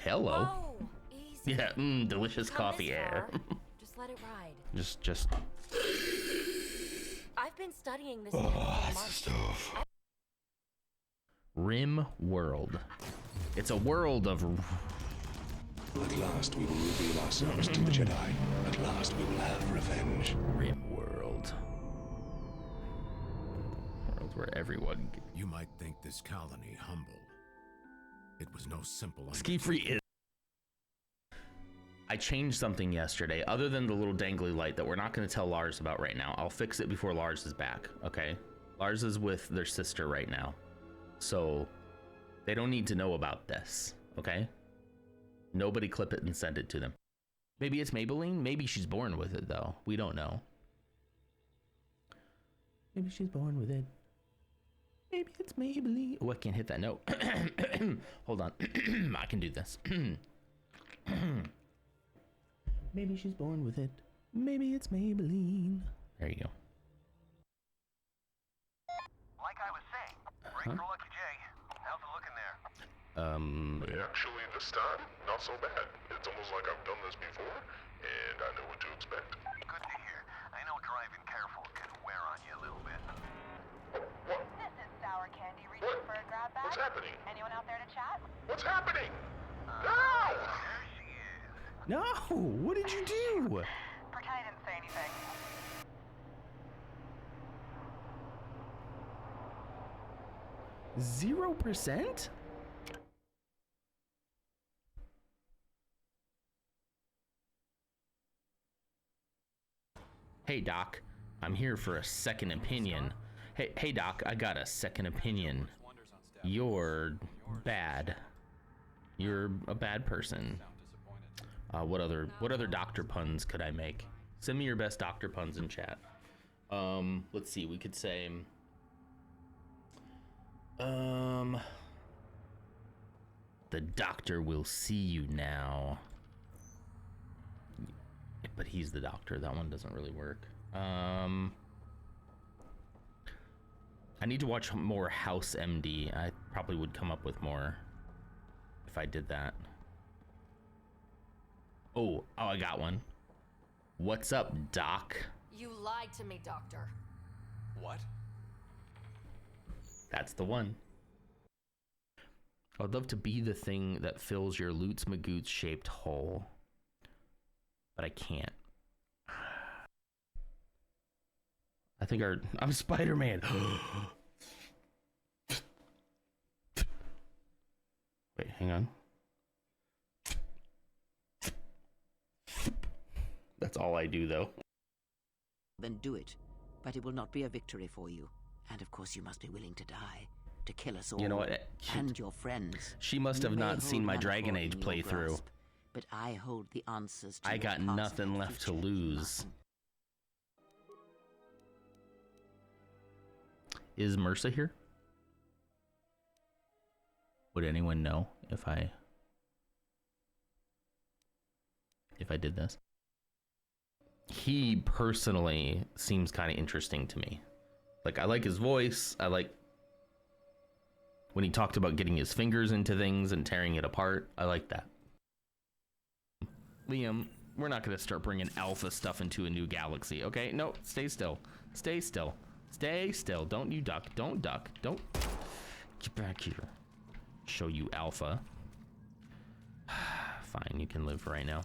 Hello. Whoa, easy. Yeah, delicious Come coffee this air. far, just let it ride. just. I've been studying this man for months. Rim world. It's a world of. At last we will reveal ourselves to the Jedi. At last we will have revenge. Rim world. World where everyone. You might think this colony humble. It was no simple. Ski free is. I changed something yesterday, other than the little dangly light that we're not going to tell Lars about right now. I'll fix it before Lars is back. Okay, Lars is with their sister right now, so they don't need to know about this. Okay. Nobody clip it and send it to them. Maybe it's Maybelline. Maybe she's born with it, though. We don't know. Maybe she's born with it. Maybe it's Maybelline. Oh, I can't hit that note. Hold on. I can do this. Maybe she's born with it. Maybe it's Maybelline. There you go. Like I was saying, great for Lucky J. How's it looking there? Actually, this time, not so bad. It's almost like I've done this before, and I know what to expect. Good to hear. I know driving careful can wear on you a little bit. What? This is Sour Candy reaching for a grab bag. What's happening? Anyone out there to chat? What's happening? No! There she is. No! What did you do? Pretend I didn't say anything. %? Hey Doc, I'm here for a second opinion. Hey Doc, I got a second opinion. You're bad. You're a bad person. What other doctor puns could I make? Send me your best doctor puns in chat. Let's see, we could say the doctor will see you now. But he's the doctor. That one doesn't really work. I need to watch more House MD. I probably would come up with more if I did that. Oh, I got one. What's up, Doc? You lied to me, Doctor. What? That's the one. I'd love to be the thing that fills your Loots Magoots shaped hole. But I can't. I think I'm Spider-Man. Wait, hang on. That's all I do, though. Then do it, but it will not be a victory for you. And of course you must be willing to die, to kill us all. You know what? And your friends. She must have not seen my Dragon Age playthrough. But I hold the answers to I your got past nothing and left to future, lose. Martin. Is Mersa here? Would anyone know if I did this? He personally seems kind of interesting to me. Like, I like his voice. I like when he talked about getting his fingers into things and tearing it apart. I like that. Liam, we're not going to start bringing alpha stuff into a new galaxy, okay? No, stay still. Stay still. Stay still. Don't you duck. Don't duck. Don't. Get back here. Show you alpha. Fine, you can live for right now.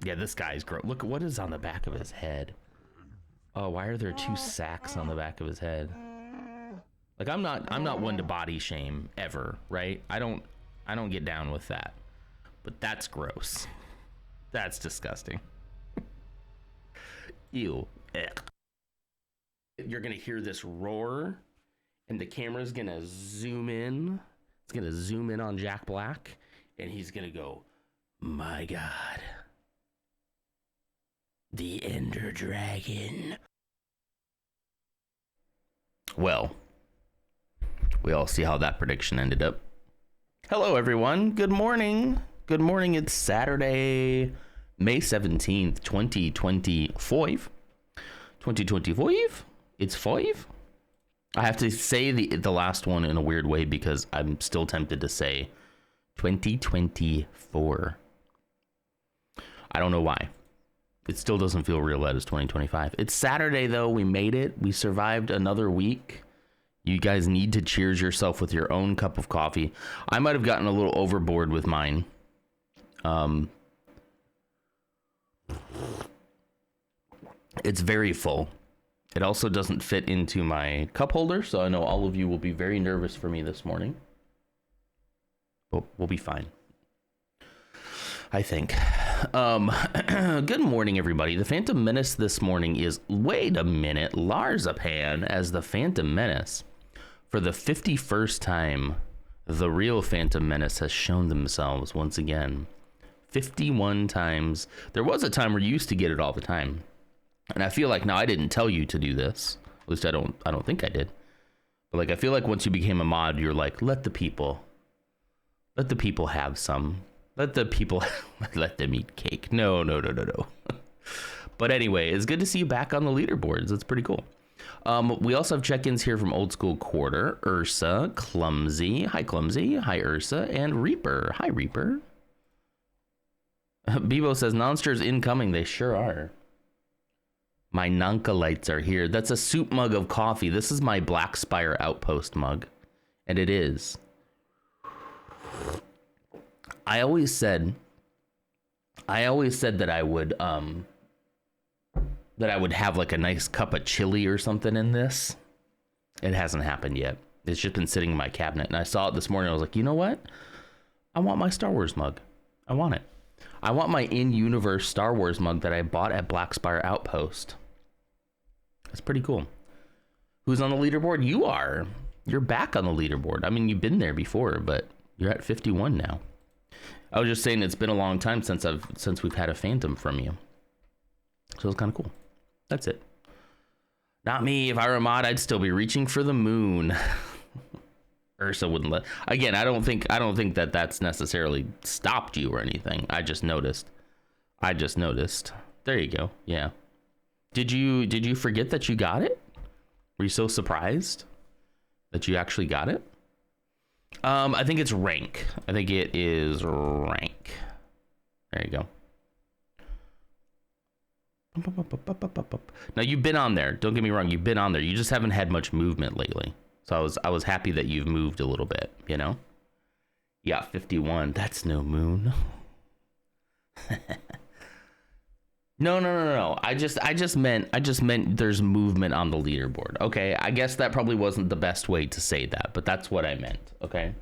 Yeah, this guy's gross. Look, what is on the back of his head? Oh, why are there two sacks on the back of his head? Like, I'm not one to body shame ever, right? I don't get down with that. But that's gross. That's disgusting. Ew. Ugh. You're gonna hear this roar, and the camera's gonna zoom in. It's gonna zoom in on Jack Black, and he's gonna go, "My God, the Ender Dragon." Well, we all see how that prediction ended up. Hello, everyone. Good morning. Good morning. It's Saturday, May 17th, 2025. 2025? It's 5? I have to say the last one in a weird way because I'm still tempted to say 2024. I don't know why. It still doesn't feel real that it's 2025. It's Saturday, though. We made it. We survived another week. You guys need to cheers yourself with your own cup of coffee. I might have gotten a little overboard with mine. It's very full. It also doesn't fit into my cup holder, so I know all of you will be very nervous for me this morning. But we'll be fine, I think. Good morning, everybody. The Phantom Menace this morning is, wait a minute, Larzapan as the Phantom Menace. For the 51st time, the real Phantom Menace has shown themselves once again. 51 times. There was a time where you used to get it all the time. And I feel like now I didn't tell you to do this. At least I don't think I did. But like I feel like once you became a mod, you're like, let the people have some. Let the people let them eat cake. No. But anyway, it's good to see you back on the leaderboards. That's pretty cool. We also have check-ins here from Old School Quarter, Ursa, Clumsy. Hi, Clumsy. Hi, Ursa. And Reaper. Hi, Reaper. Bebo says, Nonsters incoming. They sure are. My Nanka lights are here. That's a soup mug of coffee. This is my Black Spire Outpost mug. And it is. I always said that I would have like a nice cup of chili or something in this. It hasn't happened yet. It's just been sitting in my cabinet, and I saw it this morning. I was like, you know what? I want my Star Wars mug. I want it. I want my in-universe Star Wars mug that I bought at Black Spire Outpost. That's pretty cool. Who's on the leaderboard? You are. You're back on the leaderboard. I mean, you've been there before, but you're at 51 now. I was just saying it's been a long time since we've had a Phantom from you. So it's kind of cool. That's it. Not me. If I were a mod, I'd still be reaching for the moon. Ursa wouldn't let. Again, I don't think that that's necessarily stopped you or anything. I just noticed. There you go. Yeah. Did you forget that you got it? Were you so surprised that you actually got it? I think it's rank. I think it is rank. There you go. Now you've been on there. Don't get me wrong. You've been on there. You just haven't had much movement lately. So I was happy that you've moved a little bit, you know? Yeah, 51. That's no moon. No. I just meant there's movement on the leaderboard. Okay, I guess that probably wasn't the best way to say that, but that's what I meant, okay?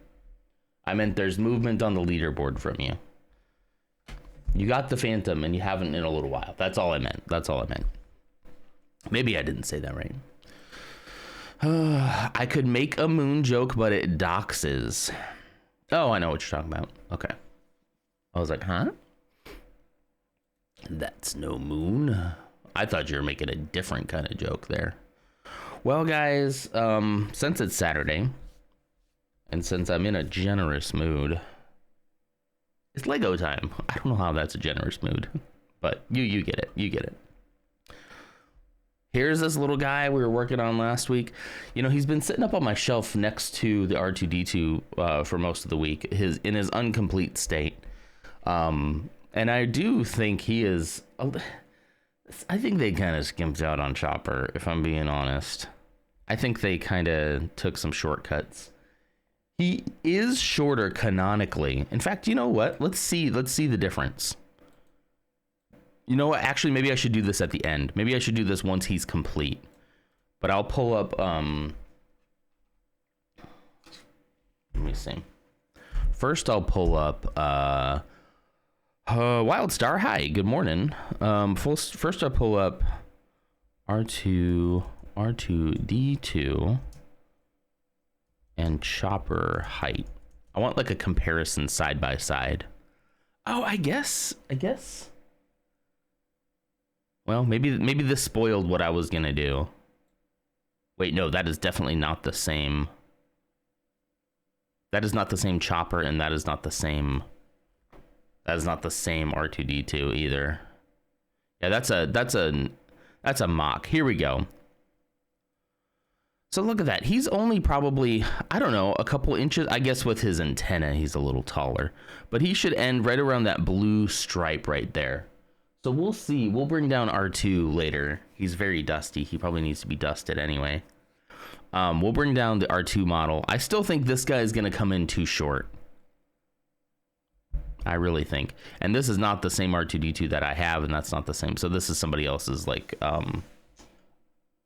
I meant there's movement on the leaderboard from you. You got the Phantom and you haven't in a little while. That's all I meant. Maybe I didn't say that right. I could make a moon joke, but it doxes. Oh, I know what you're talking about. Okay. I was like, huh? That's no moon. I thought you were making a different kind of joke there. Well, guys, since it's Saturday, and since I'm in a generous mood, it's Lego time. I don't know how that's a generous mood, but you get it. You get it. Here's this little guy we were working on last week. You know, he's been sitting up on my shelf next to the R2-D2 for most of the week, in his incomplete state. And I do think he is... I think they kind of skimped out on Chopper, if I'm being honest. I think they kind of took some shortcuts. He is shorter canonically. In fact, you know what? Let's see the difference. You know what? Actually, maybe I should do this at the end. Maybe I should do this once he's complete. But I'll pull up... let me see. First, I'll pull up... Wildstar, hi, good morning. First I'll pull up R2-D2 and Chopper height. I want like a comparison side by side. Oh, I guess. Well, maybe this spoiled what I was gonna do. Wait, no, that is definitely not the same. That is not the same Chopper, and that is not the same R2-D2 either. Yeah, that's a mock. Here we go. So look at that. He's only probably, I don't know, a couple inches. I guess with his antenna, he's a little taller. But he should end right around that blue stripe right there. So we'll see. We'll bring down R2 later. He's very dusty. He probably needs to be dusted anyway. We'll bring down the R2 model. I still think this guy is going to come in too short. I really think. And this is not the same R2-D2 that I have, and that's not the same. So this is somebody else's, like,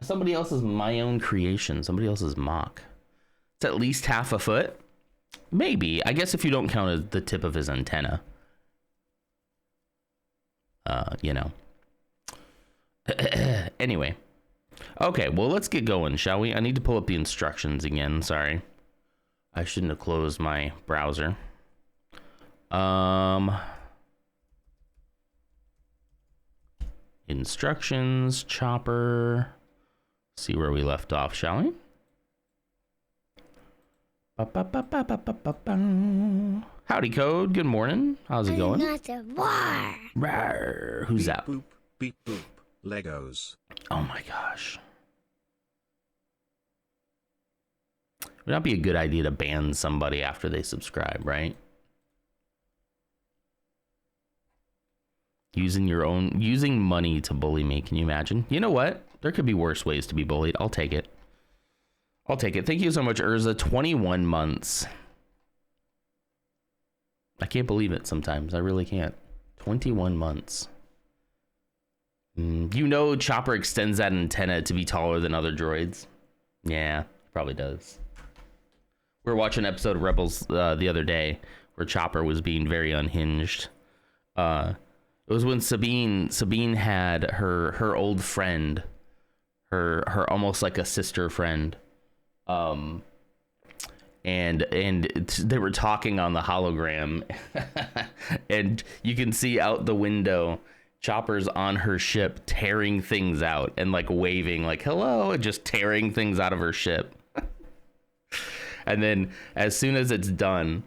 somebody else's my own creation. Somebody else's mock. It's at least half a foot. Maybe. I guess if you don't count the tip of his antenna. You know. Anyway. Okay, well, let's get going, shall we? I need to pull up the instructions again. Sorry. I shouldn't have closed my browser. Instructions, chopper. See where we left off, shall we? Howdy, Code. Good morning. How's it going? Rawr. Who's that? Boop, beep, boop. Legos. Oh my gosh. Would not be a good idea to ban somebody after they subscribe, right? Using money to bully me. Can you imagine? You know what? There could be worse ways to be bullied. I'll take it. I'll take it. Thank you so much, Urza. 21 months. I can't believe it sometimes. I really can't. 21 months. You know Chopper extends that antenna to be taller than other droids. Yeah, probably does. We were watching an episode of Rebels the other day where Chopper was being very unhinged. It was when Sabine had her old friend, her almost like a sister friend, and they were talking on the hologram, and you can see out the window Chopper's on her ship tearing things out and like waving like hello and just tearing things out of her ship. And then as soon as it's done,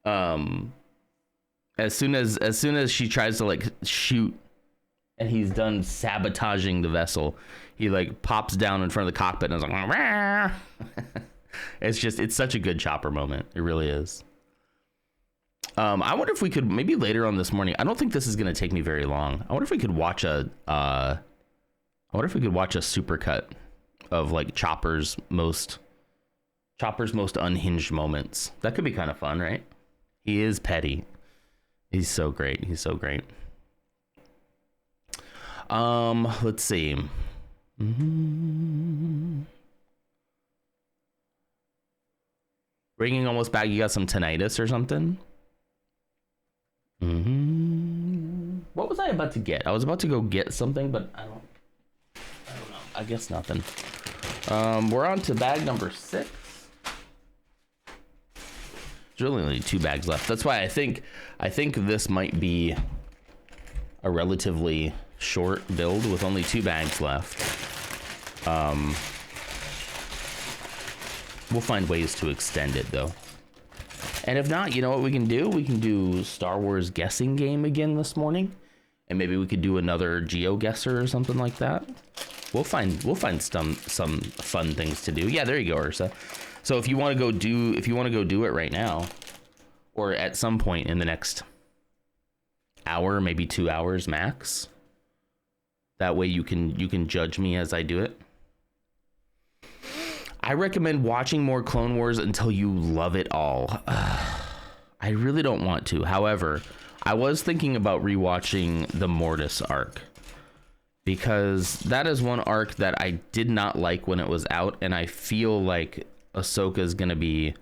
as soon as she tries to like shoot and he's done sabotaging the vessel, he like pops down in front of the cockpit and is like Rah! It's such a good Chopper moment. It really is. I wonder if we could maybe later on this morning. I don't think this is going to take me very long. I wonder if we could watch a supercut of like Chopper's most unhinged moments. That could be kind of fun, right? He is petty. He's so great. He's so great. Let's see. Ringing almost back. You got some tinnitus or something? What was I about to get? I was about to go get something, but I don't know. I guess nothing. We're on to bag number 6. There's really only 2 bags left. That's why I think this might be a relatively short build with only 2 bags left. We'll find ways to extend it though. And if not, you know what we can do? We can do Star Wars guessing game again this morning. And maybe we could do another GeoGuessr or something like that. We'll find some fun things to do. Yeah, there you go, Ursa. So if you want to go do it right now, or at some point in the next hour, maybe 2 hours max, that way you can judge me as I do it. I recommend watching more Clone Wars until you love it all. I really don't want to. However, I was thinking about rewatching the Mortis arc, because that is one arc that I did not like when it was out, and I feel like Ahsoka is gonna be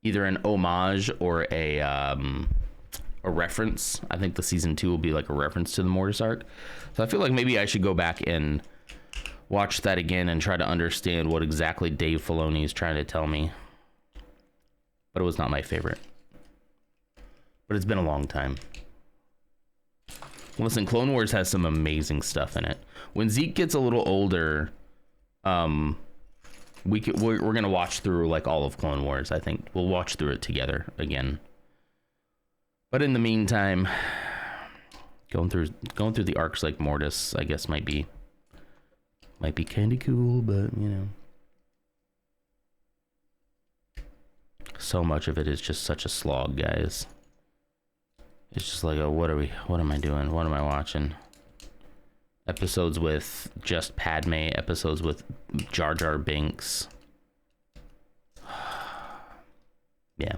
either an homage or a reference. I think the season 2 will be like a reference to the Mortis arc. So I feel like maybe I should go back and watch that again and try to understand what exactly Dave Filoni is trying to tell me. But it was not my favorite. But it's been a long time. Listen, Clone Wars has some amazing stuff in it. When Zeke gets a little older, we're gonna watch through like all of Clone Wars. I think we'll watch through it together again. But in the meantime, going through the arcs like Mortis, I guess might be Might be kinda cool, but you know. So much of it is just such a slog, guys. It's just like, oh, what am I doing? What am I watching? Episodes with just Padme, episodes with Jar Jar Binks. Yeah.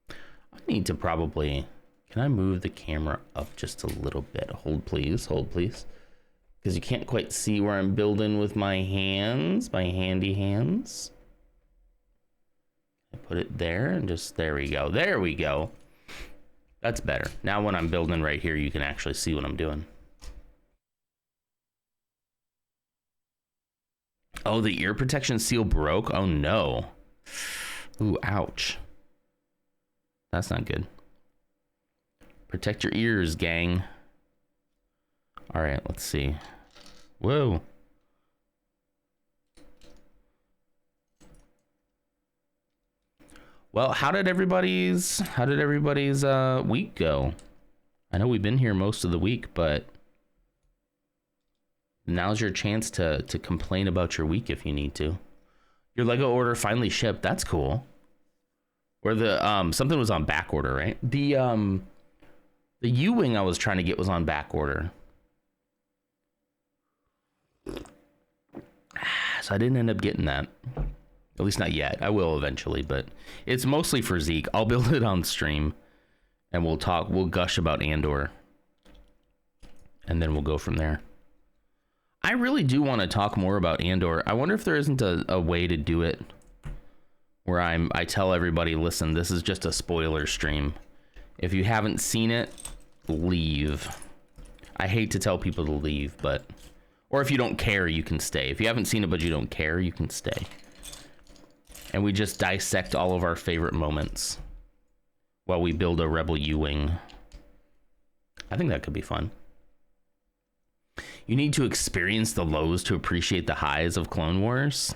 I need to probably, can I move the camera up just a little bit? Hold please, because you can't quite see where I'm building with my hands, my handy hands. I put it there and just, there we go. That's better. Now when I'm building right here, you can actually see what I'm doing. Oh, the ear protection seal broke? Oh no. Ooh, ouch. That's not good. Protect your ears, gang. All right, let's see. Whoa. Well, how did everybody's week go? I know we've been here most of the week, but now's your chance to complain about your week if you need to. Your Lego order finally shipped. That's cool. Where the something was on back order, right? The U-wing I was trying to get was on back order. So I didn't end up getting that. At least not yet. I will eventually, but it's mostly for Zeke. I'll build it on stream and we'll gush about Andor. And then we'll go from there. I really do want to talk more about Andor. I wonder if there isn't a way to do it where I tell everybody, listen, this is just a spoiler stream. If you haven't seen it, leave. I hate to tell people to leave, but, or if you don't care, you can stay. If you haven't seen it, but you don't care, you can stay. And we just dissect all of our favorite moments while we build a Rebel U-wing. I think that could be fun. You need to experience the lows to appreciate the highs of Clone Wars.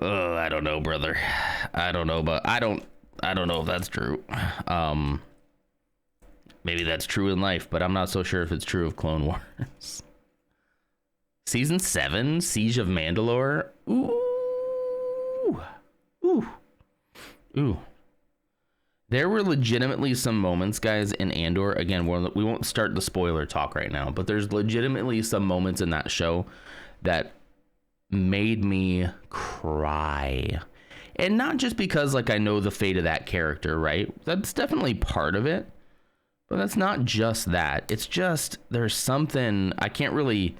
Oh, I don't know, brother. I don't know, but I don't know if that's true. Maybe that's true in life, but I'm not so sure if it's true of Clone Wars. Season 7, Siege of Mandalore. Ooh. There were legitimately some moments, guys, in Andor. Again, we won't start the spoiler talk right now, but there's legitimately some moments in that show that made me cry. And not just because, like, I know the fate of that character, right? That's definitely part of it. But that's not just that. It's just there's something I can't really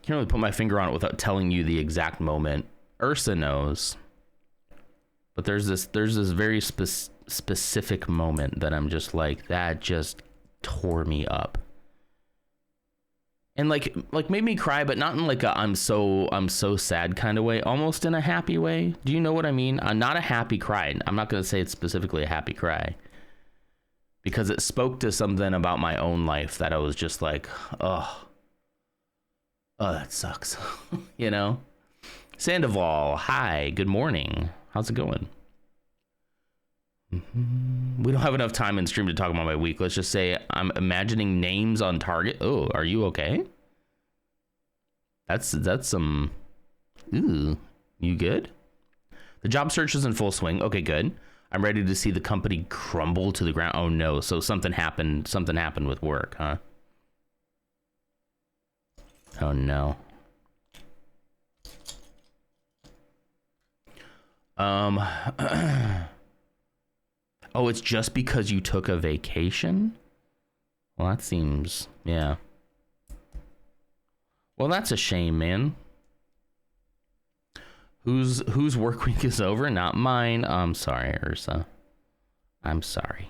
put my finger on it without telling you the exact moment. Ursa knows. But there's this very specific moment that I'm just like, that just tore me up. And like made me cry, but not in like a I'm so sad kind of way, almost in a happy way. Do you know what I mean? Not a happy cry. I'm not going to say it's specifically a happy cry, because it spoke to something about my own life that I was just like, oh, that sucks. You know? Sandoval, hi, good morning. How's it going? We don't have enough time in stream to talk about my week. Let's just say I'm imagining names on target. Oh, are you okay? That's some. Ooh, you good? The job search is in full swing. Okay, good. I'm ready to see the company crumble to the ground. Oh no, so something happened with work, huh? Oh no. Oh, it's just because you took a vacation? Well, that seems, yeah. Well, that's a shame, man. Whose work week is over? Not mine. I'm sorry, Ursa. I'm sorry.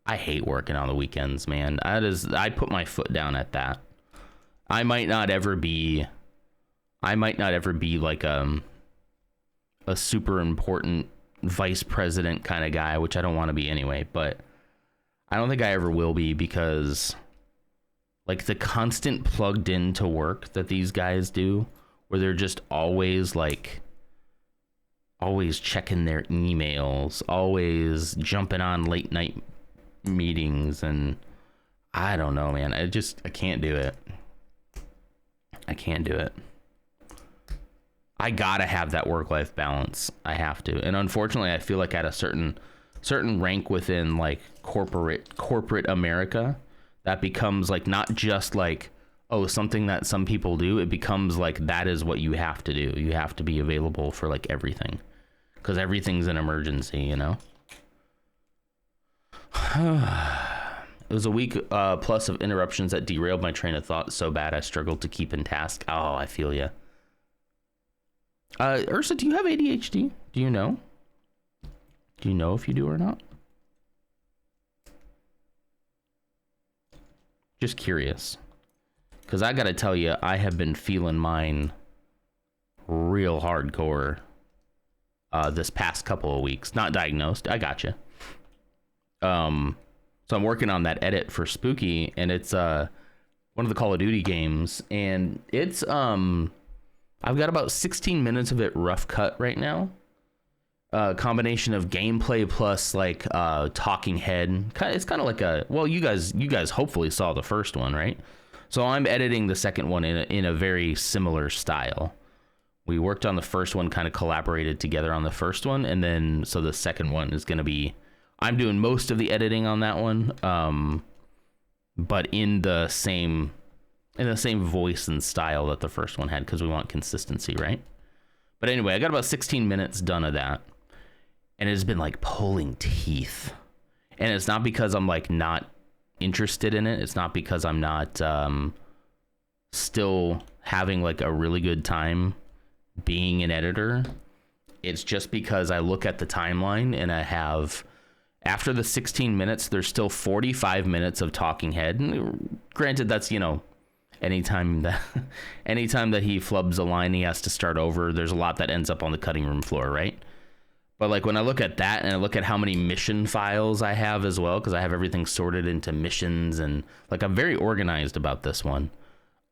I hate working on the weekends, man. I put my foot down at that. I might not ever be like a super important vice president kind of guy, which I don't want to be anyway, but I don't think I ever will be, because like the constant plugged into work that these guys do, where they're just always checking their emails, always jumping on late night meetings, and I don't know, man. I can't do it. can't do it. I gotta have that work-life balance. I have to. And unfortunately, I feel like at a certain rank within like corporate America, that becomes like not just like, oh, something that some people do. It becomes like that is what you have to do. You have to be available for like everything, because everything's an emergency, you know. It was a week plus of interruptions that derailed my train of thought so bad I struggled to keep in task. Oh, I feel ya. Ursa, do you have ADHD? Do you know? Do you know if you do or not? Just curious. Because I gotta tell you, I have been feeling mine real hardcore this past couple of weeks. Not diagnosed. I gotcha. So I'm working on that edit for Spooky, and it's one of the Call of Duty games, and it's I've got about 16 minutes of it rough cut right now. Combination of gameplay plus like talking head. It's kind of like a, well, you guys hopefully saw the first one, right? So I'm editing the second one in a very similar style. We worked on the first one, kind of collaborated together on the first one, and then so the second one is going to be, I'm doing most of the editing on that one, but in the same voice and style that the first one had, because we want consistency, right? But anyway, I got about 16 minutes done of that, and it's been like pulling teeth. And it's not because I'm like not interested in it. It's not because I'm not still having like a really good time being an editor. It's just because I look at the timeline and I have, after the 16 minutes, there's still 45 minutes of talking head. And granted, that's, you know, anytime that he flubs a line, he has to start over. There's a lot that ends up on the cutting room floor, right? But like when I look at that and I look at how many mission files I have as well, because I have everything sorted into missions, and like I'm very organized about this one.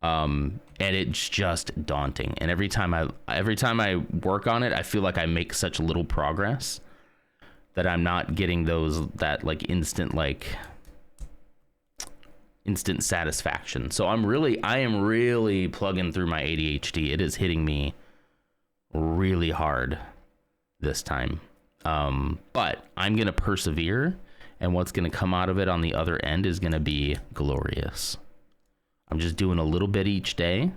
And it's just daunting. And every time I work on it, I feel like I make such little progress that I'm not getting that instant satisfaction. So I am really plugging through my ADHD. It is hitting me really hard this time. But I'm going to persevere, and what's going to come out of it on the other end is going to be glorious. I'm just doing a little bit each day,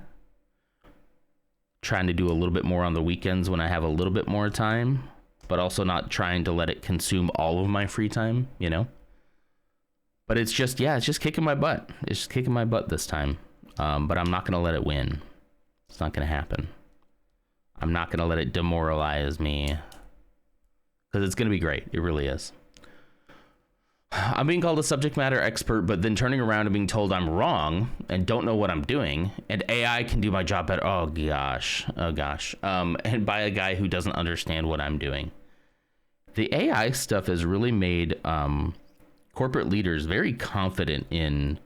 trying to do a little bit more on the weekends when I have a little bit more time, but also not trying to let it consume all of my free time, you know? But it's just kicking my butt. It's just kicking my butt this time. But I'm not going to let it win. It's not going to happen. I'm not going to let it demoralize me, because it's going to be great. It really is. I'm being called a subject matter expert, but then turning around and being told I'm wrong and don't know what I'm doing, and AI can do my job better. Oh gosh. And by a guy who doesn't understand what I'm doing. The AI stuff has really made corporate leaders very confident in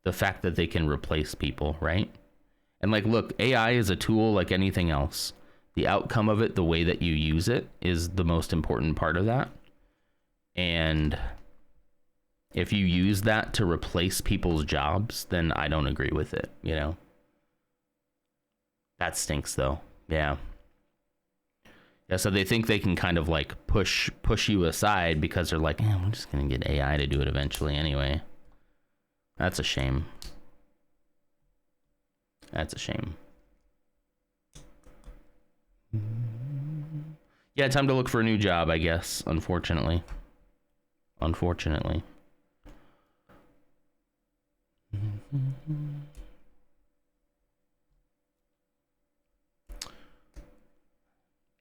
the fact that they can replace people, right? And like, look, AI is a tool like anything else. The outcome of it, the way that you use it, is the most important part of that. And if you use that to replace people's jobs, then I don't agree with it, you know? That stinks though. Yeah. Yeah, so they think they can kind of like push you aside because they're like, I'm just going to get AI to do it eventually anyway. That's a shame. That's a shame. Yeah, time to look for a new job, I guess, unfortunately.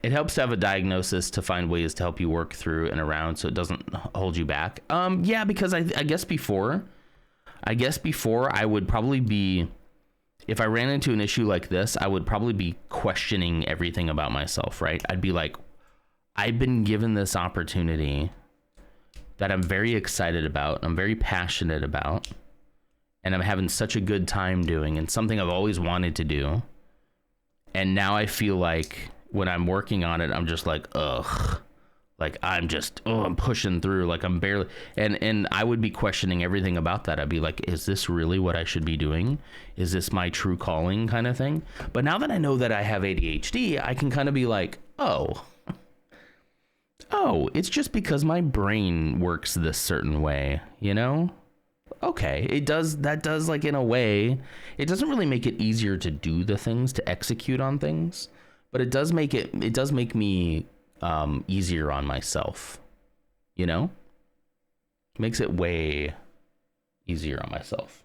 It helps to have a diagnosis to find ways to help you work through and around so it doesn't hold you back. Yeah, because I guess before I would probably be, if I ran into an issue like this, I would probably be questioning everything about myself, right? I'd be like, I've been given this opportunity that I'm very excited about, I'm very passionate about, and I'm having such a good time doing, and something I've always wanted to do. And now I feel like when I'm working on it, I'm just like, ugh, Like I'm just, I'm pushing through, like I'm barely, and I would be questioning everything about that. I'd be like, is this really what I should be doing? Is this my true calling kind of thing? But now that I know that I have ADHD, I can kind of be like, oh, it's just because my brain works this certain way, you know? Okay, that does like in a way, it doesn't really make it easier to do the things, to execute on things, but it does make me easier on myself, you know? Makes it way easier on myself.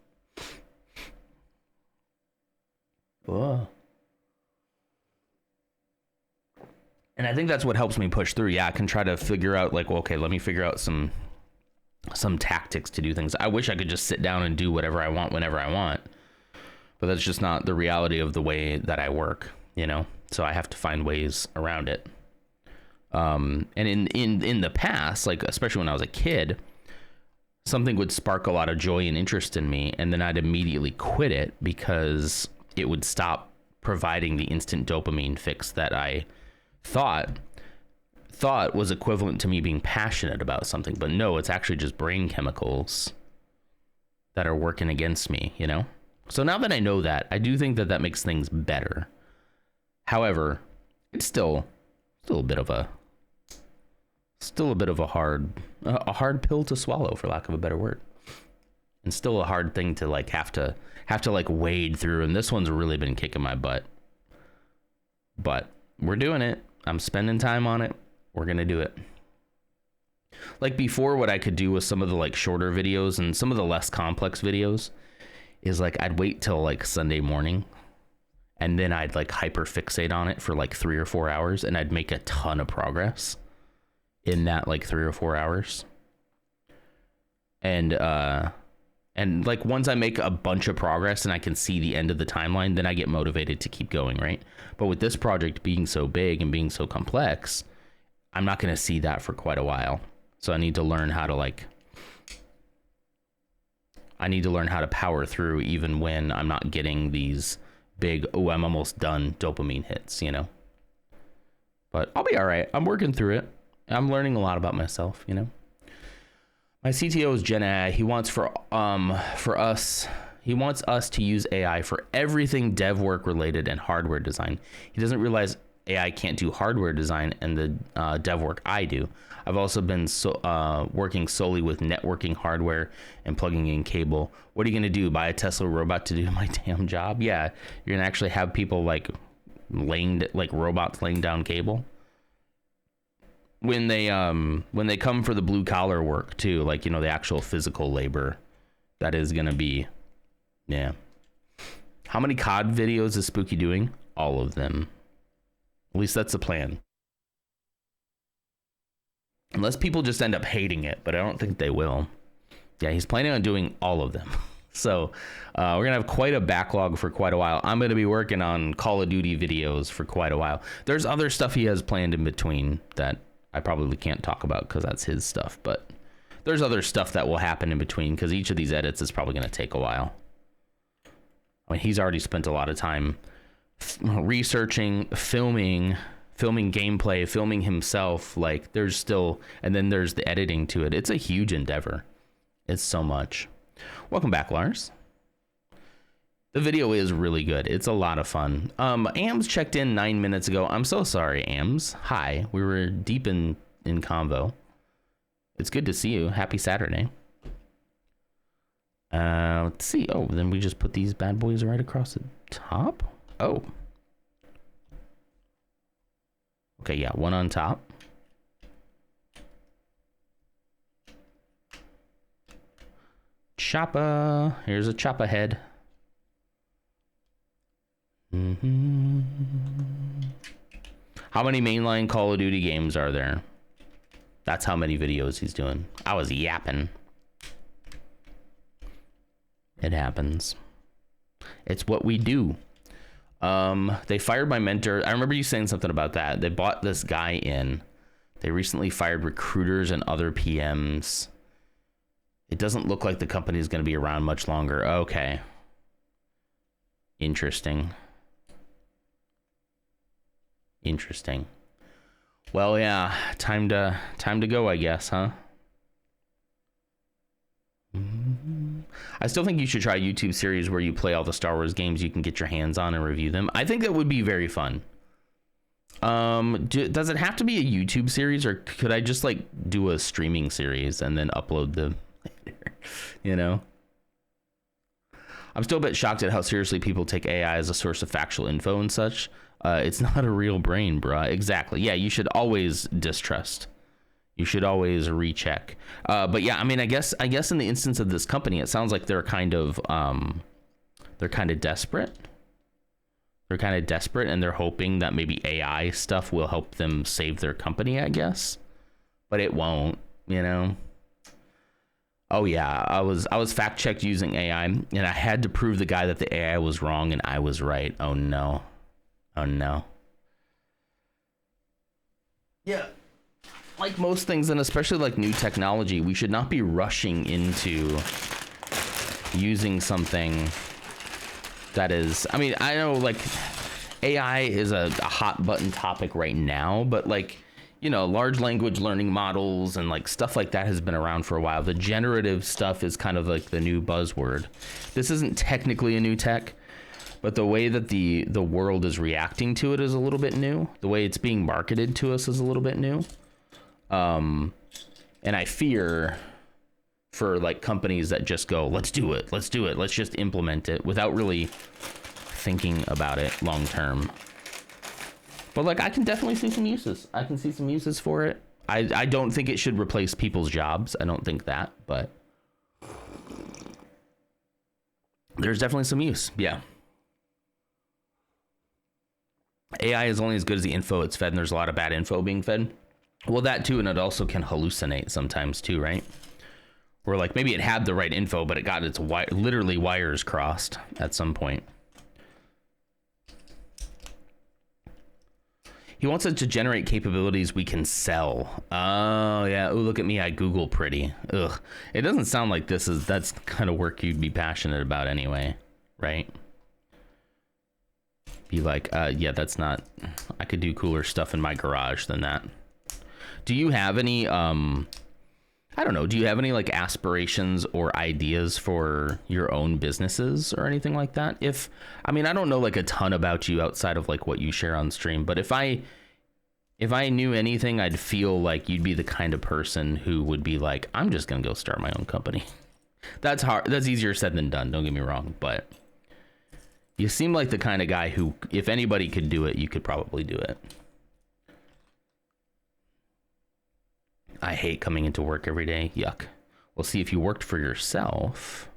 Whoa. And I think that's what helps me push through. Yeah, I can try to figure out like, well, okay, let me figure out some tactics to do things. I wish I could just sit down and do whatever I want whenever I want, but that's just not the reality of the way that I work, you know? So I have to find ways around it. And in the past, like especially when I was a kid, something would spark a lot of joy and interest in me, and then I'd immediately quit it because it would stop providing the instant dopamine fix that I thought was equivalent to me being passionate about something. But no, it's actually just brain chemicals that are working against me, you know? So now that I know that, I do think that makes things better. However, it's still a bit of a hard pill to swallow, for lack of a better word, and still a hard thing to like have to like wade through. And this one's really been kicking my butt, but we're doing it. I'm spending time on it. We're gonna do it. Like before, what I could do with some of the like shorter videos and some of the less complex videos is like I'd wait till like Sunday morning, and then I'd like hyper fixate on it for like 3 or 4 hours, and I'd make a ton of progress in that like 3 or 4 hours. And like once I make a bunch of progress and I can see the end of the timeline, then I get motivated to keep going, right? But with this project being so big and being so complex, I'm not going to see that for quite a while. So I need to learn how to power through even when I'm not getting these big, oh, I'm almost done dopamine hits, you know? But I'll be all right. I'm working through it. I'm learning a lot about myself, you know? My CTO is Gen AI. He wants he wants us to use AI for everything dev work related and hardware design. He doesn't realize AI can't do hardware design and the dev work I do. I've also been working solely with networking hardware and plugging in cable. What are you gonna do? Buy a Tesla robot to do my damn job? Yeah, you're gonna actually have people like robots laying down cable. When they come for the blue collar work too, like, you know, the actual physical labor, that is gonna be, yeah. How many COD videos is Spooky doing? All of them. At least that's the plan. Unless people just end up hating it, but I don't think they will. Yeah, he's planning on doing all of them. So we're gonna have quite a backlog for quite a while. I'm gonna be working on Call of Duty videos for quite a while. There's other stuff he has planned in between that I probably can't talk about because that's his stuff, but there's other stuff that will happen in between because each of these edits is probably gonna take a while. I mean, he's already spent a lot of time researching, filming gameplay, filming himself. Like there's still, and then there's the editing to it. It's a huge endeavor. It's so much. Welcome back, Lars. The video is really good. It's a lot of fun. Ams checked in 9 minutes ago. I'm so sorry, Ams. Hi. We were deep in convo. It's good to see you. Happy Saturday. Let's see. Oh, then we just put these bad boys right across the top. Oh. Okay, yeah, one on top. Choppa. Here's a Choppa head. How many mainline Call of Duty games are there? That's how many videos he's doing. I was yapping. It happens. It's what we do. They fired my mentor. I remember you saying something about that. They bought this guy in. They recently fired recruiters and other PMs. It doesn't look like the company is going to be around much longer. Okay. Interesting. Well, yeah, time to go, I guess, huh? I still think you should try a YouTube series where you play all the Star Wars games you can get your hands on and review them. I think that would be very fun. Does it have to be a YouTube series, or could I just like do a streaming series and then upload them later? You know? I'm still a bit shocked at how seriously people take AI as a source of factual info and such. It's not a real brain, bruh. Exactly. Yeah, you should always distrust. You should always recheck. But yeah, I mean, I guess in the instance of this company, it sounds like they're kind of desperate. They're kind of desperate, and they're hoping that maybe AI stuff will help them save their company, I guess. But it won't, you know. Oh yeah, I was fact checked using AI, and I had to prove the guy that the AI was wrong and I was right. Oh no. Oh no. Yeah. Like most things, and especially like new technology, we should not be rushing into using something that is, I mean, I know like AI is a hot button topic right now, but like, you know, large language learning models and like stuff like that has been around for a while. The generative stuff is kind of like the new buzzword. This isn't technically a new tech, but the way that the world is reacting to it is a little bit new. The way it's being marketed to us is a little bit new. And I fear for like companies that just go, let's do it, let's just implement it without really thinking about it long term. But like, I can definitely see some uses. I can see some uses for it. I don't think it should replace people's jobs. I don't think that, but there's definitely some use. Yeah. AI is only as good as the info it's fed, and there's a lot of bad info being fed. Well, that too, and it also can hallucinate sometimes too, right? Where like maybe it had the right info, but it got its literally wires crossed at some point. He wants it to generate capabilities we can sell. Oh yeah. Oh, look at me. I Google pretty. Ugh. It doesn't sound like that's kind of work you'd be passionate about anyway, right? Be like, yeah, that's not. I could do cooler stuff in my garage than that. Do you have any, I don't know, do you have any like aspirations or ideas for your own businesses or anything like that? I mean, I don't know like a ton about you outside of like what you share on stream, but if I knew anything, I'd feel like you'd be the kind of person who would be like, I'm just going to go start my own company. That's hard. That's easier said than done. Don't get me wrong, but you seem like the kind of guy who, if anybody could do it, you could probably do it. I hate coming into work every day. Yuck. Well, see, if you worked for yourself,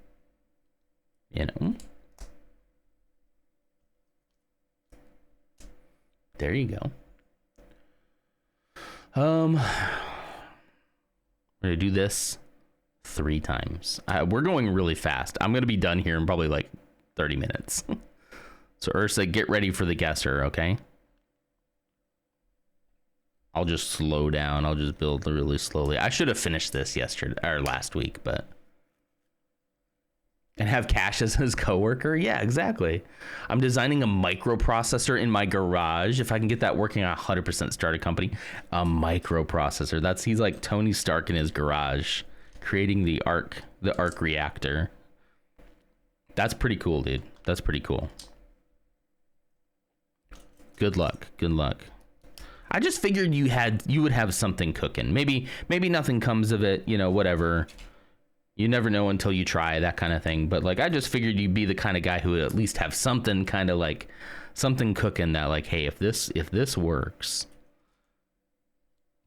you know. There you go. We're gonna do this 3 times. We're going really fast. I'm gonna be done here in probably like 30 minutes. So Ursa, get ready for the guesser, okay? I'll just slow down. I'll just build really slowly. I should have finished this yesterday or last week, but and have Cash as his coworker. Yeah, exactly. I'm designing a microprocessor in my garage. If I can get that working, I 100% start a company. A microprocessor. He's like Tony Stark in his garage, creating the arc reactor. That's pretty cool, dude. That's pretty cool. Good luck. Good luck. I just figured you would have something cooking. Maybe nothing comes of it, you know, whatever. You never know until you try, that kind of thing. But like, I just figured you'd be the kind of guy who would at least have something kind of like something cooking that like, hey, if this works,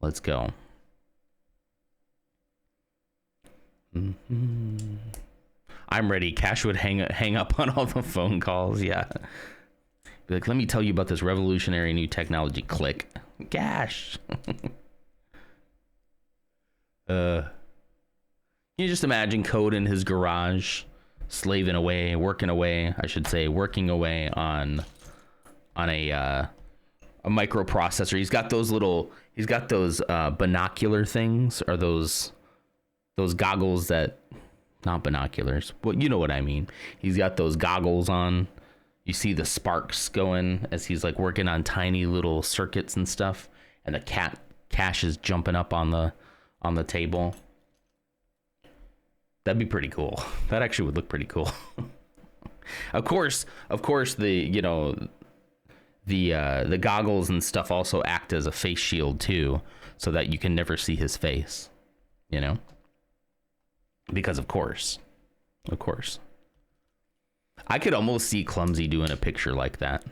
let's go. Mm-hmm. I'm ready. Cash would hang up on all the phone calls. Yeah. Be like, let me tell you about this revolutionary new technology. Click. Cash. You just imagine Code in his garage, working away on a microprocessor. He's got those binocular things, or those goggles that, not binoculars, well, you know what I mean. He's got those goggles on. You see the sparks going as he's like working on tiny little circuits and stuff. and the cash is jumping up on the table. That'd be pretty cool. That actually would look pretty cool. Of course, the the goggles and stuff also act as a face shield too, so that you can never see his face, you know? Because of course. I could almost see Clumsy doing a picture like that.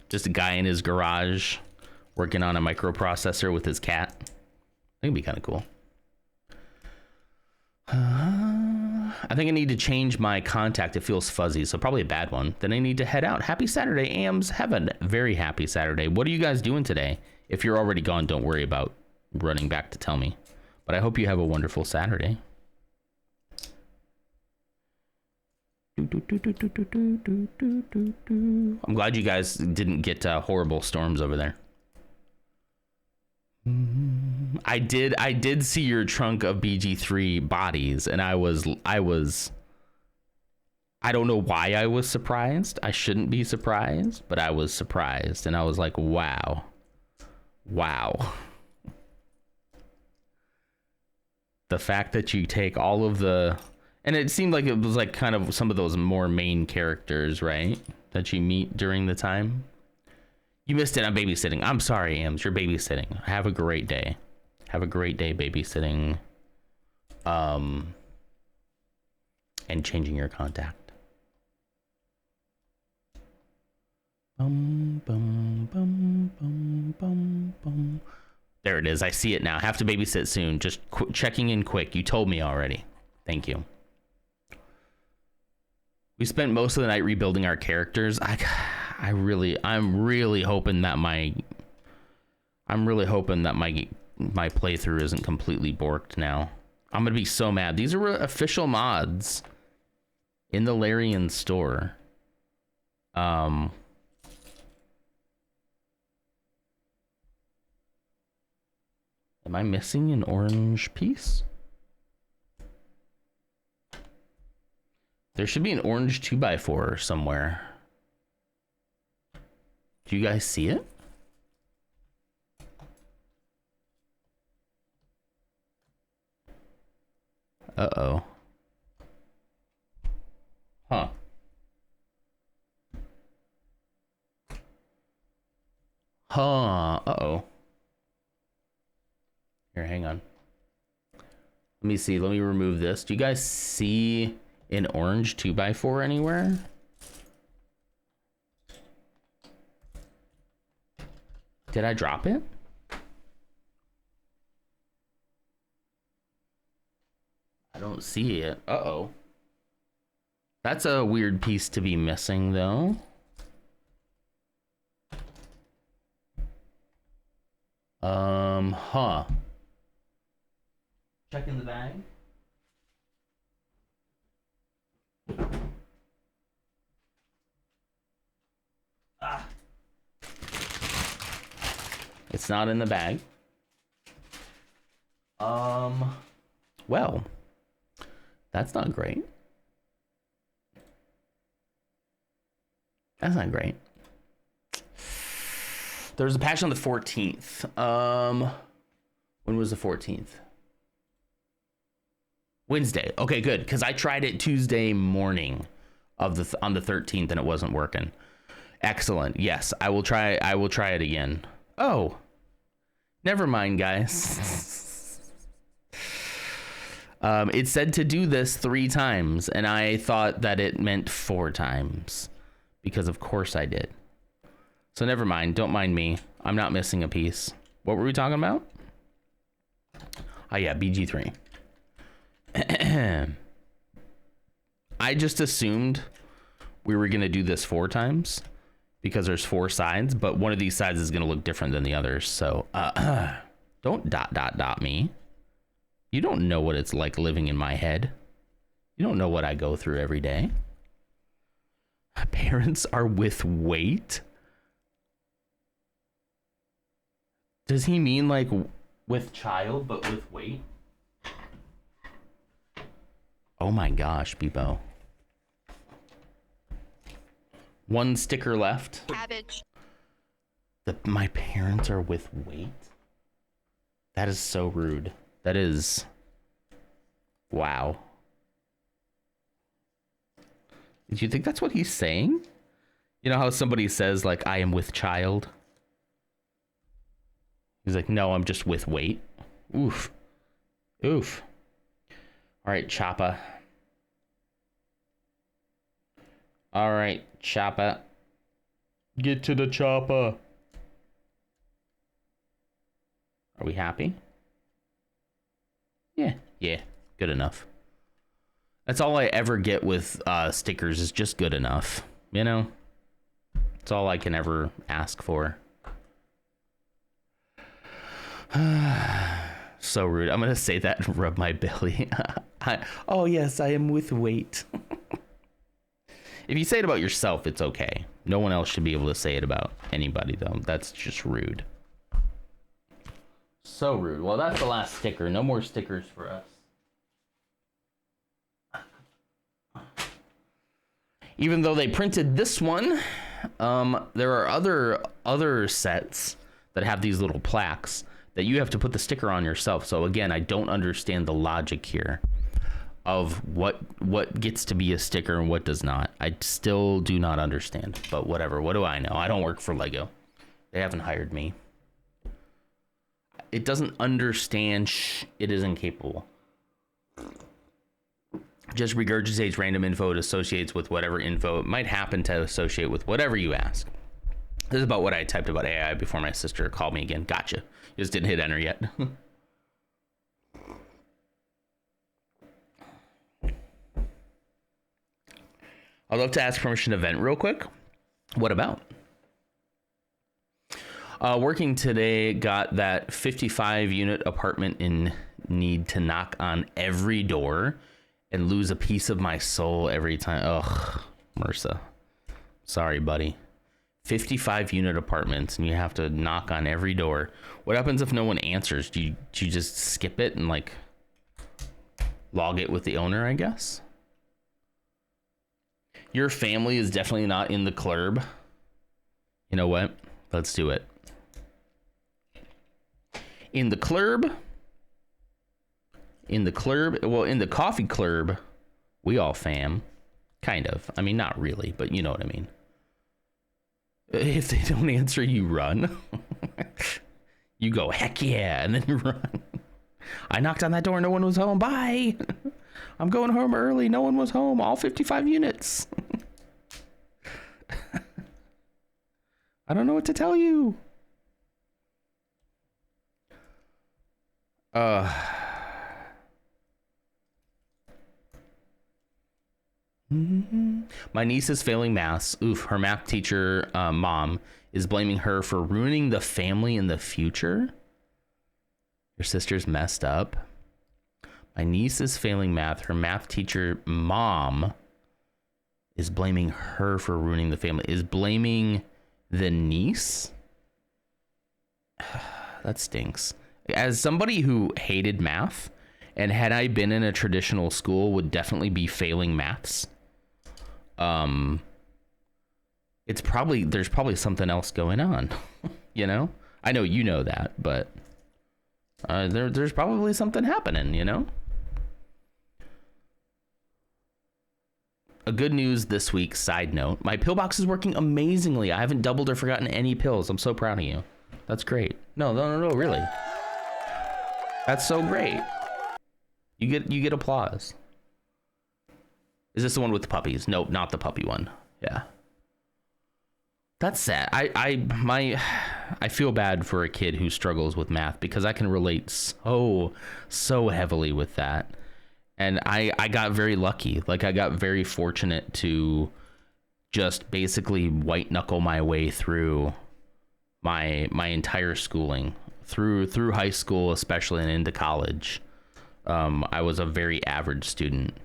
Just a guy in his garage working on a microprocessor with his cat. I think it'd be kind of cool. I think I need to change my contact. It feels fuzzy, so probably a bad one. Then I need to head out. Happy Saturday, AMs. Have a very happy Saturday. What are you guys doing today? If you're already gone, don't worry about running back to tell me. But I hope you have a wonderful Saturday. I'm glad you guys didn't get horrible storms over there. I did see your trunk of BG3 bodies, and I don't know why I was surprised. I shouldn't be surprised, but I was surprised, and I was like, wow. The fact that you take all of the, and it seemed like it was like kind of some of those more main characters, right, that you meet during the time. You missed it. I'm babysitting. I'm sorry, Ams. You're babysitting. Have a great day. Have a great day babysitting. And changing your contact. There it is. I see it now. Have to babysit soon. Just checking in quick. You told me already. Thank you. We spent most of the night rebuilding our characters. I'm really hoping that my playthrough isn't completely borked now. I'm gonna be so mad. These are official mods in the Larian store. Am I missing an orange piece? There should be an orange 2x4 somewhere. Do you guys see it? Uh-oh. Huh. Uh-oh. Here, hang on. Let me see. Let me remove this. Do you guys see an orange 2x4 anywhere? Did I drop it? I don't see it. Uh-oh. That's a weird piece to be missing, though. Huh. Check in the bag. Ah. It's not in the bag. Well, that's not great. That's not great. There was a patch on the 14th. When was the 14th? Wednesday. Okay, good, because I tried it Tuesday morning of the on the 13th and it wasn't working. Excellent. Yes, I will try it again. Oh. Never mind, guys. It said to do this 3 times, and I thought that it meant 4 times. Because of course I did. So never mind. Don't mind me. I'm not missing a piece. What were we talking about? Oh yeah, BG3. I just assumed we were going to do this 4 times. Because there's 4 sides, but one of these sides is going to look different than the others. So, don't ... me. You don't know what it's like living in my head. You don't know what I go through every day. Parents are with weight? Does he mean like with child, but with weight? Oh my gosh, Beepo. 1 sticker left. Cabbage. My parents are with weight? That is so rude. That is... Wow. Did you think that's what he's saying? You know how somebody says, like, I am with child? He's like, no, I'm just with weight. Oof. Oof. All right, Choppa. All right, Choppa. Get to the chopper. Are we happy? Yeah, good enough. That's all I ever get with stickers is just good enough, you know? That's all I can ever ask for. So rude. I'm gonna say that and rub my belly. Oh yes, I am with weight. If you say it about yourself, it's okay. No one else should be able to say it about anybody, though. That's just rude. So rude. Well, that's the last sticker. No more stickers for us. Even though they printed this one, there are other sets that have these little plaques that you have to put the sticker on yourself. So again, I don't understand the logic here of what gets to be a sticker and what does not. I still do not understand, but whatever. What do I know? I don't work for Lego. They haven't hired me. It doesn't understand. It is incapable. Just regurgitates random info. It associates with whatever info it might happen to associate with whatever you ask. This is about what I typed about AI before my sister called me again. Gotcha. Just didn't hit enter yet. I'd love to ask permission to vent real quick. What about? Working today, got that 55-unit apartment in need to knock on every door and lose a piece of my soul every time. Ugh, MRSA. Sorry, buddy. 55-unit apartments, and you have to knock on every door. What happens if no one answers? Do you just skip it and, like, log it with the owner, I guess? Your family is definitely not in the club. You know what? Let's do it. In the club, well, in the coffee club, we all fam. Kind of. I mean, not really, but you know what I mean. If they don't answer, you run. You go, heck yeah, and then you run. I knocked on that door, no one was home. Bye. I'm going home early. No one was home. All 55 units. I don't know what to tell you. My niece is failing maths. Oof, her math teacher, mom, is blaming her for ruining the family in the future. Your sister's messed up. My niece is failing math. Her math teacher, mom, is blaming her for ruining the family. Is blaming the niece? That stinks. As somebody who hated math, and had I been in a traditional school, would definitely be failing maths. There's probably something else going on. You know? I know you know that, but there's probably something happening, you know? A good news this week, side note, my pill box is working amazingly. I haven't doubled or forgotten any pills. I'm so proud of you. That's great. No, really. That's so great. You get applause. Is this the one with the puppies? Nope, not the puppy one. Yeah. That's sad. I feel bad for a kid who struggles with math because I can relate so heavily with that. And I got very lucky. Like, I got very fortunate to just basically white knuckle my way through my entire schooling, through high school, especially, and into college. I was a very average student.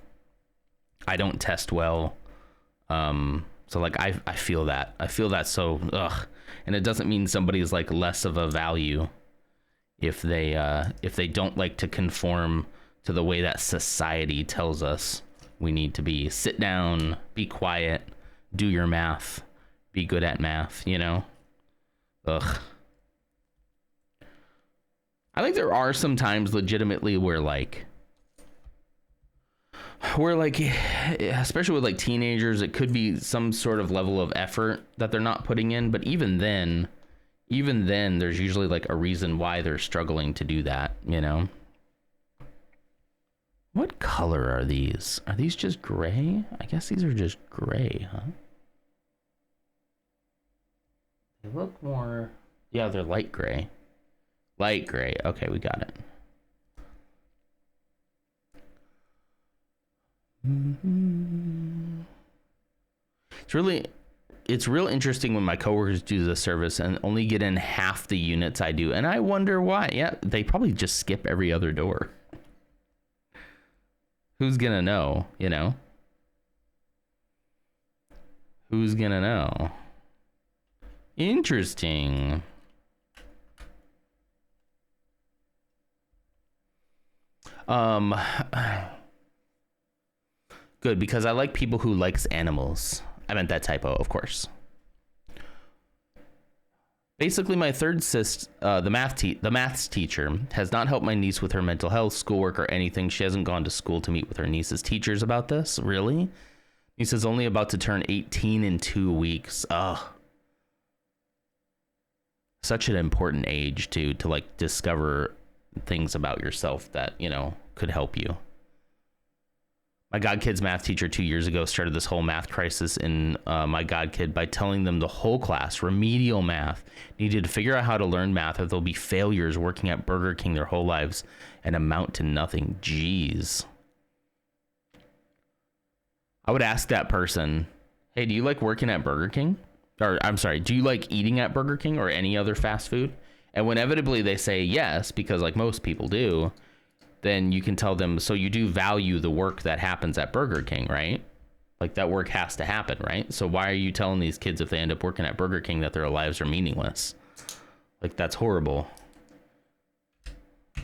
I don't test well. So like I feel that. I feel that so and it doesn't mean somebody's like less of a value if they don't like to conform to the way that society tells us we need to be. Sit down, be quiet, do your math, be good at math, you know? Ugh. I think there are some times legitimately where like, especially with like teenagers, it could be some sort of level of effort that they're not putting in. But even then, there's usually like a reason why they're struggling to do that, you know? What color are these? Are these just gray? I guess these are just gray, huh? They look more... Yeah, they're light gray. Light gray. Okay, we got it. It's real interesting when my coworkers do the service and only get in half the units I do. And I wonder why. Yeah, they probably just skip every other door. Who's gonna know, you know? Who's gonna know? Interesting. Good, because I like people who likes animals. I meant that typo, of course. Basically, my third the maths teacher has not helped my niece with her mental health, schoolwork, or anything. She hasn't gone to school to meet with her niece's teachers about this. Really? Niece is only about to turn 18 in 2 weeks. Ugh. Such an important age to like discover things about yourself that, you know, could help you. My godkid's math teacher 2 years ago started this whole math crisis in my godkid by telling them the whole class, remedial math, needed to figure out how to learn math or they'll be failures working at Burger King their whole lives and amount to nothing. Jeez. I would ask that person, hey, do you like working at Burger King? Or I'm sorry, do you like eating at Burger King or any other fast food? And when inevitably they say yes, because like most people do, then you can tell them, so you do value the work that happens at Burger King, right? Like that work has to happen, right? So why are you telling these kids if they end up working at Burger King that their lives are meaningless? Like that's horrible.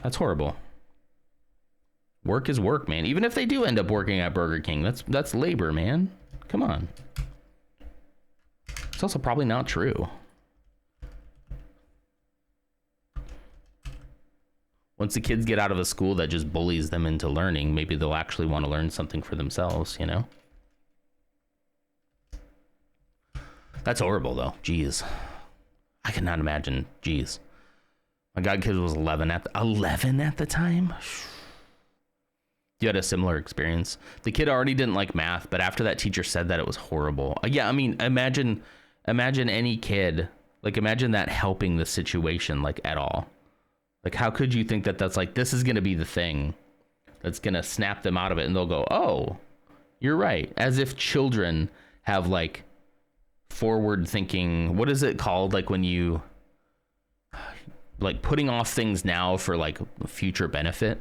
That's horrible. Work is work, man. Even if they do end up working at Burger King, that's labor, man. Come on. It's also probably not true. Once the kids get out of a school that just bullies them into learning, maybe they'll actually want to learn something for themselves, you know? That's horrible, though. Jeez. I cannot imagine. Jeez. My godkid was 11 at the time? You had a similar experience? The kid already didn't like math, but after that teacher said that, it was horrible. Yeah, I mean, imagine any kid, like imagine that helping the situation, like at all. Like, how could you think that that's like, this is going to be the thing that's going to snap them out of it? And they'll go, oh, you're right. As if children have like forward thinking. What is it called? Like when you like putting off things now for like future benefit.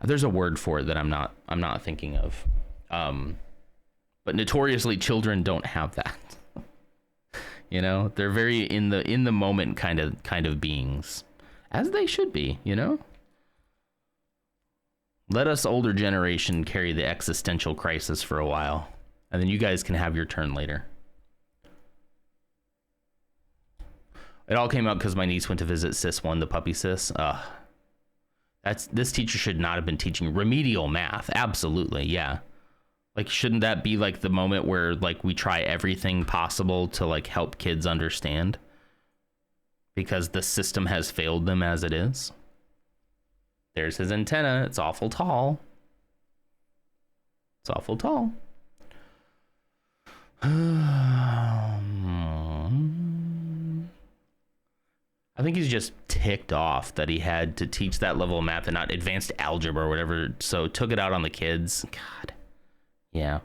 There's a word for it that I'm not thinking of. But notoriously children don't have that. You know, they're very in the moment kind of beings. As they should be, you know? Let us older generation carry the existential crisis for a while, and then you guys can have your turn later. It all came out because my niece went to visit Sis 1, the puppy sis. This teacher should not have been teaching remedial math. Absolutely, yeah. Like, shouldn't that be like the moment where like we try everything possible to like help kids understand? Because the system has failed them as it is. There's his antenna. It's awful tall. It's awful tall. I think he's just ticked off that he had to teach that level of math and not advanced algebra or whatever. So took it out on the kids. God. Yeah.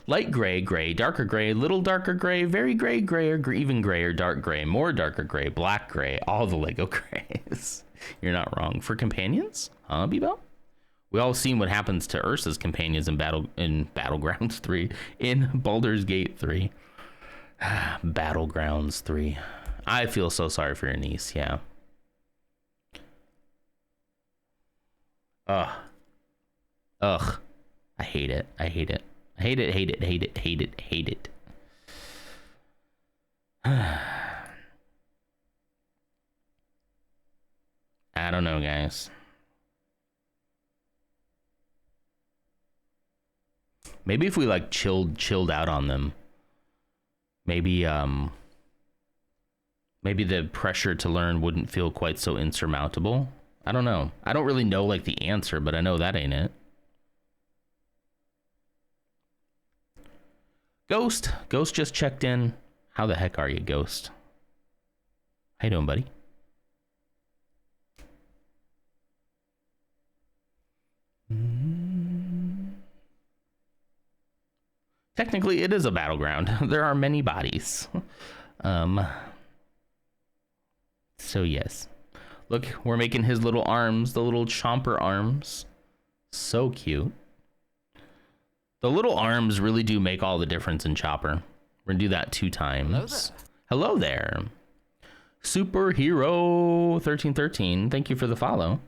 Light gray, gray, darker gray, little darker gray, very gray, grayer, even grayer, dark gray, more darker gray, black gray, all the Lego grays. You're not wrong. For companions? Huh, Bebo? We all seen what happens to Ursa's companions in Battlegrounds 3. In Baldur's Gate 3. Battlegrounds 3. I feel so sorry for your niece, yeah. Ugh. I hate it. Hate it. I don't know, guys. Maybe if we like chilled out on them, maybe maybe the pressure to learn wouldn't feel quite so insurmountable. I don't know. I don't really know like the answer, but I know that ain't it. Ghost just checked in. How the heck are you, Ghost? How you doing, buddy? Technically, it is a battleground. There are many bodies. So yes. Look, we're making his little arms, the little chomper arms. So cute. The little arms really do make all the difference in Chopper. We're gonna do that 2 times. Hello there. Superhero 1313. Thank you for the follow.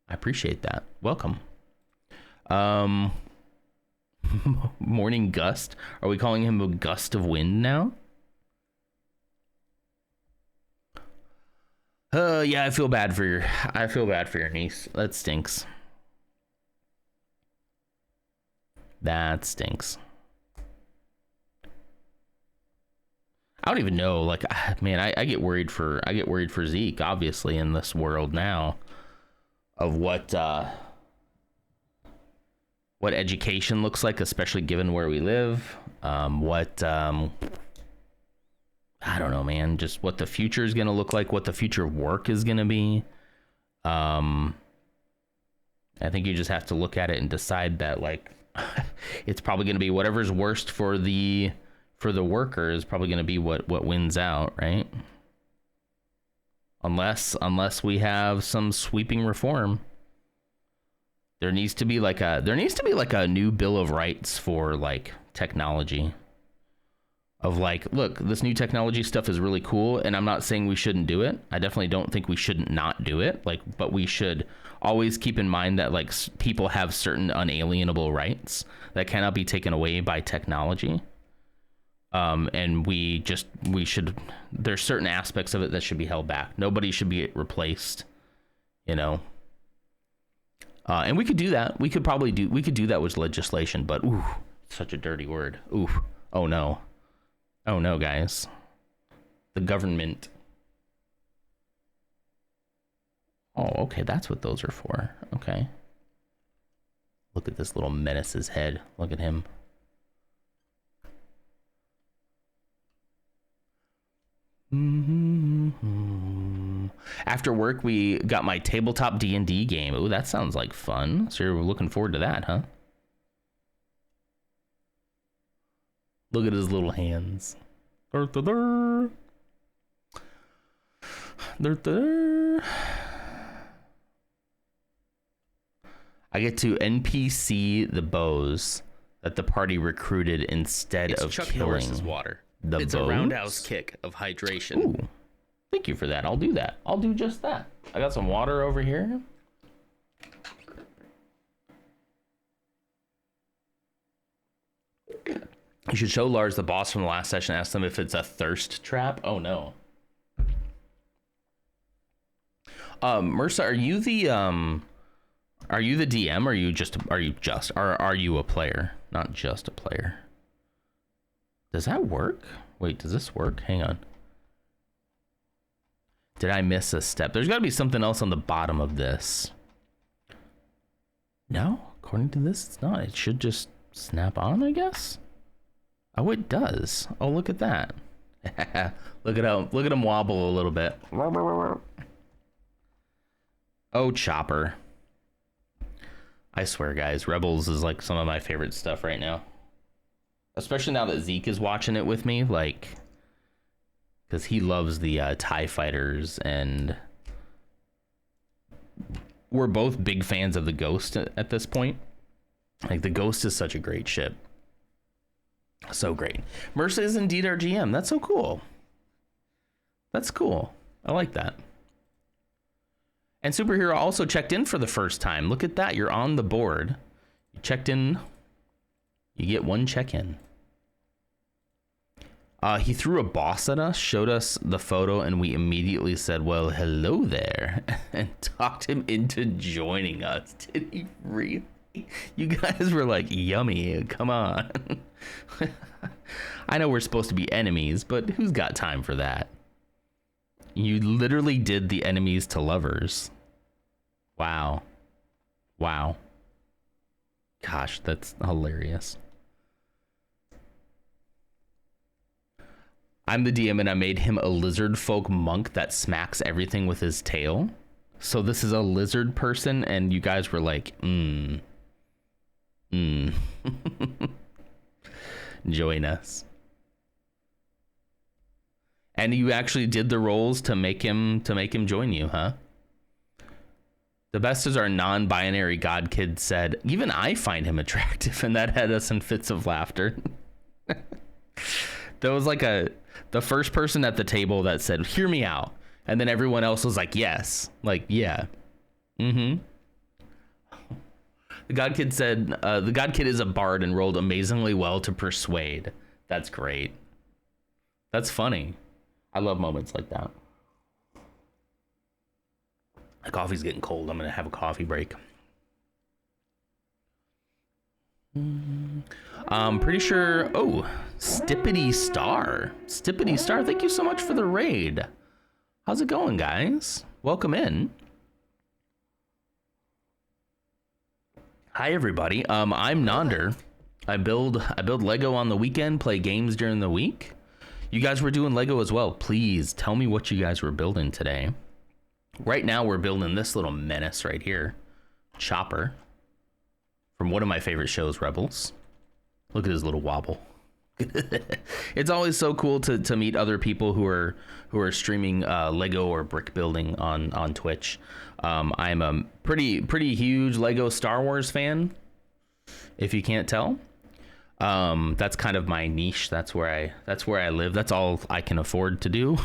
I appreciate that. Welcome. Morning gust. Are we calling him a gust of wind now? Yeah, I feel bad for your niece. That stinks. That stinks. I don't even know, like, man, I get worried for Zeke, obviously, in this world now of what education looks like, especially given where we live. I don't know, man, just what the future is going to look like, what the future of work is going to be. I think you just have to look at it and decide that, like, it's probably going to be whatever's worst for the worker is probably going to be what wins out, right? Unless we have some sweeping reform. There needs to be like a new Bill of Rights for like technology. Of like, look, this new technology stuff is really cool, and I'm not saying we shouldn't do it. I definitely don't think we shouldn't not do it. Like, but we should always keep in mind that like people have certain unalienable rights that cannot be taken away by technology. And we should, there's certain aspects of it that should be held back. Nobody should be replaced, you know. And we could do that. We could do that with legislation, but ooh, such a dirty word. Ooh, oh no. Oh no, guys. The government. Oh, okay, that's what those are for. Okay. Look at this little menace's head. Look at him. After work, we got my tabletop D&D game. Ooh, that sounds like fun. So you're looking forward to that, huh? Look at his little hands. I get to NPC the bows that the party recruited instead of Chuck killing Norris's water. It's bows? a roundhouse kick of hydration. Ooh, thank you for that. I'll do that. I'll do just that. I got some water over here. You should show Lars the boss from the last session. Ask them if it's a thirst trap. Oh no. Mersa, are you the DM? Or are you a player? Not just a player. Does that work? Wait, does this work? Hang on. Did I miss a step? There's got to be something else on the bottom of this. No, according to this, it's not. It should just snap on, I guess. Oh, it does. Oh, look at that. Look at him wobble a little bit. Oh, Chopper. I swear, guys, Rebels is like some of my favorite stuff right now. Especially now that Zeke is watching it with me, like, because he loves the TIE fighters, and we're both big fans of the Ghost at this point. Like, the Ghost is such a great ship. So great. Mersa is indeed our GM. That's so cool. That's cool. I like that. And Superhero also checked in for the first time. Look at that. You're on the board. You checked in. You get one check-in. He threw a boss at us, showed us the photo, and we immediately said, well, hello there, and talked him into joining us. Did he really? You guys were like, yummy, come on. I know we're supposed to be enemies, but who's got time for that? You literally did the enemies to lovers. Wow. Wow. Gosh, that's hilarious. I'm the DM and I made him a lizard folk monk that smacks everything with his tail. So this is a lizard person and you guys were like, join us. And you actually did the rolls to make him join you, huh? The best is our non-binary god kid said, even I find him attractive, and that had us in fits of laughter. There was like the first person at the table that said, hear me out. And then everyone else was like, yes. Like, yeah. The God Kid said, the God Kid is a bard and rolled amazingly well to persuade. That's great. That's funny. I love moments like that. My coffee's getting cold. I'm going to have a coffee break. I'm pretty sure. Oh, Stippity Star. Stippity Star, thank you so much for the raid. How's it going, guys? Welcome in. Hi, everybody. I'm Nonder. I build Lego on the weekend, play games during the week. You guys were doing Lego as well. Please tell me what you guys were building today. Right now, we're building this little menace right here. Chopper. From one of my favorite shows, Rebels. Look at his little wobble. It's always so cool to meet other people who are streaming Lego or brick building on Twitch. I'm a pretty huge Lego Star Wars fan, if you can't tell. That's kind of my niche. That's where I live. That's all I can afford to do.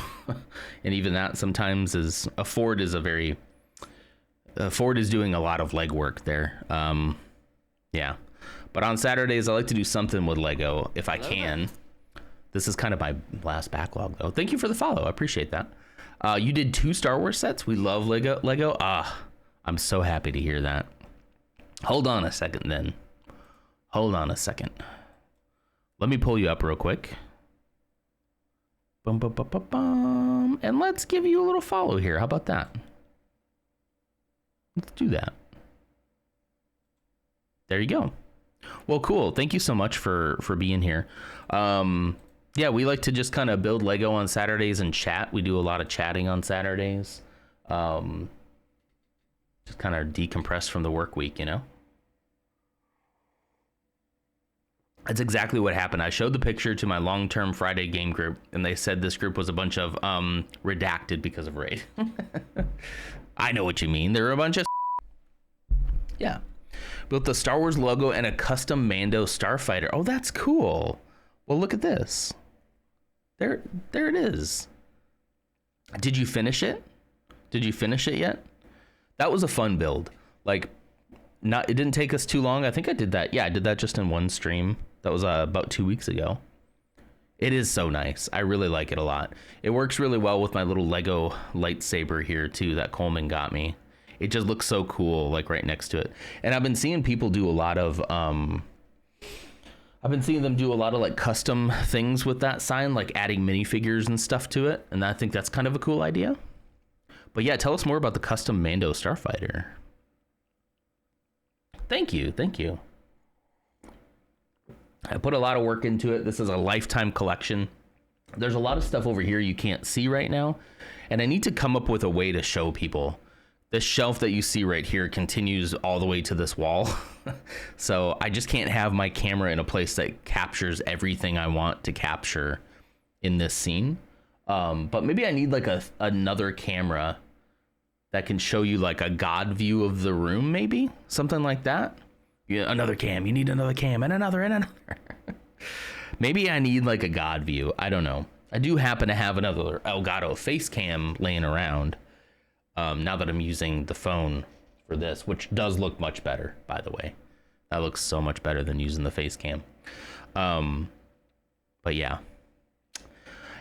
And even that sometimes is Ford is doing a lot of legwork there. Yeah. But on Saturdays, I like to do something with Lego if I can. This is kind of my last backlog, though. Thank you for the follow. I appreciate that. You did 2 Star Wars sets. We love Lego. I'm so happy to hear that. Hold on a second, then. Hold on a second. Let me pull you up real quick. Bum, bum, bum, bum, bum. And let's give you a little follow here. How about that? Let's do that. There you go. Well, cool. Thank you so much for being here. Yeah, we like to just kind of build Lego on Saturdays and chat. We do a lot of chatting on Saturdays. Just kind of decompress from the work week, you know? That's exactly what happened. I showed the picture to my long-term Friday game group, and they said this group was a bunch of redacted because of raid. I know what you mean. They're a bunch of yeah. Built the Star Wars logo and a custom Mando starfighter. Oh, that's cool. Well, look at this. There it is. Did you finish it? Did you finish it yet? That was a fun build. Like, it didn't take us too long. I think I did that. Yeah, I did that just in one stream. That was about 2 weeks ago. It is so nice. I really like it a lot. It works really well with my little Lego lightsaber here too that Coleman got me. It just looks so cool, like right next to it. And I've been seeing people do a lot of like custom things with that sign, like adding minifigures and stuff to it. And I think that's kind of a cool idea. But yeah, tell us more about the custom Mando starfighter. Thank you. I put a lot of work into it. This is a lifetime collection. There's a lot of stuff over here you can't see right now. And I need to come up with a way to show people. This shelf that you see right here continues all the way to this wall. So I just can't have my camera in a place that captures everything I want to capture in this scene. But maybe I need like another camera that can show you like a God view of the room, maybe something like that. Yeah, another cam. You need another cam and another. Maybe I need like a God view. I don't know. I do happen to have another Elgato face cam laying around. Now that I'm using the phone for this, which does look much better, by the way. That looks so much better than using the face cam. But yeah.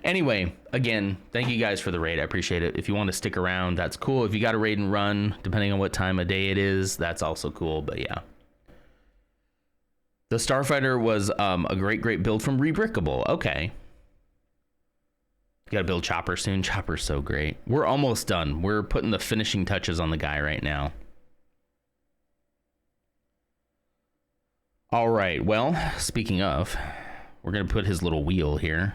Anyway, again, thank you guys for the raid. I appreciate it. If you want to stick around, that's cool. If you got a raid and run, depending on what time of day it is, that's also cool. But yeah. The Starfighter was a great build from Rebrickable. Okay. Got to build Chopper soon. Chopper's so great. We're almost done. We're putting the finishing touches on the guy right now. All right. Well, speaking of, we're going to put his little wheel here.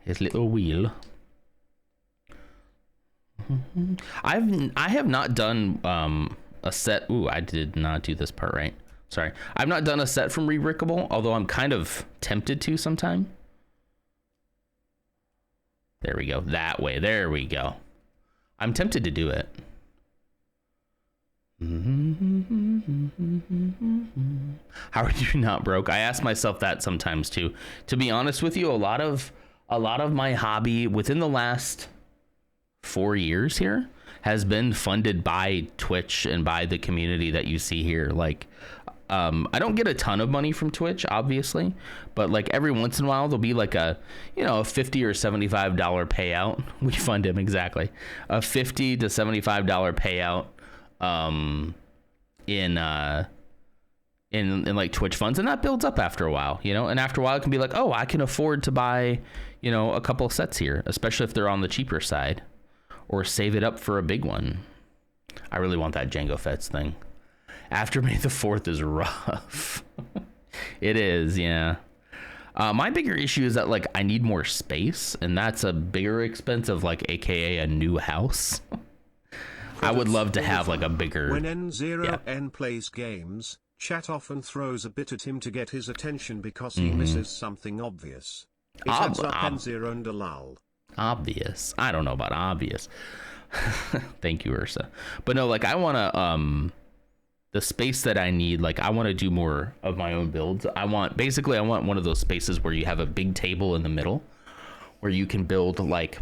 His little wheel. I have not done a set. Ooh, I did not do this part right. Sorry. I've not done a set from Rebrickable, although I'm kind of tempted to sometime. There we go. That way. There we go. I'm tempted to do it. How are you not broke? I ask myself that sometimes too. To be honest with you, a lot of my hobby within the last 4 years here has been funded by Twitch and by the community that you see here. Like, I don't get a ton of money from Twitch, obviously, but like every once in a while there'll be like a, you know, a $50 or $75 payout. We fund him exactly a $50 to $75 payout in like Twitch funds, and that builds up after a while, you know. And after a while it can be like, oh, I can afford to buy, you know, a couple of sets here, especially if they're on the cheaper side, or save it up for a big one. I really want that Jango Fett's thing. After May the 4th is rough. It is, yeah. My bigger issue is that like I need more space, and that's a bigger expense of like AKA a new house. I would love to have like a bigger. When N0N plays games, chat often throws a bit at him to get his attention because he misses something obvious. It adds up N0 and a lull. Obvious. I don't know about obvious. Thank you, Ursa. But no, like I want to the space that I need, like I want to do more of my own builds. I want one of those spaces where you have a big table in the middle where you can build like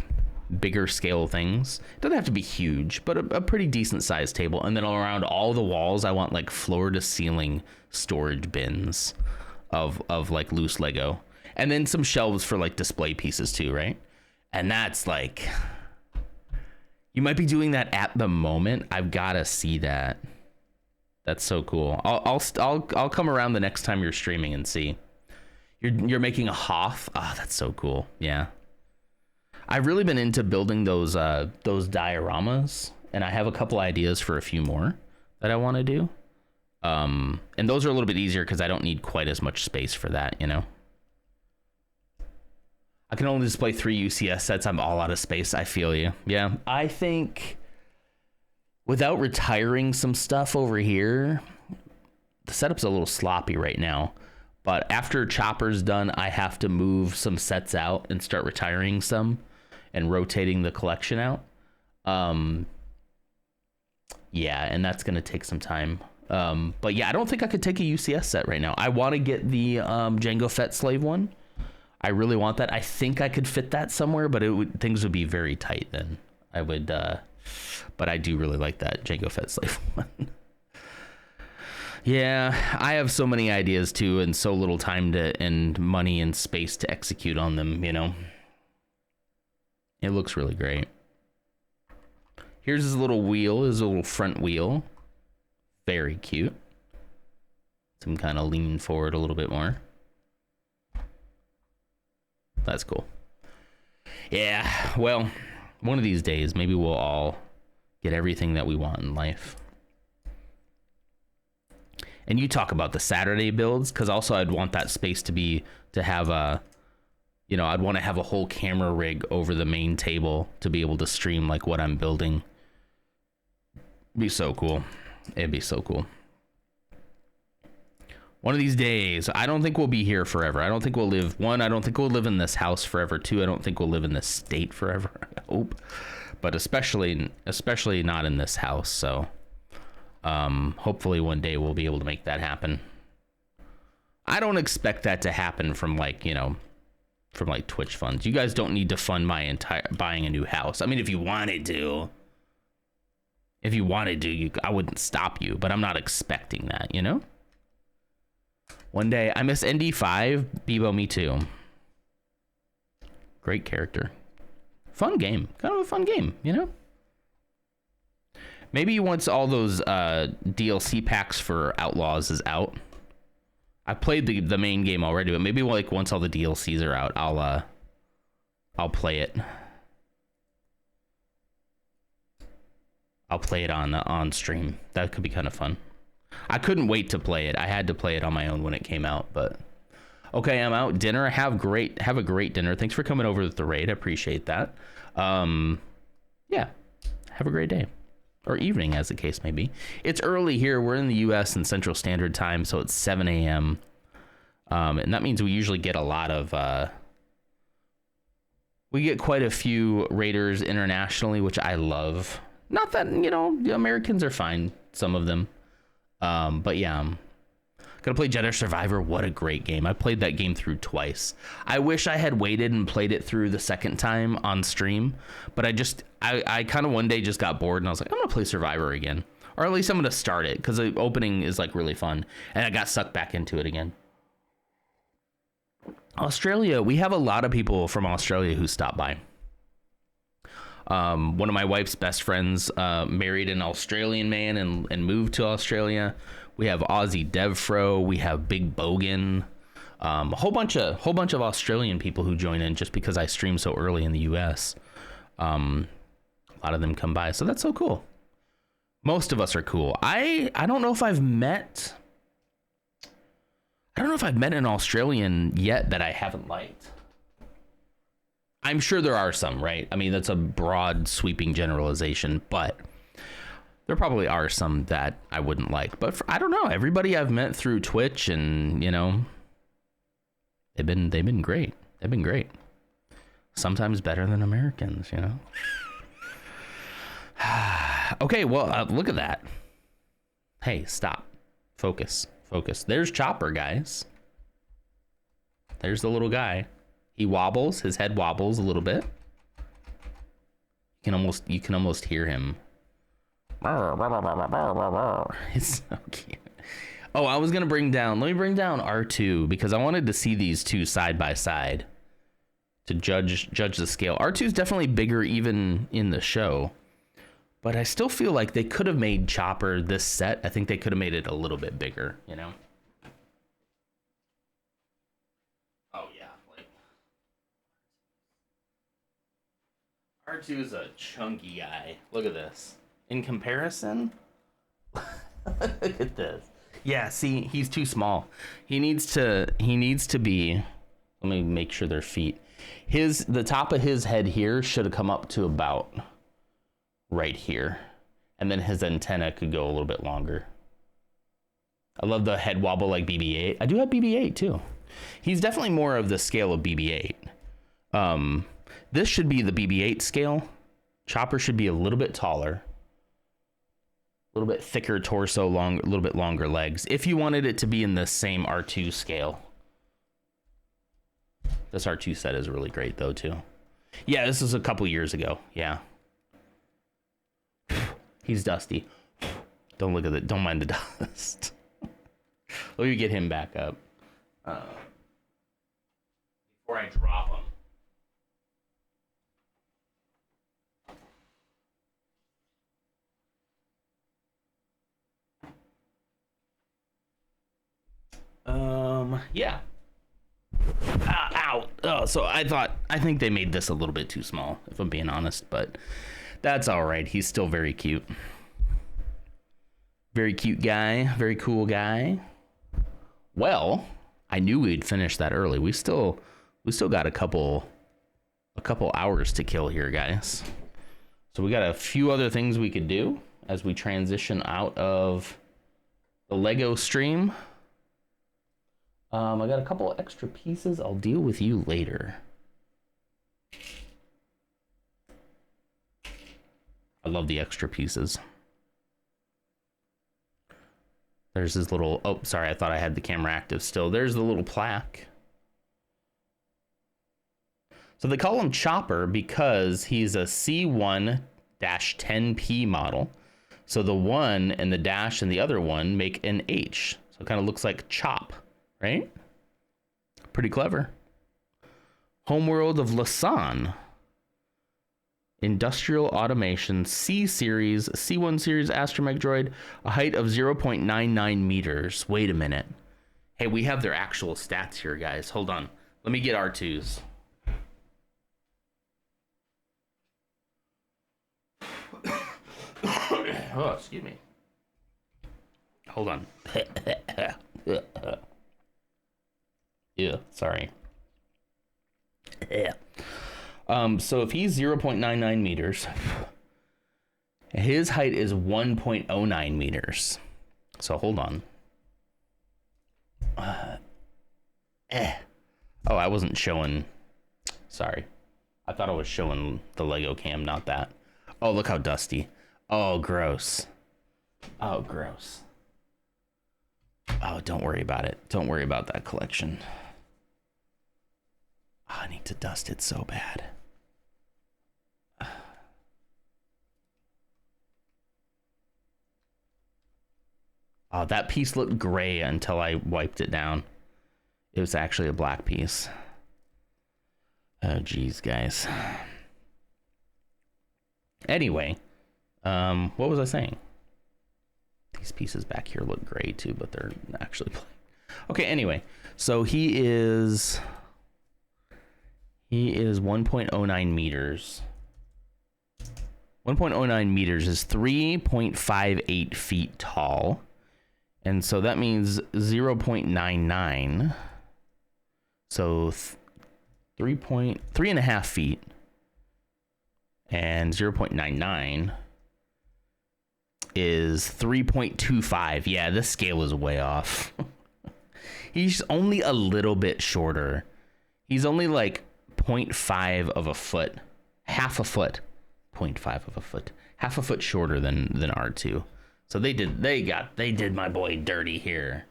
bigger scale things. It doesn't have to be huge, but a pretty decent sized table. And then around all the walls, I want like floor to ceiling storage bins of like loose Lego, and then some shelves for like display pieces too, right? And that's like, you might be doing that at the moment. I've got to see that. That's so cool. I'll come around the next time you're streaming and see. You're making a Hoth. Oh, that's so cool. Yeah. I've really been into building those dioramas, and I have a couple ideas for a few more that I want to do. And those are a little bit easier because I don't need quite as much space for that, you know. I can only display 3 UCS sets. I'm all out of space. I feel you. Yeah. I think without retiring some stuff over here, the setup's a little sloppy right now. But after Chopper's done, I have to move some sets out and start retiring some and rotating the collection out. Yeah, and that's going to take some time. But yeah, I don't think I could take a UCS set right now. I want to get the Jango Fett slave one. I really want that. I think I could fit that somewhere, but things would be very tight then. I would, but I do really like that Jango Fett slave one. Yeah, I have so many ideas too, and so little time and money and space to execute on them, you know. It looks really great. Here's his little wheel, his little front wheel. Very cute. Some kind of lean forward a little bit more. That's cool. Yeah, well, one of these days, maybe we'll all get everything that we want in life. And you talk about the Saturday builds, because also I'd want that space to have a, you know, I'd want to have a whole camera rig over the main table to be able to stream like what I'm building. Be so cool. It'd be so cool. One of these days. I don't think we'll be here forever. I don't think we'll live. One, I don't think we'll live in this house forever. Two, I don't think we'll live in this state forever. I hope. But especially not in this house. So hopefully one day we'll be able to make that happen. I don't expect that to happen from like, you know, from like Twitch funds. You guys don't need to fund my buying a new house. I mean, if you wanted to, I wouldn't stop you, but I'm not expecting that, you know? One day. I miss ND5. Bebo, me too. Great character. Fun game. Kind of a fun game, you know? Maybe once all those DLC packs for Outlaws is out. I played the main game already, but maybe like once all the DLCs are out, I'll play it. I'll play it on stream. That could be kind of fun. I couldn't wait to play it. I had to play it on my own when it came out, but okay, I'm out. Dinner. Have a great dinner. Thanks for coming over with the raid. I appreciate that. Yeah. Have a great day. Or evening, as the case may be. It's early here. We're in the U.S. in Central Standard Time, so it's 7 a.m. And that means we usually get a lot of... we get quite a few raiders internationally, which I love. Not that, you know, the Americans are fine, some of them. But yeah, gonna play Jedi Survivor. What a great game. I played that game through twice. I wish I had waited and played it through the second time on stream, but I kind of one day just got bored and I was like, I'm gonna play Survivor again, or at least I'm gonna start it because the opening is like really fun, and I got sucked back into it again. Australia, we have a lot of people from Australia who stop by. One of my wife's best friends married an Australian man and moved to Australia. We have Aussie Devfro. We have Big Bogan. A whole bunch of Australian people who join in just because I stream so early in the U.S. A lot of them come by, so that's so cool. Most of us are cool. I don't know if I've met an Australian yet that I haven't liked. I'm sure there are some, right? I mean, that's a broad, sweeping generalization, but there probably are some that I wouldn't like. But I don't know. Everybody I've met through Twitch, and you know, they've been great. They've been great. Sometimes better than Americans, you know. Okay, well, look at that. Hey, stop. Focus. There's Chopper, guys. There's the little guy. He wobbles. His head wobbles a little bit. You can almost hear him. It's so cute. Oh, I was gonna let me bring down R2 because I wanted to see these two side by side to judge the scale. R2 is definitely bigger even in the show, but I still feel like they could have made Chopper this set. I think they could have made it a little bit bigger, you know? Oh yeah, like R2 is a chunky guy. Look at this. In comparison, look at this. Yeah, see, he's too small. He needs to be, let me make sure they're feet. The top of his head here should have come up to about right here. And then his antenna could go a little bit longer. I love the head wobble like BB-8. I do have BB-8 too. He's definitely more of the scale of BB-8. This should be the BB-8 scale. Chopper should be a little bit taller. A little bit thicker torso, a little bit longer legs. If you wanted it to be in the same R2 scale. This R2 set is really great though too. Yeah, this is a couple years ago. Yeah. He's dusty. Don't look at it. Don't mind the dust. Let me get him back up. Before I drop him. Yeah. Ow. Oh, so I think they made this a little bit too small, if I'm being honest, but that's all right. He's still very cute. Very cute guy. Very cool guy. Well, I knew we'd finish that early. We still got a couple hours to kill here, guys. So we got a few other things we could do as we transition out of the Lego stream. I got a couple extra pieces. I'll deal with you later. I love the extra pieces. There's this little... Oh, sorry. I thought I had the camera active still. There's the little plaque. So they call him Chopper because he's a C1-10P model. So the 1 and the dash and the other one make an H. So it kind of looks like chop right? Pretty clever. Homeworld of Lausanne. Industrial Automation C Series, C1 Series Astromech droid, a height of 0.99 meters. Wait a minute. Hey, we have their actual stats here, guys. Hold on. Let me get R2's. Oh, excuse me. Hold on. Yeah, sorry. Yeah. So if he's 0.99 meters, his height is 1.09 meters. So hold on. Oh, I wasn't showing. Sorry. I thought I was showing the Lego cam, not that. Oh, look how dusty. Oh, gross. Oh, gross. Oh, don't worry about it. Don't worry about that collection. Oh, I need to dust it so bad. Oh, that piece looked gray until I wiped it down. It was actually a black piece. Oh, geez, guys. Anyway, what was I saying? These pieces back here look gray too, but they're actually black. Okay, anyway, so he is 1.09 meters. 1.09 meters is 3.58 feet tall. And so that means 0.99. So 3.5 feet. And 0.99 is 3.25. Yeah, this scale is way off. He's only a little bit shorter. He's only like 0.5 of a foot. Half a foot. 0.5 of a foot. Half a foot shorter than R2. So they did my boy dirty here.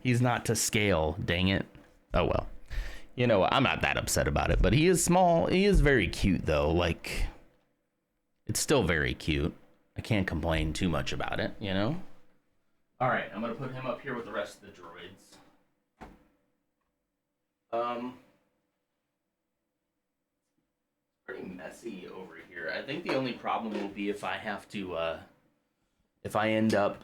He's not to scale, dang it. Oh well. You know, I'm not that upset about it, but he is small. He is very cute though. Like, it's still very cute. I can't complain too much about it, you know? All right, I'm gonna put him up here with the rest of the droids. Pretty messy over here. I think the only problem will be if I have to, if I end up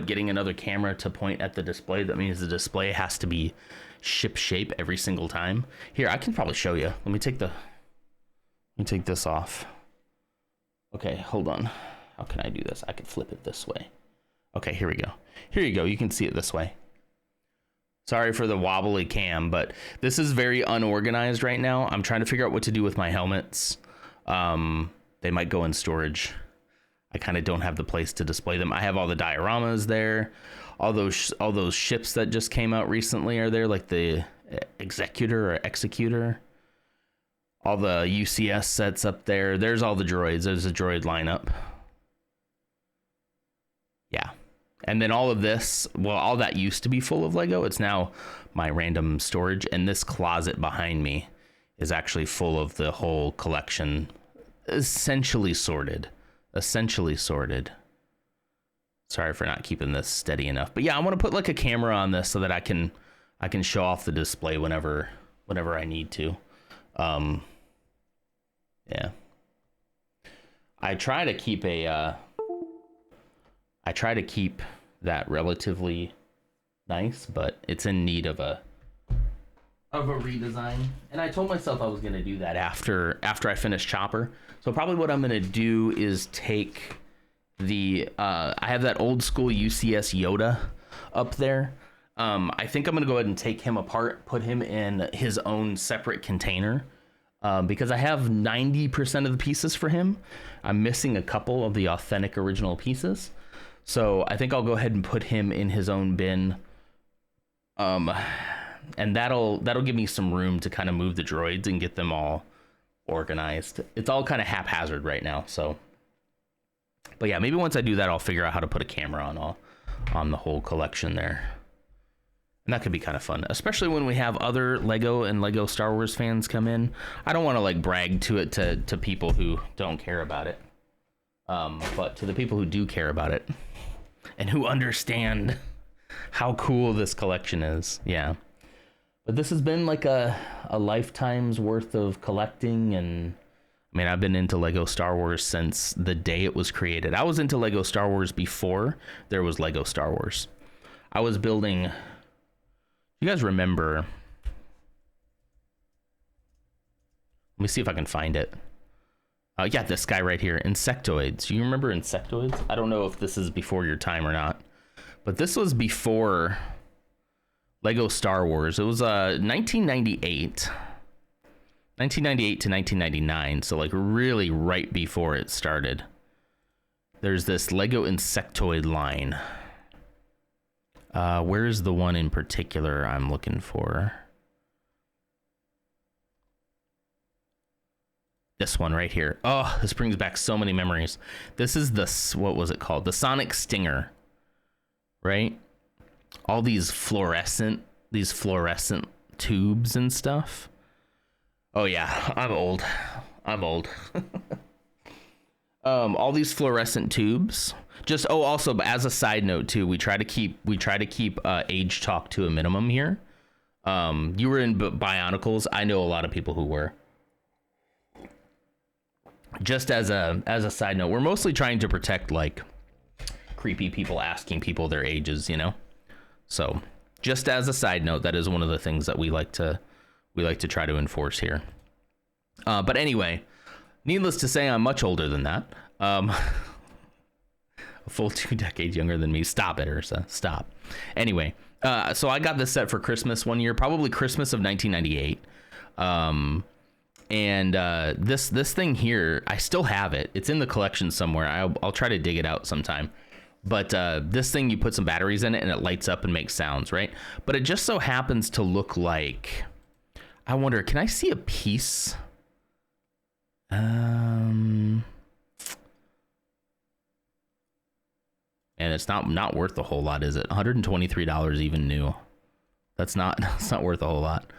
getting another camera to point at the display. That means the display has to be ship shape every single time. Here, I can probably show you. Let me take this off. Okay, hold on. How can I do this? I can flip it this way. Okay, here we go. Here you go. You can see it this way. Sorry for the wobbly cam, but this is very unorganized right now. I'm trying to figure out what to do with my helmets. They might go in storage. I kind of don't have the place to display them. I have all the dioramas there. All those ships that just came out recently are there, like the Executor or Executor. All the UCS sets up there. There's all the droids. There's a droid lineup. Yeah. And then all of this, well, all that used to be full of Lego. It's now my random storage. And this closet behind me is actually full of the whole collection. Essentially sorted. Sorry for not keeping this steady enough. But yeah, I want to put like a camera on this so that I can show off the display whenever I need to. Yeah. I try to keep that relatively nice, but it's in need of a redesign. And I told myself I was going to do that after I finish Chopper. So probably what I'm going to do is take the I have that old school UCS Yoda up there. I think I'm going to go ahead and take him apart, put him in his own separate container. Because I have 90% of the pieces for him. I'm missing a couple of the authentic original pieces. So I think I'll go ahead and put him in his own bin. And that'll give me some room to kind of move the droids and get them all organized. It's all kind of haphazard right now, so. But yeah, maybe once I do that, I'll figure out how to put a camera on the whole collection there. And that could be kind of fun, especially when we have other Lego and Lego Star Wars fans come in. I don't want to like brag to it to people who don't care about it. But to the people who do care about it and who understand how cool this collection is. Yeah. But this has been like a lifetime's worth of collecting. And I mean, I've been into Lego Star Wars since the day it was created. I was into Lego Star Wars before there was Lego Star Wars. I was building, you guys remember, let me see if I can find it. Yeah, this guy right here, Insectoids. You remember Insectoids? I don't know if this is before your time or not, but this was before Lego Star Wars. It was 1998 to 1999, so like really right before it started. There's this Lego Insectoid line. Where's the one in particular I'm looking for? This one right here. Oh, this brings back so many memories. This is the, what was it called? The Sonic Stinger, right? All these fluorescent tubes and stuff. Oh yeah, I'm old. All these fluorescent tubes. Just, oh, also, but as a side note too, we try to keep age talk to a minimum here. You were in Bionicles. I know a lot of people who were. Just as a side note, we're mostly trying to protect like creepy people asking people their ages, you know. So just as a side note, that is one of the things that we like to try to enforce here. But anyway, needless to say, I'm much older than that. A full 2 decades younger than me. Stop it, Ursa. Stop. Anyway, so I got this set for Christmas one year, probably Christmas of 1998. And this thing here, I still have it. It's in the collection somewhere. I'll try to dig it out sometime. But this thing, you put some batteries in it and it lights up and makes sounds, right? But it just so happens to look like, I wonder, can I see a piece? And it's not worth a whole lot, is it? $123 even new. That's not worth a whole lot.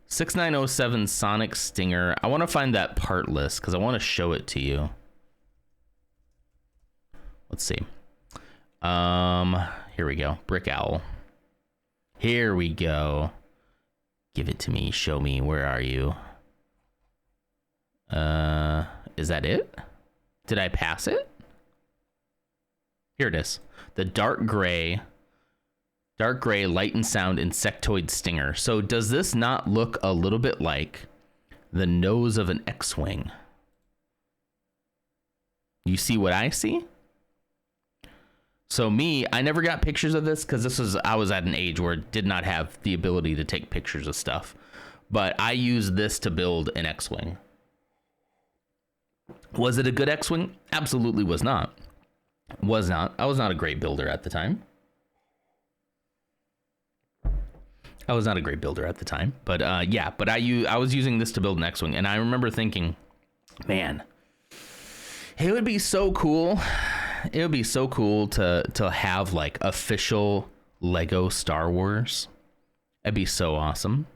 6907 Sonic Stinger. I want to find that part list because I want to show it to you. Let's see. Here we go. Brick Owl. Here we go. Give it to me. Show me. Where are you? Is that it? Did I pass it? Here it is. The dark gray light and sound insectoid stinger. So does this not look a little bit like the nose of an X-Wing? You see what I see? So I never got pictures of this because I was at an age where it did not have the ability to take pictures of stuff. But I used this to build an X-Wing. Was it a good X-Wing? Absolutely was not. Was not. I was not a great builder at the time. But yeah, but I was using this to build an X-Wing, and I remember thinking, man, it would be so cool. It would be so cool to have like official Lego Star Wars. It'd be so awesome.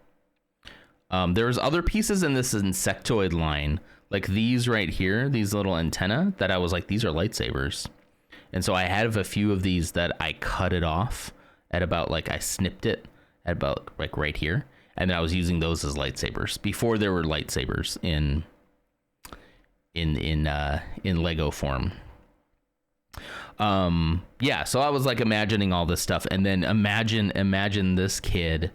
There's other pieces in this insectoid line, like these right here, these little antenna that I was like, these are lightsabers. And so I have a few of these that I cut it off at about, like, I snipped it at about like right here, and then I was using those as lightsabers before there were lightsabers in Lego form. Yeah, so I was like imagining all this stuff, and then imagine this kid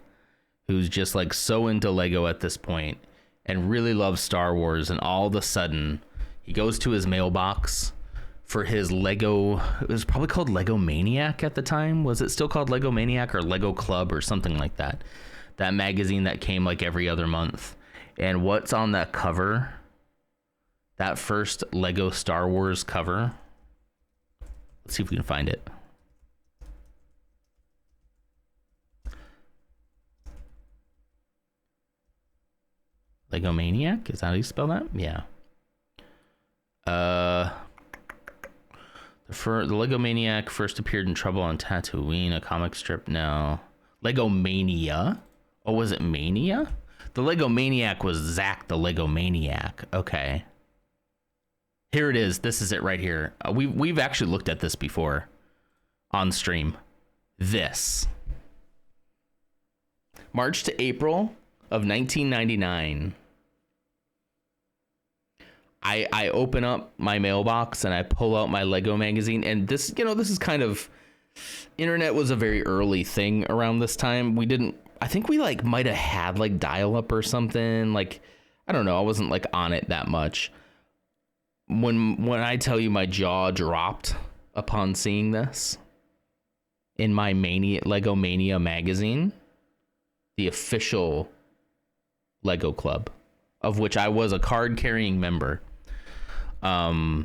who's just like so into Lego at this point and really loves Star Wars, and all of a sudden he goes to his mailbox for his Lego, it was probably called Lego Maniac at the time. Was it still called Lego Maniac or Lego Club or something like that? That magazine that came like every other month. And what's on that cover? That first Lego Star Wars cover. Let's see if we can find it. Lego Maniac? Is that how you spell that? Yeah. The Lego Maniac first appeared in Trouble on Tatooine, a comic strip. No. Lego Mania? Oh, was it Mania? The Lego Maniac was Zack the Lego Maniac. Okay. Here it is. This is it right here. We've actually looked at this before. on stream. This. March to April of 1999. I open up my mailbox and I pull out my Lego magazine, and this, this is kind of, internet was a very early thing around this time. I think we like might have had like dial up or something. Like, I don't know. I wasn't like on it that much. When I tell you my jaw dropped upon seeing this in my Lego Mania magazine, the official Lego club, of which I was a card carrying member. I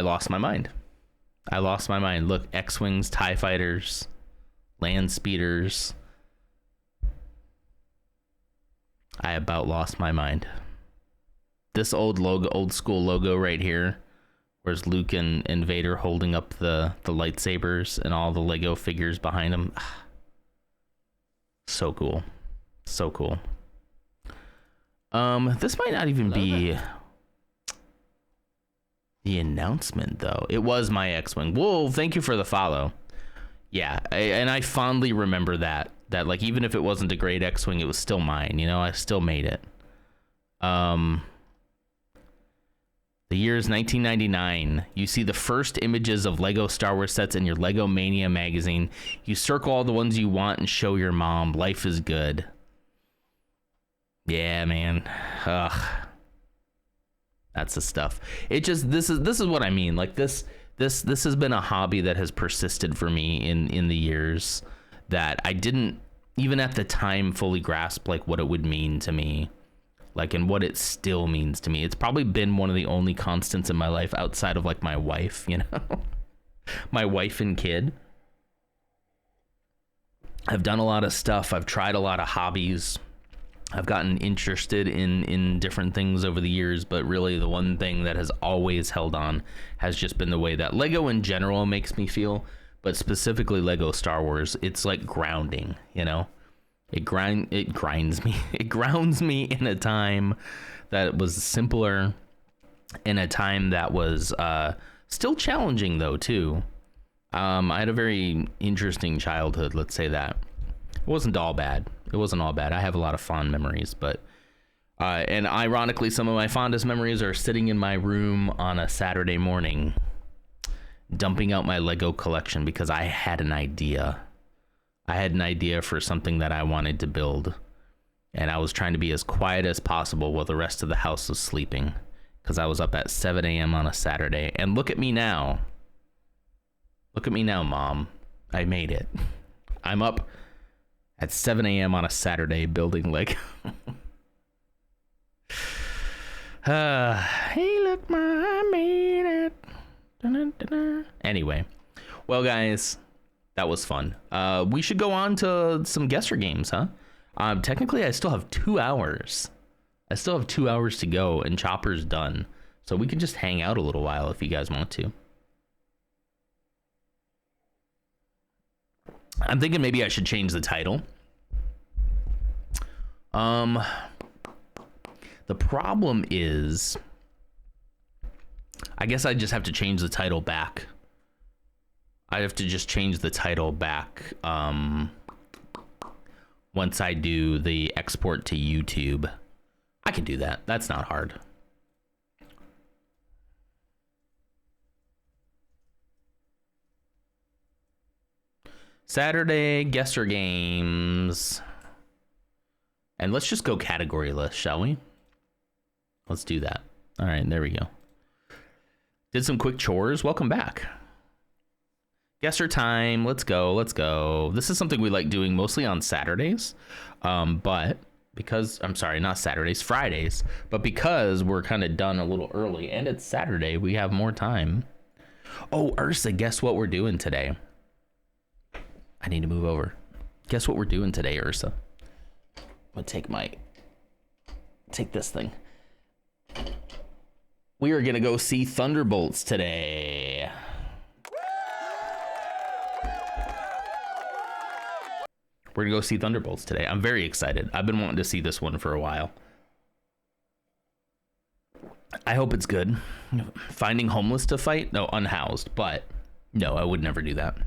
lost my mind. I lost my mind. Look, X-Wings, TIE Fighters, Land Speeders. I about lost my mind. This old school logo right here, where's Luke and Vader holding up the lightsabers and all the Lego figures behind them. So cool. So cool. This might not even be the announcement, though. It was my X-Wing. Whoa, thank you for the follow. Yeah, and I fondly remember that like, even if it wasn't a great X-Wing, it was still mine. I still made it. The year is 1999. You see the first images of Lego Star Wars sets in your Lego Mania magazine. You circle all the ones you want and show your mom. Life is good. Yeah, man. Ugh. That's the stuff. This is what I mean. Like, this has been a hobby that has persisted for me in the years, that I didn't even at the time fully grasp like what it would mean to me, like, and what it still means to me. It's probably been one of the only constants in my life outside of like my wife, my wife and kid. I've done a lot of stuff. I've tried a lot of hobbies. I've gotten interested in different things over the years, but really the one thing that has always held on has just been the way that Lego in general makes me feel, but specifically Lego Star Wars. It's like grounding, It grinds me. It grounds me in a time that was simpler, in a time that was still challenging though too. I had a very interesting childhood, let's say that. It wasn't all bad. I have a lot of fond memories, but and ironically, some of my fondest memories are sitting in my room on a Saturday morning, dumping out my Lego collection because I had an idea. I had an idea for something that I wanted to build, and I was trying to be as quiet as possible while the rest of the house was sleeping, because I was up at 7 a.m. on a Saturday. And look at me now. Look at me now, Mom. I made it. I'm up at 7 a.m. on a Saturday building Lego. Hey, look, Ma, I made it. Dun-dun-dun-dun. Anyway, well, guys, that was fun. We should go on to some guesser games, huh? Technically, I still have 2 hours. I still have 2 hours to go, and Chopper's done. So we can just hang out a little while if you guys want to. I'm thinking maybe I should change the title. The problem is, I guess I just have to change the title back. I have to just change the title back once I do the export to YouTube. I can do that. That's not hard. Saturday guesser games. And let's just go category list, shall we? Let's do that. All right, there we go. Did some quick chores. Welcome back. Guesser time. Let's go. Let's go. This is something we like doing mostly on Saturdays. But because, I'm sorry, not Saturdays, Fridays. But because we're kind of done a little early and it's Saturday, we have more time. Oh, Ursa, guess what we're doing today? I need to move over. Guess what we're doing today, Ursa? I'm gonna take this thing. We are gonna go see Thunderbolts today. We're gonna go see Thunderbolts today. I'm very excited. I've been wanting to see this one for a while. I hope it's good. Finding homeless to fight? No, unhoused. But no, I would never do that.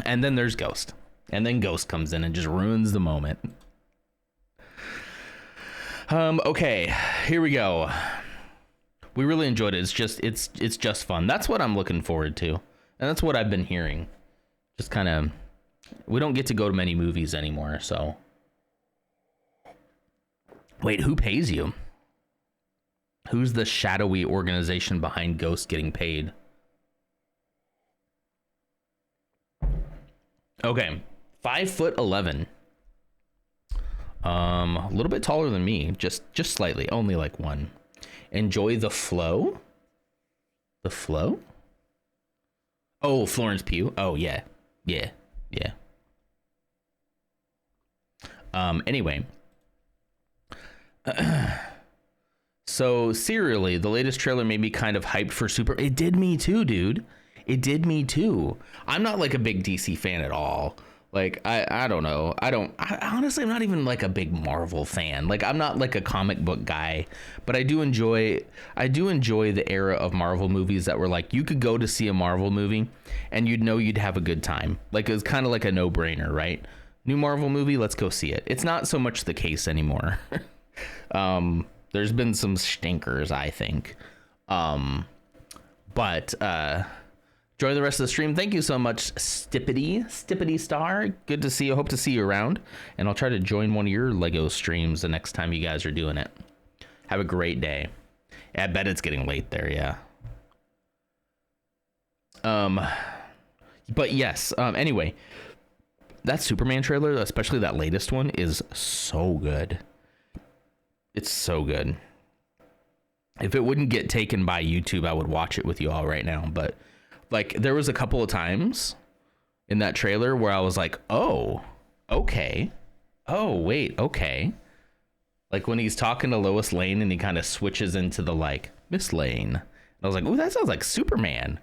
And then there's Ghost. And then Ghost comes in and just ruins the moment. Okay, here we go. We really enjoyed it. It's just fun. That's what I'm looking forward to. And that's what I've been hearing. Just kind of, we don't get to go to many movies anymore, so. Wait, who pays you? Who's the shadowy organization behind Ghost getting paid? Okay, 5'11". A little bit taller than me, just slightly, only like one. Enjoy the flow. The flow? Oh, Florence Pugh. Oh yeah. Anyway. So serially, the latest trailer made me kind of hyped for Super. It did me too, dude. It did me too. I'm not like a big DC fan at all. Like, I don't know. I honestly, I'm not even like a big Marvel fan. Like, I'm not like a comic book guy, but I do enjoy the era of Marvel movies that were like, you could go to see a Marvel movie and you'd know you'd have a good time. Like, it was kind of like a no-brainer, right? New Marvel movie, let's go see it. It's not so much the case anymore. There's been some stinkers, I think. But enjoy the rest of the stream. Thank you so much, Stippity Star. Good to see you. Hope to see you around. And I'll try to join one of your Lego streams the next time you guys are doing it. Have a great day. Yeah, I bet it's getting late there, yeah. But yes, anyway, that Superman trailer, especially that latest one, is so good. It's so good. If it wouldn't get taken by YouTube, I would watch it with you all right now. But like, there was a couple of times in that trailer where I was like, oh, okay. Oh, wait, okay. Like when he's talking to Lois Lane and he kind of switches into the like, Miss Lane. And I was like, oh, that sounds like Superman.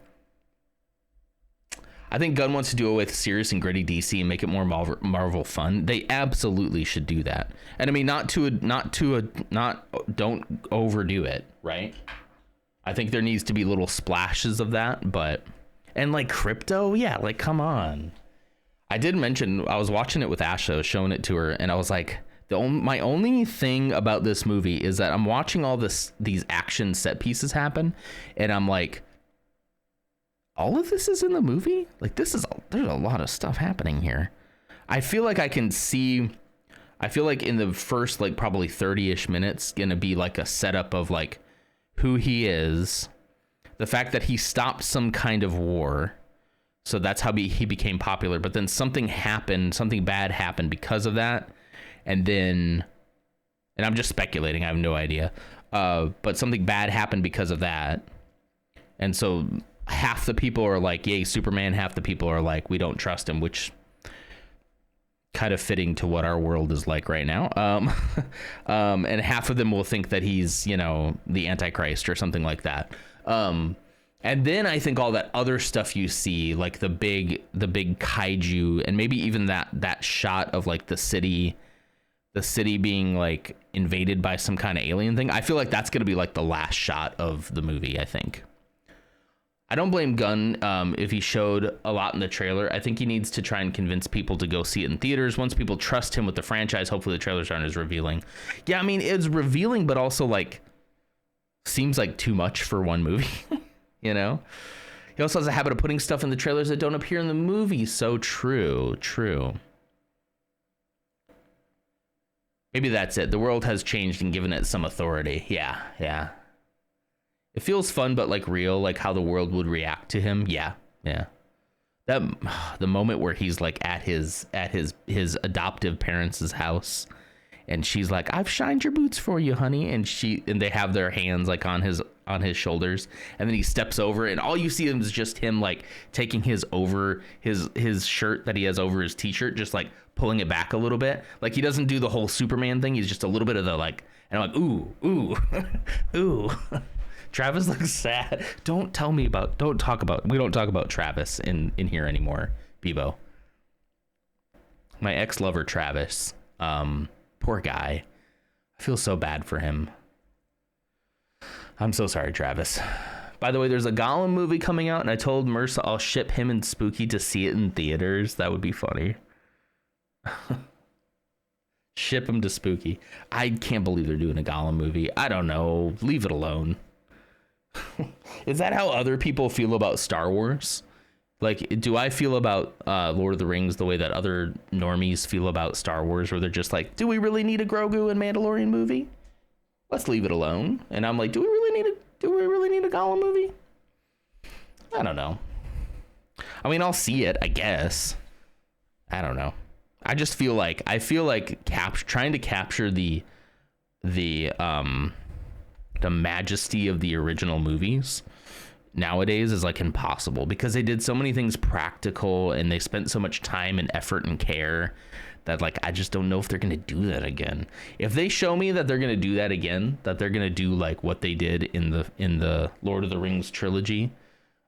I think Gunn wants to do it with serious and gritty DC and make it more Marvel fun. They absolutely should do that. And I mean, don't overdo it, right? I think there needs to be little splashes of that, and like Crypto, yeah, like come on. I did mention, I was watching it with Asha, I was showing it to her, and I was like, my only thing about this movie is that I'm watching all these action set pieces happen, and I'm like, all of this is in the movie? Like, there's a lot of stuff happening here. I feel like in the first, like, probably 30-ish minutes, gonna be like a setup of like who he is, the fact that he stopped some kind of war, so that's how he became popular, but then something bad happened because of that, and I'm just speculating, I have no idea, but something bad happened because of that, and so half the people are like, yay, Superman, half the people are like, we don't trust him, which kind of fitting to what our world is like right now. And half of them will think that he's, the Antichrist or something like that. And then I think all that other stuff you see, like the big kaiju, and maybe even that shot of like the city being like invaded by some kind of alien thing. I feel like that's going to be like the last shot of the movie, I think. I don't blame Gunn if he showed a lot in the trailer. I think he needs to try and convince people to go see it in theaters. Once people trust him with the franchise, hopefully the trailers aren't as revealing. Yeah, I mean, it's revealing, but also like seems like too much for one movie, He also has a habit of putting stuff in the trailers that don't appear in the movie. So true. Maybe that's it. The world has changed and given it some authority. Yeah. It feels fun, but like real, like how the world would react to him. Yeah. That the moment where he's like at his adoptive parents' house, and she's like, "I've shined your boots for you, honey," and they have their hands like on his shoulders, and then he steps over, and all you see is just him like taking his shirt that he has over his t-shirt, just like pulling it back a little bit. Like he doesn't do the whole Superman thing. He's just a little bit of the like, and I'm like, ooh. Travis looks sad. We don't talk about Travis in here anymore, Bebo. My ex-lover Travis. Poor guy. I feel so bad for him. I'm so sorry, Travis. By the way, there's a Gollum movie coming out, and I told Mersa I'll ship him and Spooky to see it in theaters. That would be funny. Ship him to Spooky. I can't believe they're doing a Gollum movie. I don't know. Leave it alone. Is that how other people feel about Star Wars? Like, do I feel about Lord of the Rings the way that other normies feel about Star Wars, where they're just like, do we really need a Grogu and Mandalorian movie? Let's leave it alone. And I'm like, do we really need a Gollum movie? I don't know. I mean, I'll see it, I guess. I don't know. I just feel like trying to capture the majesty of the original movies nowadays is like impossible, because they did so many things practical and they spent so much time and effort and care that, like, I just don't know if they're going to do that again. If they show me that they're going to do that again, that they're going to do like what they did in the Lord of the Rings trilogy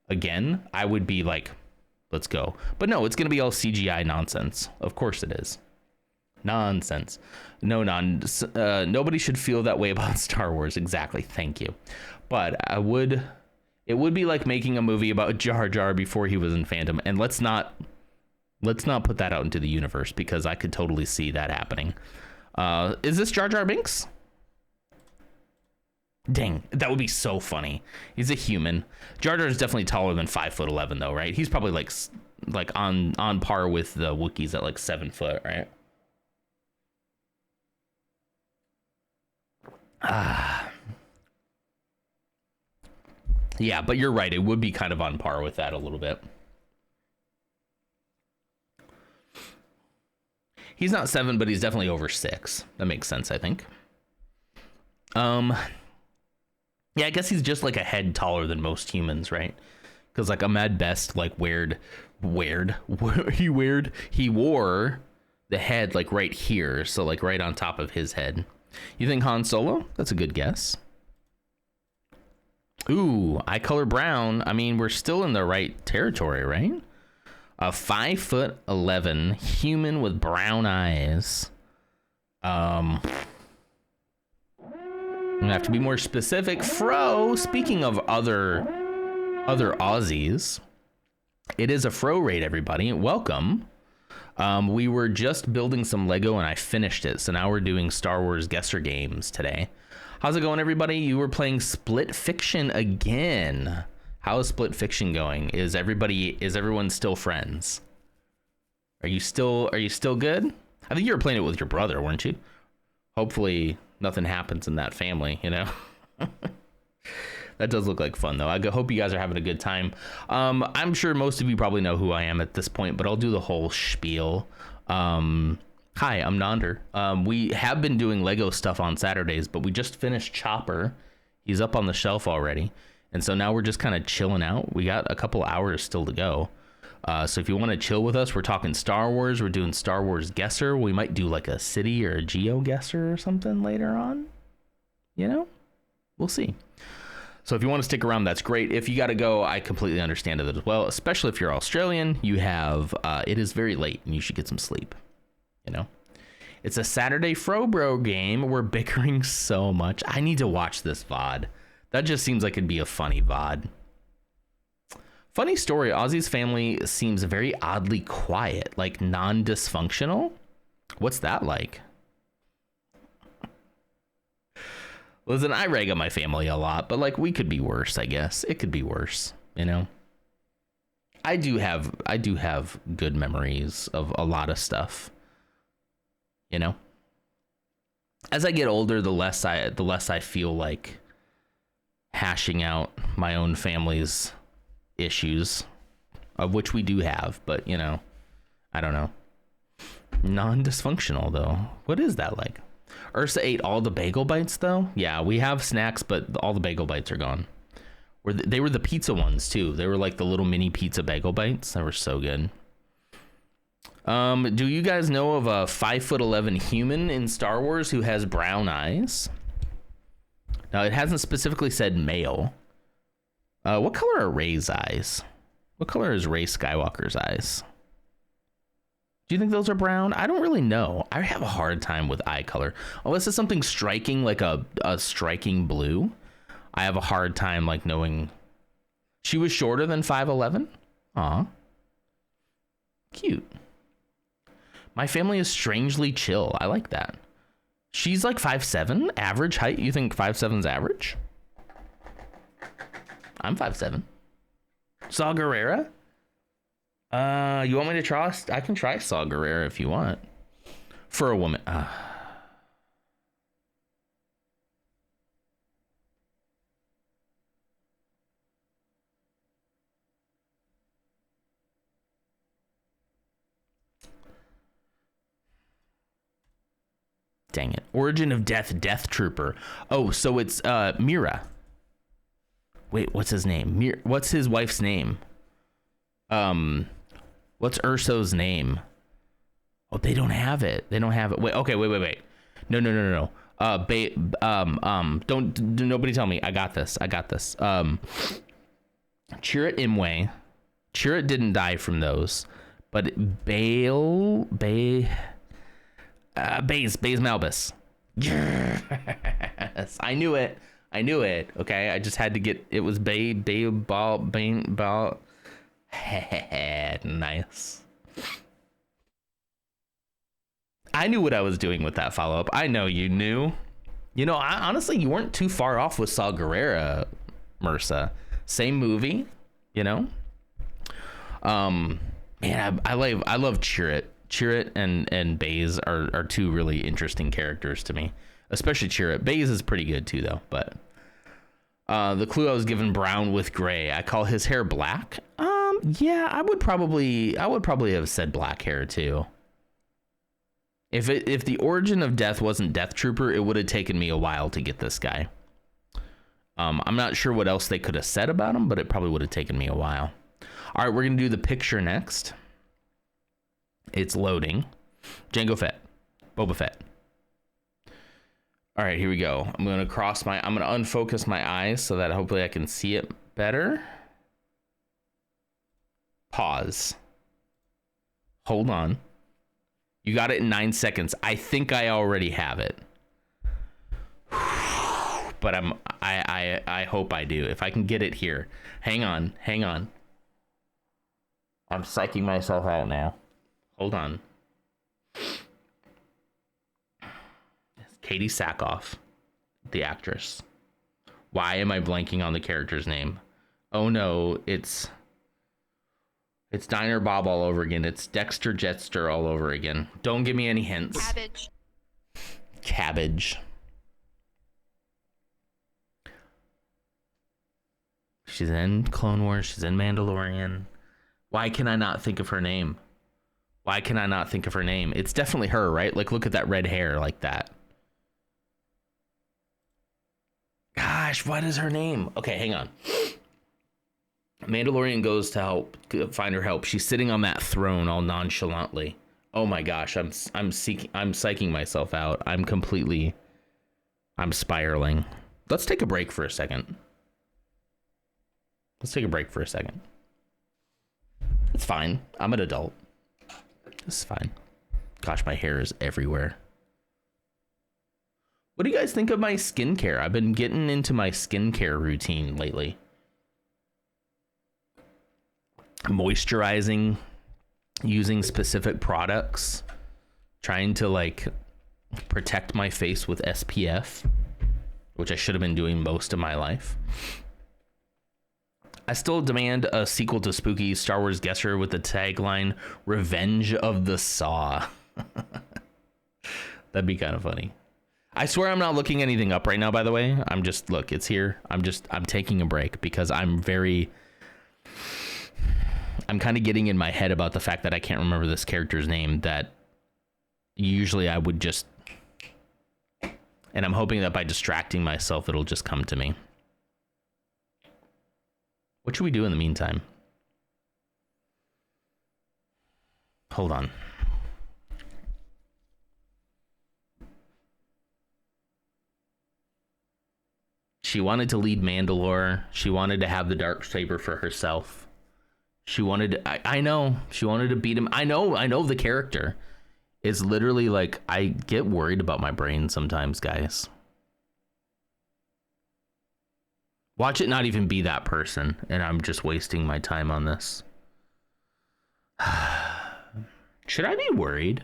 again, I would be like, let's go. But no, it's going to be all CGI nonsense. Of course it is. Nonsense. Nobody should feel that way about Star Wars. Exactly. Thank you. But it would be like making a movie about Jar Jar before he was in fandom. And let's not put that out into the universe, because I could totally see that happening. Is this Jar Jar Binks? Dang, that would be so funny. He's a human. Jar Jar is definitely taller than 5'11" though, right? He's probably like on par with the Wookiees at like 7 foot, right? Yeah, but you're right. It would be kind of on par with that a little bit. He's not 7, but he's definitely over 6. That makes sense, I think. Yeah, I guess he's just like a head taller than most humans, right? Because like Ahmed Best like he wore the head like right here, so like right on top of his head. You think Han Solo? That's a good guess. Ooh, eye color brown. I mean, we're still in the right territory, right? A 5'11" human with brown eyes. I'm gonna have to be more specific. Fro, speaking of other Aussies, it is a Fro raid, everybody. Welcome. We were just building some Lego and I finished it, so now we're doing Star Wars guesser games today. How's it going, everybody? You were playing Split Fiction again. How is Split Fiction going? Is everyone still friends? Are you still good? I think you were playing it with your brother, weren't you? Hopefully nothing happens in that family, you know? That does look like fun, though. I hope you guys are having a good time. I'm sure most of you probably know who I am at this point, but I'll do the whole spiel. Hi, I'm Nonder. We have been doing Lego stuff on Saturdays, but we just finished Chopper. He's up on the shelf already. And so now we're just kind of chilling out. We got a couple hours still to go. So if you want to chill with us, we're talking Star Wars. We're doing Star Wars Guesser. We might do like a city or a geo guesser or something later on. You know, we'll see. So if you want to stick around, that's great. If you got to go, I completely understand it as well, especially if you're Australian. You have, it is very late and you should get some sleep. You know, it's a Saturday Frobro game. We're bickering so much. I need to watch this VOD. That just seems like it'd be a funny VOD. Funny story, Ozzy's family seems very oddly quiet, like non-dysfunctional. What's that like? Listen, I rag on my family a lot, but like we could be worse, I guess. It could be worse, you know? I do have good memories of a lot of stuff. You know? As I get older, the less I feel like hashing out my own family's issues, of which we do have, but you know, I don't know. Non-dysfunctional though. What is that like? Ursa ate all the bagel bites though. Yeah, we have snacks, but all the bagel bites are gone. They were the pizza ones too. They were like the little mini pizza bagel bites. They were so good. Do you guys know of a 5'11" human in Star Wars who has brown eyes? Now it hasn't specifically said male. What color are Rey's eyes? What color is Rey Skywalker's eyes? Do you think those are brown? I don't really know. I have a hard time with eye color. Unless it's something striking, like a striking blue. I have a hard time like knowing. She was shorter than 5'11"? Aw. Cute. My family is strangely chill. I like that. She's like 5'7", average height. You think 5'7"'s average? I'm 5'7". Saw Gerrera? You want me to try? I can try Saw Gerrera if you want. For a woman. Dang it. Origin of Death, Death Trooper. Oh, so it's Mira. Wait, what's his name? What's his wife's name? What's Urso's name? Oh, they don't have it. They don't have it. Wait, okay, wait. No. Don't nobody tell me. I got this. Chirrut Imwe. Chirrut didn't die from those, but Baze Malbus. Yes, I knew it. Okay, I just had to get. It was Ball. Nice. I knew what I was doing with that follow up. I know you knew. You know, honestly, you weren't too far off with Saw Gerrera, Mursa. Same movie, you know. Man, I love Chirrut. Chirrut and Baze are two really interesting characters to me, especially Chirrut. Baze is pretty good too, though. But the clue I was given: brown with gray. I call his hair black. Yeah, I would probably have said black hair too. If the origin of death wasn't Death Trooper, it would have taken me a while to get this guy. I'm not sure what else they could have said about him, but it probably would have taken me a while. All right, we're gonna do the picture next. It's loading. Jango Fett, Boba Fett. All right, here we go. I'm gonna unfocus my eyes so that hopefully I can see it better. Pause. Hold on. You got it in 9 seconds. I think I already have it. But I hope I do. If I can get it here. Hang on. I'm psyching myself out now. Hold on. Katie Sackhoff, the actress. Why am I blanking on the character's name? Oh no, it's Diner Bob all over again. It's Dexter Jetster all over again. Don't give me any hints. Cabbage. She's in Clone Wars. She's in Mandalorian. Why can I not think of her name? It's definitely her, right? Like, look at that red hair like that. Gosh, what is her name? Okay, hang on. Mandalorian goes to find her help. She's sitting on that throne all nonchalantly. Oh my gosh, I'm psyching myself out. I'm spiraling. Let's take a break for a second. It's fine. I'm an adult. It's fine. Gosh, my hair is everywhere. What do you guys think of my skincare? I've been getting into my skincare routine lately. Moisturizing, using specific products, trying to like protect my face with SPF, which I should have been doing most of my life. I still demand a sequel to Spooky Star Wars Guesser with the tagline Revenge of the Saw. That'd be kind of funny. I swear I'm not looking anything up right now, by the way. Look, it's here. I'm taking a break because I'm kind of getting in my head about the fact that I can't remember this character's name that usually I would just, and I'm hoping that by distracting myself, it'll just come to me. What should we do in the meantime? Hold on. She wanted to lead Mandalore. She wanted to have the Darksaber for herself. She wanted to, I know, she wanted to beat him. I know the character. It's literally like, I get worried about my brain sometimes, guys. Watch it not even be that person, and I'm just wasting my time on this. Should I be worried?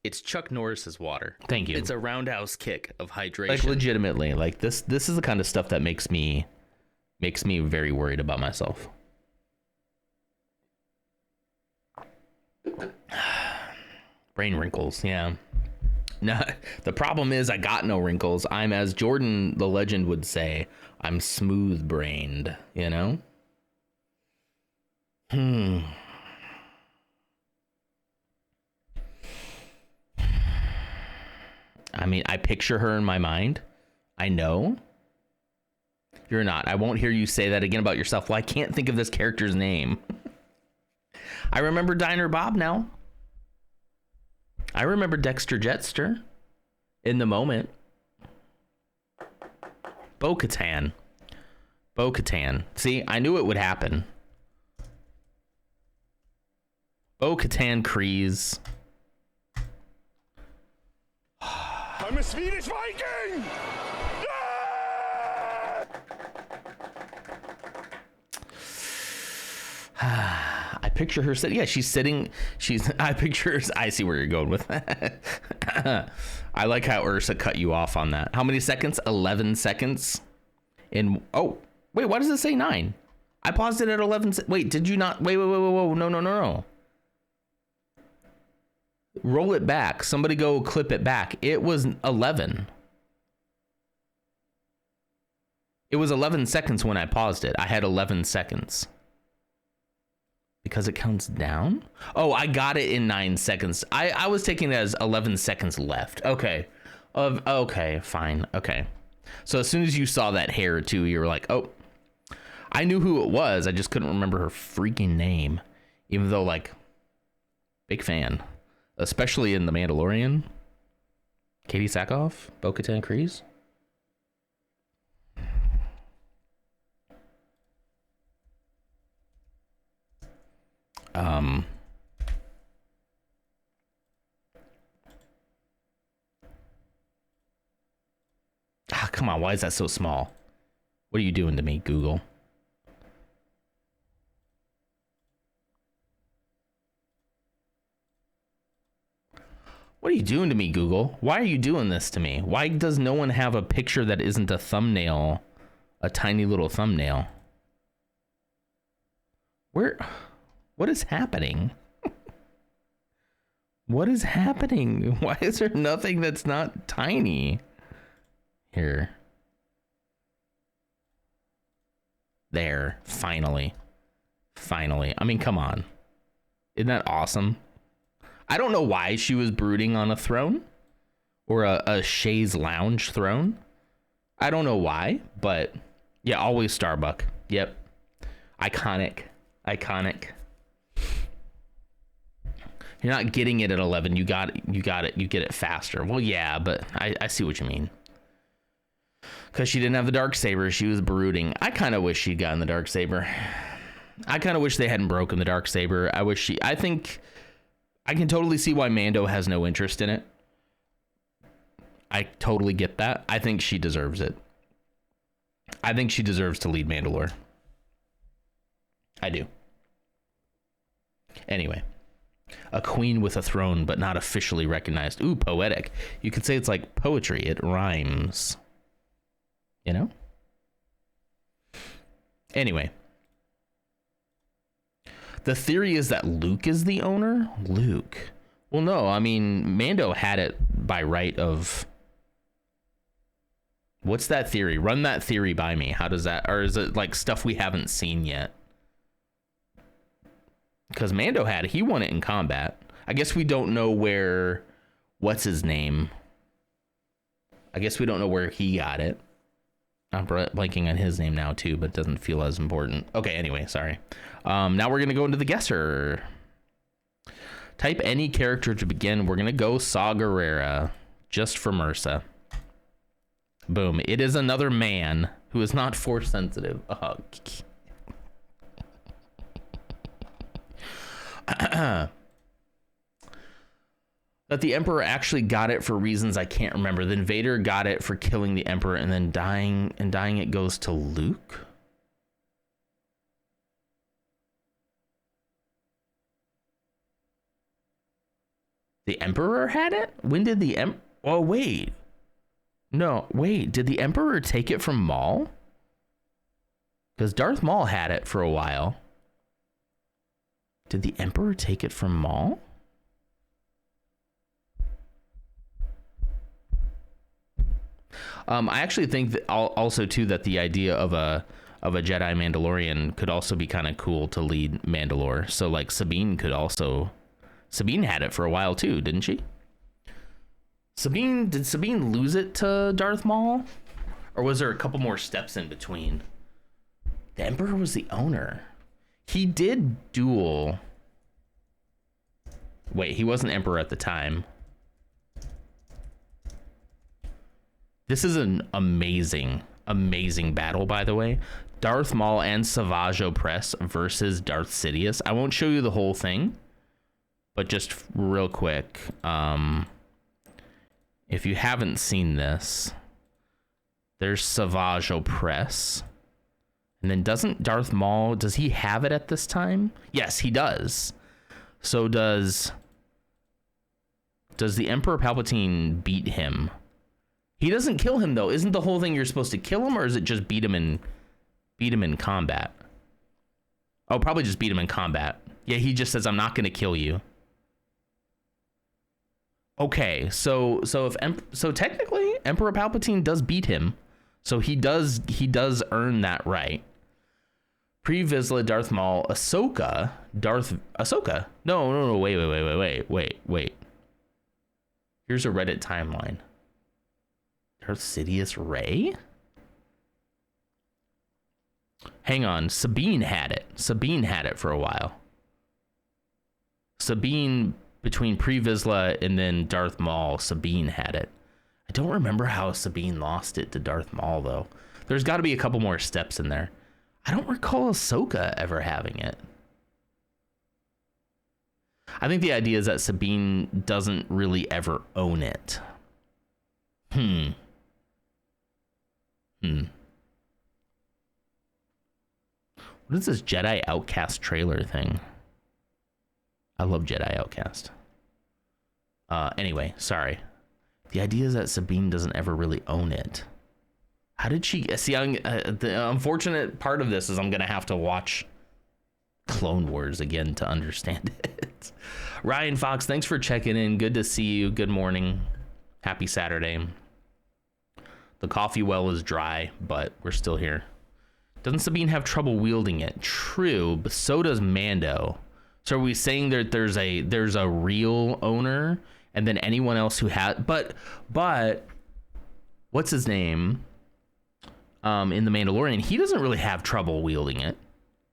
It's Chuck Norris's water. Thank you. It's a roundhouse kick of hydration. Like legitimately, like this is the kind of stuff that makes me very worried about myself. Brain wrinkles, yeah. No, the problem is I got no wrinkles. I'm, as Jordan the legend would say, I'm smooth brained, you know? I mean, I picture her in my mind. I know. You're not. I won't hear you say that again about yourself. Well, I can't think of this character's name. I remember Diner Bob now. I remember Dexter Jetster in the moment. Bo-Katan. Bo-Katan. See, I knew it would happen. Bo-Katan Kryze. I'm a Swedish Viking! I picture her sitting. Yeah, she's sitting. I picture her. I see where you're going with that. I like how Ursa cut you off on that. How many seconds? 11 seconds. Oh, wait, why does it say 9? I paused it at 11. Wait, did you not? Wait. No. Roll it back. Somebody go clip it back. It was 11. It was 11 seconds when I paused it. I had 11 seconds. Because it counts down? Oh, I got it in 9 seconds. I was taking it as 11 seconds left. Okay. Okay, fine. Okay. So as soon as you saw that hair too, you were like, oh, I knew who it was. I just couldn't remember her freaking name. Even though, like, big fan. Especially in The Mandalorian. Katie Sackhoff, Bo-Katan Kryze. Come on, why is that so small? What are you doing to me, Google? What are you doing to me, Google? Why are you doing this to me? Why does no one have a picture that isn't a thumbnail? A tiny little thumbnail? What is happening? What is happening? Why is there nothing that's not tiny? Here. There. Finally. I mean, come on. Isn't that awesome? I don't know why she was brooding on a throne. Or a chaise lounge throne. I don't know why, but yeah, always Starbuck. Yep. Iconic. You're not getting it at 11. You got it. You get it faster. Well, yeah, but I see what you mean. Because she didn't have the Darksaber, she was brooding. I kind of wish she'd gotten the Darksaber. I kind of wish they hadn't broken the Darksaber. I think I can totally see why Mando has no interest in it. I totally get that. I think she deserves it. I think she deserves to lead Mandalore. I do. Anyway. A queen with a throne, but not officially recognized. Ooh, poetic. You could say it's like poetry. It rhymes. You know? Anyway. The theory is that Luke is the owner? Luke. Well, no. I mean, Mando had it by right of... What's that theory? Run that theory by me. How does that... Or is it like stuff we haven't seen yet? Because Mando had it. He won it in combat. I guess we don't know where... What's his name? I guess we don't know where he got it. I'm blanking on his name now too, but it doesn't feel as important. Okay, anyway, sorry. Now we're going to go into the guesser. Type any character to begin. We're going to go Saw Gerrera, just for Mursa. Boom. It is another man who is not force sensitive. Oh. That the Emperor actually got it for reasons I can't remember. Then Vader got it for killing the Emperor and then dying, and dying it goes to Luke. The Emperor had it? When did the oh, wait. No, wait. Did the Emperor take it from Maul? Because Darth Maul had it for a while. Did the Emperor take it from Maul? I actually think that also too that the idea of a Jedi Mandalorian could also be kind of cool to lead Mandalore. So like Sabine had it for a while too, didn't she? Did Sabine lose it to Darth Maul? Or was there a couple more steps in between? The Emperor was the owner. He did duel. Wait, he wasn't Emperor at the time. This is an amazing, amazing battle, by the way. Darth Maul and Savage Opress versus Darth Sidious. I won't show you the whole thing, but just real quick. If you haven't seen this, there's Savage Opress. And then doesn't Darth Maul, does he have it at this time? Yes, he does. So does the Emperor Palpatine beat him? He doesn't kill him though. Isn't the whole thing you're supposed to kill him, or is it just beat him in combat? Oh, probably just beat him in combat. Yeah, he just says, I'm not going to kill you. Okay, so technically Emperor Palpatine does beat him. So he does earn that right. Pre-Vizsla, Darth Maul, Ahsoka. No, wait. Here's a Reddit timeline. Darth Sidious Rey? Hang on, Sabine had it for a while. Sabine, between Pre-Vizsla and then Darth Maul, Sabine had it. I don't remember how Sabine lost it to Darth Maul, though. There's got to be a couple more steps in there. I don't recall Ahsoka ever having it. I think the idea is that Sabine doesn't really ever own it. What is this Jedi Outcast trailer thing? I love Jedi Outcast. Anyway, sorry. The idea is that Sabine doesn't ever really own it. How did she see? The unfortunate part of this is I'm gonna have to watch Clone Wars again to understand it. Ryan Fox, thanks for checking in. Good to see you. Good morning. Happy Saturday. The coffee well is dry, but we're still here. Doesn't Sabine have trouble wielding it? True, but so does Mando. So are we saying that there's a real owner, and then anyone else who had, but what's his name? In The Mandalorian, he doesn't really have trouble wielding it.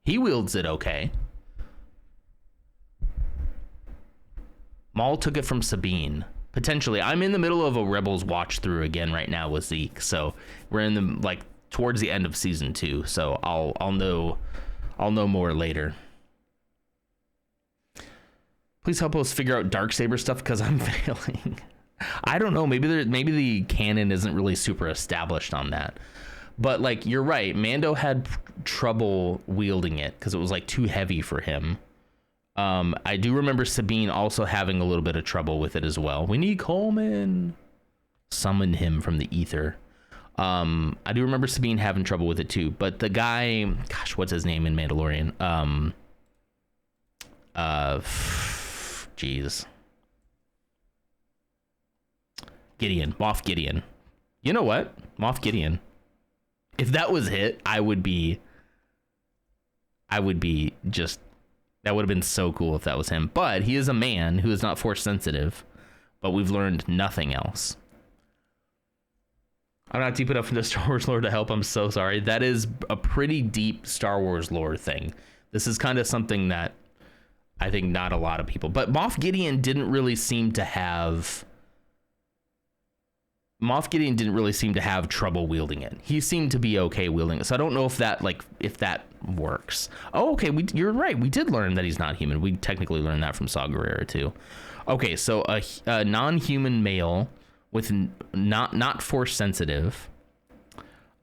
He wields it okay. Maul took it from Sabine. Potentially. I'm in the middle of a Rebels watch through again right now with Zeke. So we're in the towards the end of season 2. So I'll know more later. Please help us figure out Darksaber stuff because I'm failing. I don't know. Maybe the canon isn't really super established on that. But you're right. Mando had trouble wielding it because it was too heavy for him. I do remember Sabine also having a little bit of trouble with it as well. We need Coleman. Summon him from the ether. I do remember Sabine having trouble with it too. But the guy, gosh, what's his name in Mandalorian? Jeez. Gideon, Moff Gideon. You know what? Moff Gideon. If that was it, I would be just, that would have been so cool if that was him. But he is a man who is not force sensitive, but we've learned nothing else. I'm not deep enough into Star Wars lore to help. I'm so sorry. That is a pretty deep Star Wars lore thing. This is kind of something that I think not a lot of people, but Moff Gideon didn't really seem to have Moff Gideon didn't really seem to have trouble wielding it. He seemed to be okay wielding it. So I don't know if that works. Oh, okay. You're right. We did learn that he's not human. We technically learned that from Saw Gerrera too. Okay, so a non-human male with not force sensitive.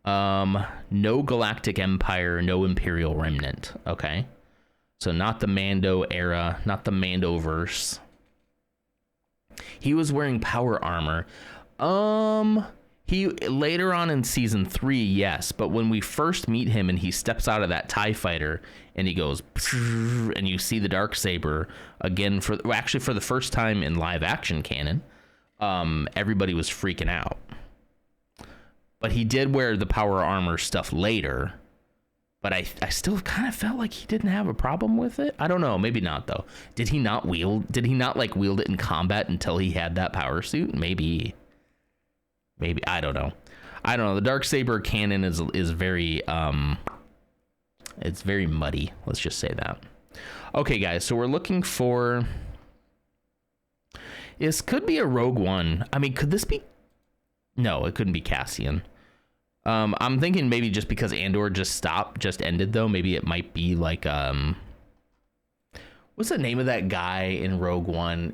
No Galactic Empire, no Imperial Remnant. Okay, so not the Mando era, not the Mandoverse. He was wearing power armor. He later on in season 3, yes, but when we first meet him and he steps out of that TIE fighter and he goes, and you see the Darksaber again for the first time in live action canon, everybody was freaking out. But he did wear the power armor stuff later, but I still kind of felt like he didn't have a problem with it. I don't know, maybe not though. Did he not wield it in combat until he had that power suit? Maybe I don't know. The Darksaber canon is very it's very muddy. Let's just say that. Okay, guys, so we're looking for. This could be a Rogue One. I mean, could this be? No, it couldn't be Cassian. I'm thinking maybe just because Andor just ended though. Maybe it might be like what's the name of that guy in Rogue One?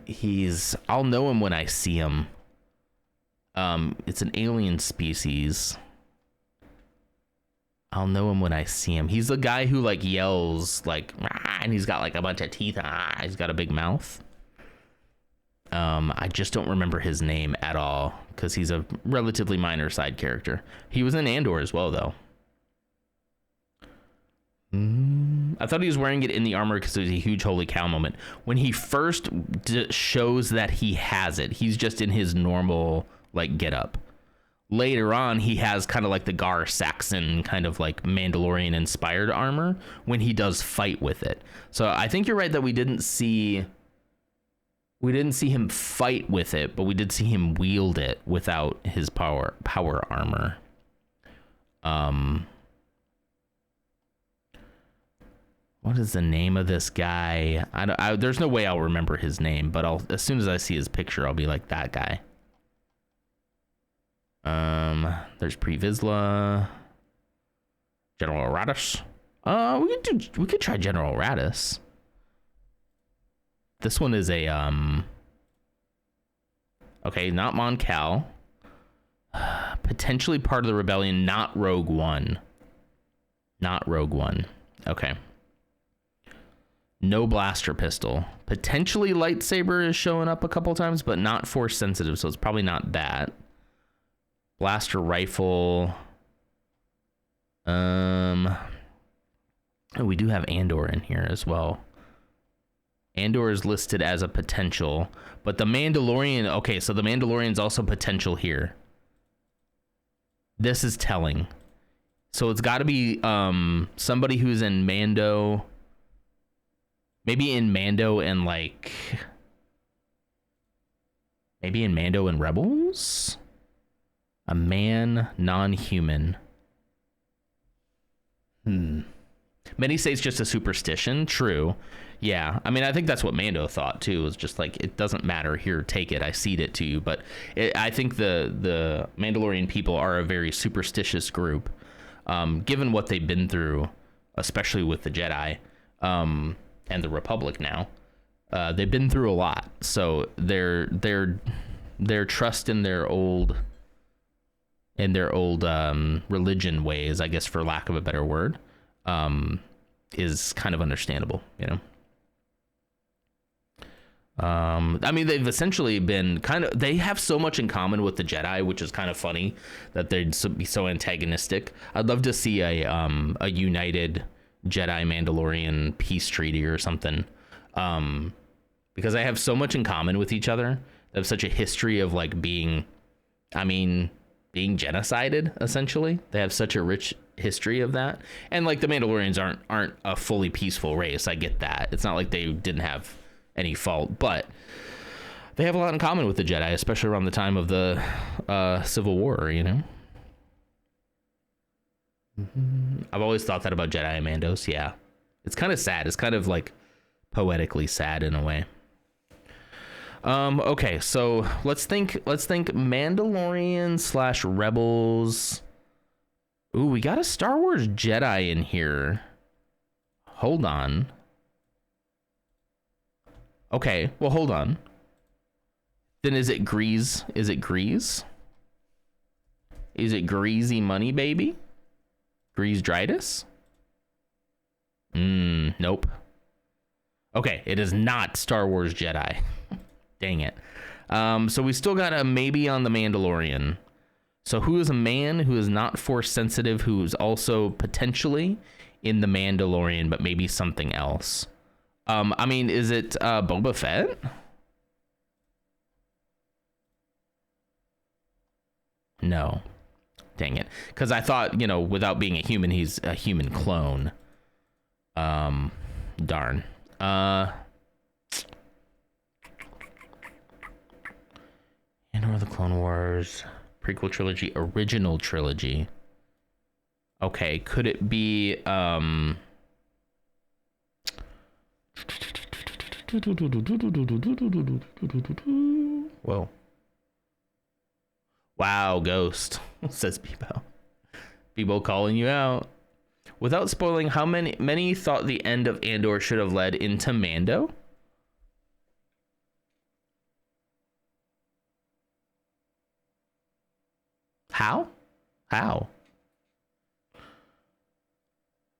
I'll know him when I see him. It's an alien species. I'll know him when I see him. He's the guy who like yells like, and he's got like a bunch of teeth. He's got a big mouth. I just don't remember his name at all because he's a relatively minor side character. He was in Andor as well, though. I thought he was wearing it in the armor because it was a huge holy cow moment. When he first shows that he has it, he's just in his normal like get up. Later on, he has kind of like the Gar Saxon kind of like Mandalorian inspired armor when he does fight with it. So I think you're right that we didn't see him fight with it, but we did see him wield it without his power armor. What is the name of this guy? There's no way I'll remember his name, but as soon as I see his picture, I'll be like, that guy. There's Pre Vizsla, General Radis. We could try General Radis. This one is a okay, not Mon Cal. Potentially part of the rebellion, not Rogue One. Not Rogue One. Okay. No blaster pistol. Potentially lightsaber is showing up a couple times, but not force sensitive, so it's probably not that. Blaster rifle. Oh, we do have Andor in here as well. Andor is listed as a potential, but the Mandalorian, okay, so the Mandalorian's also potential here. This is telling. So it's got to be somebody who's in Mando. Maybe in Mando and like... Maybe in Mando and Rebels? A man, non-human. Many say it's just a superstition. True. Yeah, I mean, I think that's what Mando thought too. It's just like, it doesn't matter. Here, take it. I cede it to you. But I think the Mandalorian people are a very superstitious group, given what they've been through, especially with the Jedi and the Republic now. They've been through a lot, so their trust in their old religion ways, I guess, for lack of a better word, is kind of understandable, you know. I mean, they've essentially been they have so much in common with the Jedi, which is kind of funny that they'd be so antagonistic. I'd love to see a united Jedi Mandalorian peace treaty or something, because they have so much in common with each other. They have such a history of like being genocided, essentially. They have such a rich history of that. And like the Mandalorians aren't a fully peaceful race. I get that. It's not like they didn't have any fault, but they have a lot in common with the Jedi, especially around the time of the Civil War, you know? I've always thought that about Jedi and Mandos. Yeah. It's kind of sad. It's kind of like poetically sad in a way. Okay, so let's think Mandalorian / Rebels. Ooh, we got a Star Wars Jedi in here. Hold on. Okay, well, hold on. Then is it Grease? Is it Grease? Is it Greasy Money Baby? Grease Dritus? Nope. Okay, it is not Star Wars Jedi. Dang it. So we still got a maybe on the Mandalorian. So who is a man who is not force sensitive, who is also potentially in the Mandalorian, but maybe something else? I mean, is it Boba Fett? No. Dang it. Because I thought, you know, without being a human, he's a human clone. Darn. Andor the Clone Wars, prequel trilogy, original trilogy. Okay, could it be whoa. Wow, Ghost, says Bebo. Bebo calling you out. Without spoiling, how many thought the end of Andor should have led into Mando? How?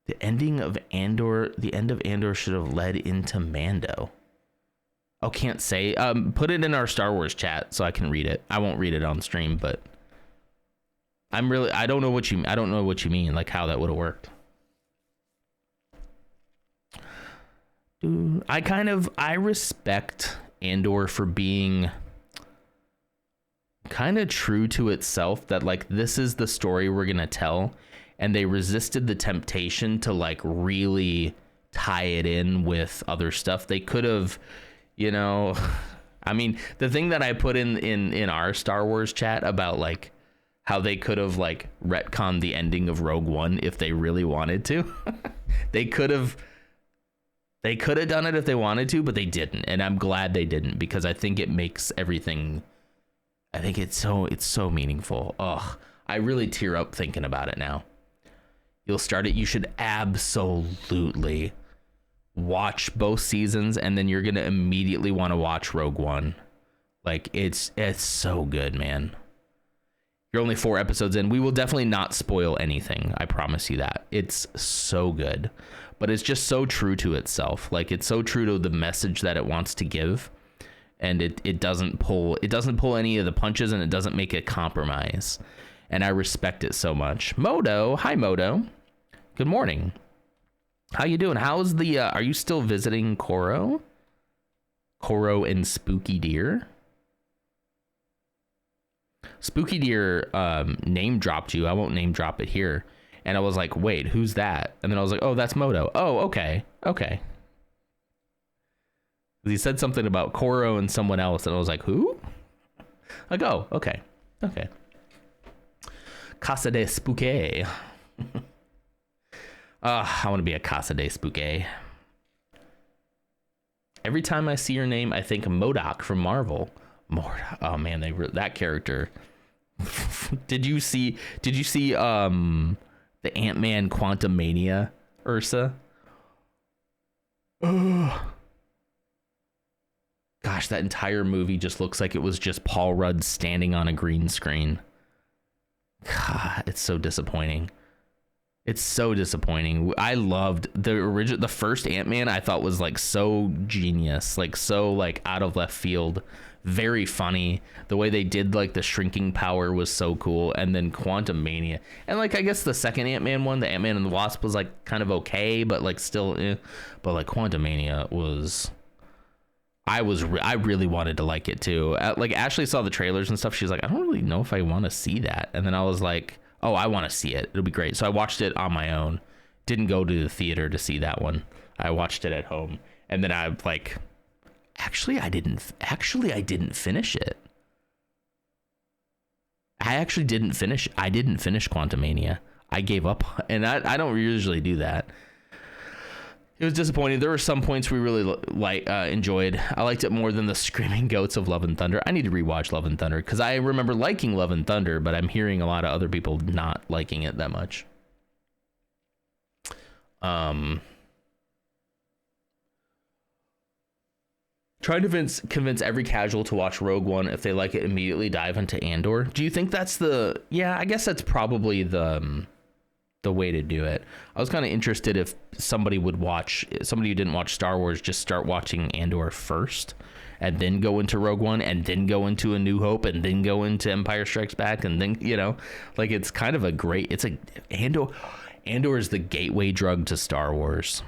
The end of Andor should have led into Mando. Oh, can't say. Put it in our Star Wars chat so I can read it. I won't read it on stream, but I don't know what you mean, like how that would have worked. Dude, I respect Andor for being kind of true to itself, that like this is the story we're gonna tell, and they resisted the temptation to like really tie it in with other stuff. They could have, you know, I mean, the thing that I put in our Star Wars chat about like how they could have like retconned the ending of Rogue One if they really wanted to. They could have done it if they wanted to, but they didn't, and I'm glad they didn't, because I think it makes everything, I think it's so meaningful. Ugh, I really tear up thinking about it now. You'll start it. You should absolutely watch both seasons, and then you're gonna immediately want to watch Rogue One. Like it's so good, man. You're only 4 episodes in. We will definitely not spoil anything. I promise you that. It's so good, but it's just so true to itself. Like it's so true to the message that it wants to give. And it doesn't pull any of the punches, and it doesn't make a compromise. And I respect it so much. Modo, hi Modo. Good morning. How you doing? How's the are you still visiting Koro? Koro and Spooky Deer? Spooky Deer name dropped you. I won't name drop it here. And I was like, wait, who's that? And then I was like, oh, that's Modo. Oh, okay. He said something about Koro and someone else, and I was like, who? Like, oh, okay. Casa de Spooky. I want to be a Casa de Spooky. Every time I see your name, I think MODOK from Marvel. Oh man, that character. Did you see the Ant-Man Quantumania Ursa? Ugh. Gosh, that entire movie just looks like it was just Paul Rudd standing on a green screen. God, it's so disappointing. I loved the first Ant-Man. I thought was like so genius, like so like out of left field, very funny. The way they did like the shrinking power was so cool. And then Quantumania, and like I guess the second Ant-Man one, the Ant-Man and the Wasp, was like kind of okay, but like still, but like Quantumania was. I really wanted to like it too. Like Ashley saw the trailers and stuff. She's like, I don't really know if I want to see that. And then I was like, oh, I want to see it. It'll be great. So I watched it on my own. Didn't go to the theater to see that one. I watched it at home. And then I like, I didn't finish it. I didn't finish Quantumania. I gave up, and I don't usually do that. It was disappointing. There were some points we really enjoyed. I liked it more than the screaming goats of Love and Thunder. I need to rewatch Love and Thunder because I remember liking Love and Thunder, but I'm hearing a lot of other people not liking it that much. Try to convince every casual to watch Rogue One. If they like it, immediately dive into Andor. Do you think that's the... Yeah, I guess that's probably the way to do it. I was kind of interested if somebody who didn't watch Star Wars, just start watching Andor first and then go into Rogue One and then go into A New Hope and then go into Empire Strikes Back and then, like it's kind of Andor is the gateway drug to Star Wars.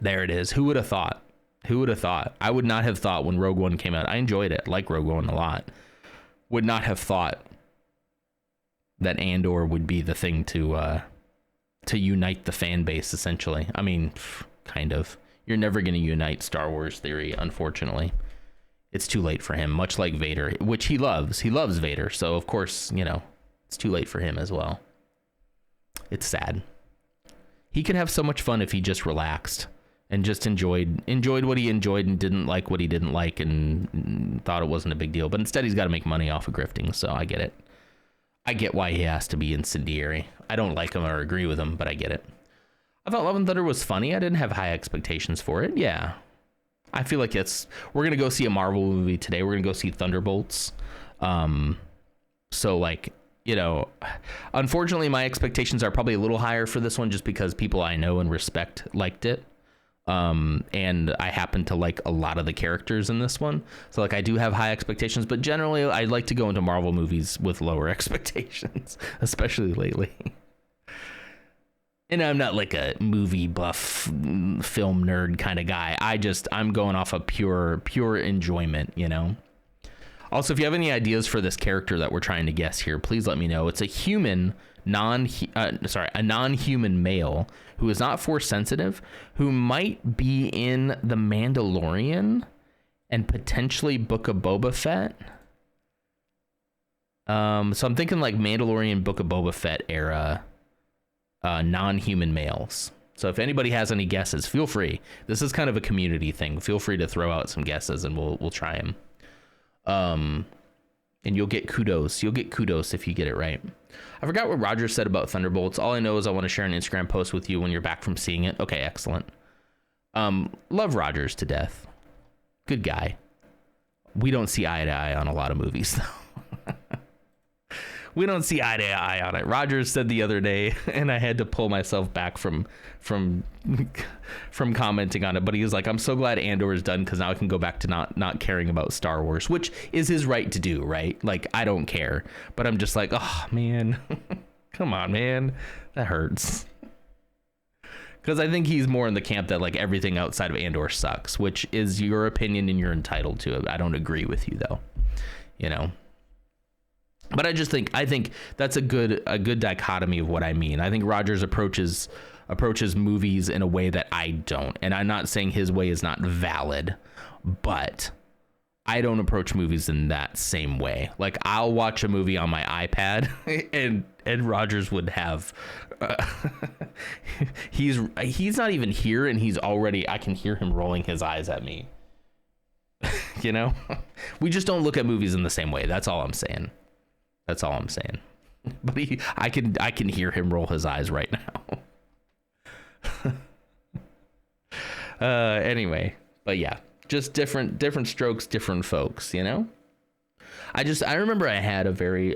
There it is. Who would have thought? I would not have thought when Rogue One came out. I enjoyed it. I like Rogue One a lot. Would not have thought that Andor would be the thing to unite the fan base, essentially. I mean, kind of. You're never going to unite Star Wars theory, unfortunately. It's too late for him, much like Vader, which he loves. He loves Vader, so of course, it's too late for him as well. It's sad. He could have so much fun if he just relaxed and just enjoyed what he enjoyed and didn't like what he didn't like and thought it wasn't a big deal. But instead, he's got to make money off of grifting, so I get it. I get why he has to be incendiary. I don't like him or agree with him, but I get it. I thought Love and Thunder was funny. I didn't have high expectations for it. Yeah. I feel like we're going to go see a Marvel movie today. We're going to go see Thunderbolts. So like, unfortunately my expectations are probably a little higher for this one just because people I know and respect liked it. And I happen to like a lot of the characters in this one. So like I do have high expectations, but generally I like to go into Marvel movies with lower expectations, especially lately. And I'm not like a movie buff film nerd kind of guy. I'm going off of pure enjoyment, Also, if you have any ideas for this character that we're trying to guess here, please let me know. It's a human, a non-human male who is not force sensitive, who might be in The Mandalorian and potentially Book of Boba Fett. So I'm thinking like Mandalorian, Book of Boba Fett era, non-human males. So if anybody has any guesses, feel free. This is kind of a community thing. Feel free to throw out some guesses and we'll try them. And you'll get kudos. You'll get kudos if you get it right. I forgot what Roger said about Thunderbolts. All I know is I want to share an Instagram post with you when you're back from seeing it. Okay, excellent. Love Rogers to death. Good guy. We don't see eye to eye on a lot of movies, though. We don't see eye to eye on it. Rogers said the other day, and I had to pull myself back from commenting on it, but he was like, I'm so glad Andor is done because now I can go back to not caring about Star Wars, which is his right to do, right? Like, I don't care, but I'm just like, oh man, come on, man, that hurts. Because I think he's more in the camp that like everything outside of Andor sucks, which is your opinion and you're entitled to it. I don't agree with you though, But I think that's a good dichotomy of what I mean. I think Rogers approaches movies in a way that I don't. And I'm not saying his way is not valid, but I don't approach movies in that same way. Like I'll watch a movie on my iPad and Rogers would have he's not even here and he's already, I can hear him rolling his eyes at me. We just don't look at movies in the same way. That's all I'm saying. But I can hear him roll his eyes right now. Anyway, but yeah, just different strokes, different folks, I remember I had a very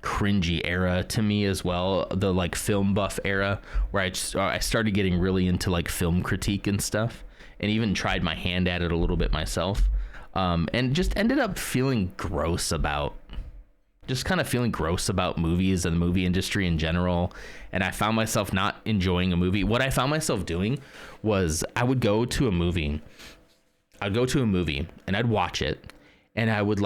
cringy era to me as well, the like film buff era where I started getting really into like film critique and stuff and even tried my hand at it a little bit myself. And just ended up feeling gross about movies and the movie industry in general. And I found myself not enjoying a movie. What I found myself doing was I would go to a movie and I'd watch it and I would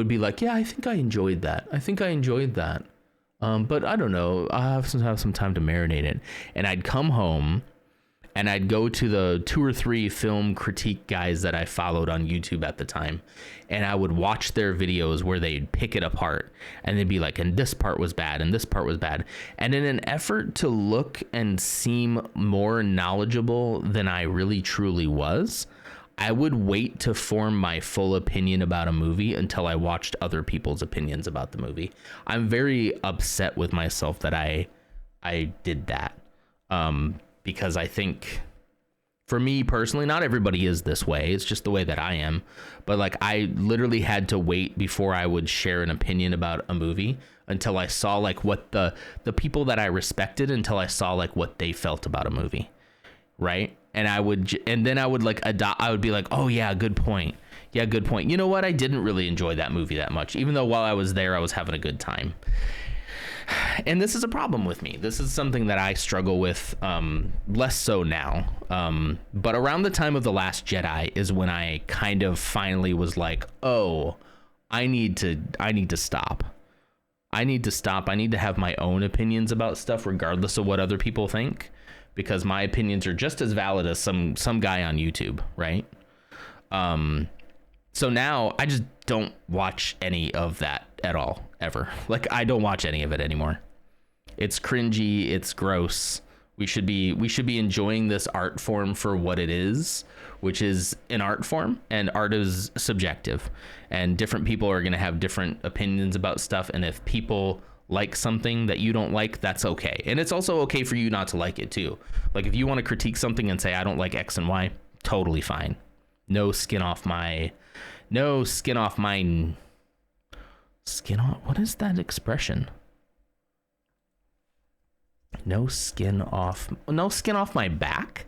be like, yeah, I think I enjoyed that. But I don't know. I'll have some time to marinate it. And I'd come home and I'd go to the 2 or 3 film critique guys that I followed on YouTube at the time, and I would watch their videos where they'd pick it apart, and they'd be like, and this part was bad, and this part was bad. And in an effort to look and seem more knowledgeable than I really truly was, I would wait to form my full opinion about a movie until I watched other people's opinions about the movie. I'm very upset with myself that I did that. Because I think, for me personally, not everybody is this way. It's just the way that I am. But like, I literally had to wait before I would share an opinion about a movie until I saw like what the people that I respected, until I saw like what they felt about a movie, right? And then I would like I would be like, oh yeah, good point. Yeah, good point. You know what? I didn't really enjoy that movie that much, even though while I was there, I was having a good time. And this is a problem with me. This is something that I struggle with, less so now. But around the time of The Last Jedi is when I kind of finally was like, oh, I need to stop. I need to stop. I need to have my own opinions about stuff, regardless of what other people think, because my opinions are just as valid as some guy on YouTube, right? So now I just don't watch any of that at all, ever. Like, I don't watch any of it anymore. It's cringy. It's gross. We should be enjoying this art form for what it is, which is an art form, and art is subjective, and different people are going to have different opinions about stuff. And if people like something that you don't like, that's okay. And it's also okay for you not to like it too. Like, if you want to critique something and say, I don't like X and Y, totally fine. No skin off, what is that expression? No skin off my back?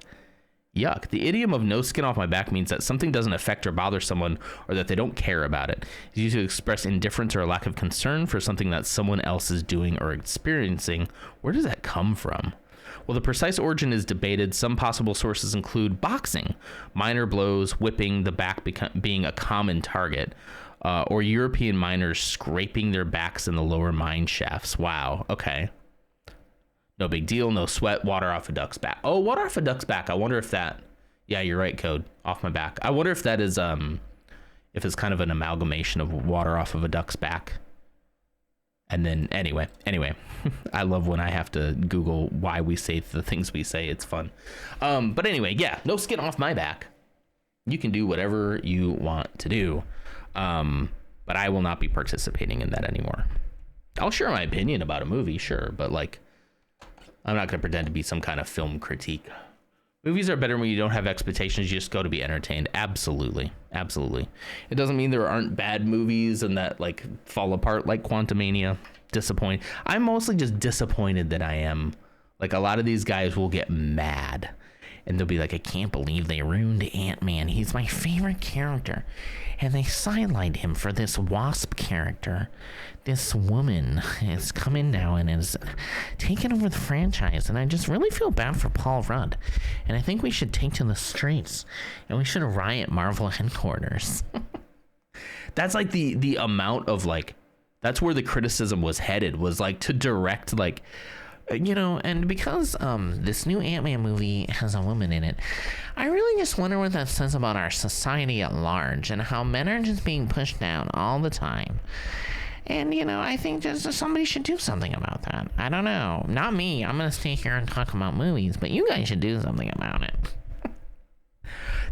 Yuck. The idiom of no skin off my back means that something doesn't affect or bother someone, or that they don't care about it. It's used to express indifference or a lack of concern for something that someone else is doing or experiencing. Where does that come from? Well, the precise origin is debated. Some possible sources include boxing, minor blows, whipping, the back being a common target, or European miners scraping their backs in the lower mine shafts. Wow. Okay. No big deal. No sweat. Water off a duck's back. Oh, water off a duck's back. I wonder if that. Yeah, you're right, Code. Off my back. I wonder if that is if it's kind of an amalgamation of water off of a duck's back. And then anyway, I love when I have to Google why we say the things we say. It's fun. But anyway, yeah, no skin off my back. You can do whatever you want to do. But I will not be participating in that anymore. I'll share my opinion about a movie, sure, but like, I'm not going to pretend to be some kind of film critique. Movies are better when you don't have expectations. You just go to be entertained. Absolutely. Absolutely. It doesn't mean there aren't bad movies and that like fall apart like Quantumania. Disappointed. I'm mostly just disappointed that I am. Like, a lot of these guys will get mad and they'll be like, I can't believe they ruined Ant-Man. He's my favorite character. And they sidelined him for this Wasp character. This woman is coming now and is taking over the franchise. And I just really feel bad for Paul Rudd. And I think we should take to the streets. And we should riot Marvel headquarters. That's like the amount of like, that's where the criticism was headed, was like to direct like, you know, and because this new Ant-Man movie has a woman in it, I really just wonder what that says about our society at large and how men are just being pushed down all the time. And, you know, I think just somebody should do something about that. I don't know. Not me. I'm going to stay here and talk about movies, but you guys should do something about it.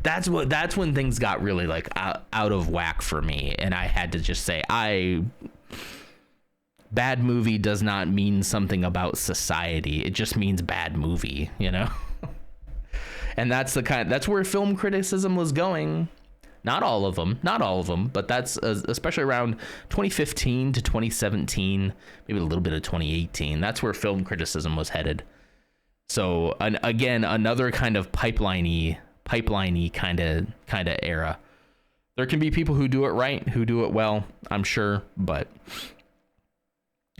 That's when things got really like out of whack for me. And I had to just say, bad movie does not mean something about society. It just means bad movie, you know? And that's where film criticism was going. Not all of them, but that's especially around 2015 to 2017, maybe a little bit of 2018. That's where film criticism was headed. So again, another kind of pipeline-y kind of era. There can be people who do it right, who do it well, I'm sure, but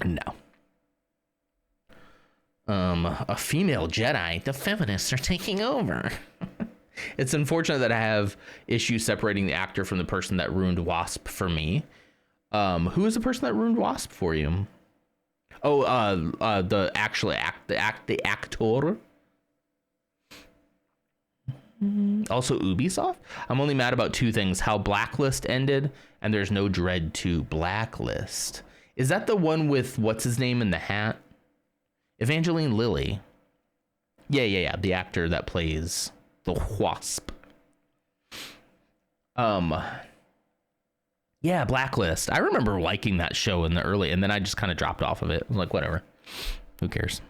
no. A female Jedi. The feminists are taking over. It's unfortunate that I have issues separating the actor from the person that ruined Wasp for me. Who is the person that ruined Wasp for you? Oh, the actor. Also Ubisoft. I'm only mad about two things: how Blacklist ended, and there's no Dread 2 Blacklist. Is that the one with what's his name in the hat? Evangeline Lilly. Yeah. The actor that plays the Wasp. Yeah, Blacklist. I remember liking that show in the early, and then I just kind of dropped off of it. I was like, whatever. Who cares?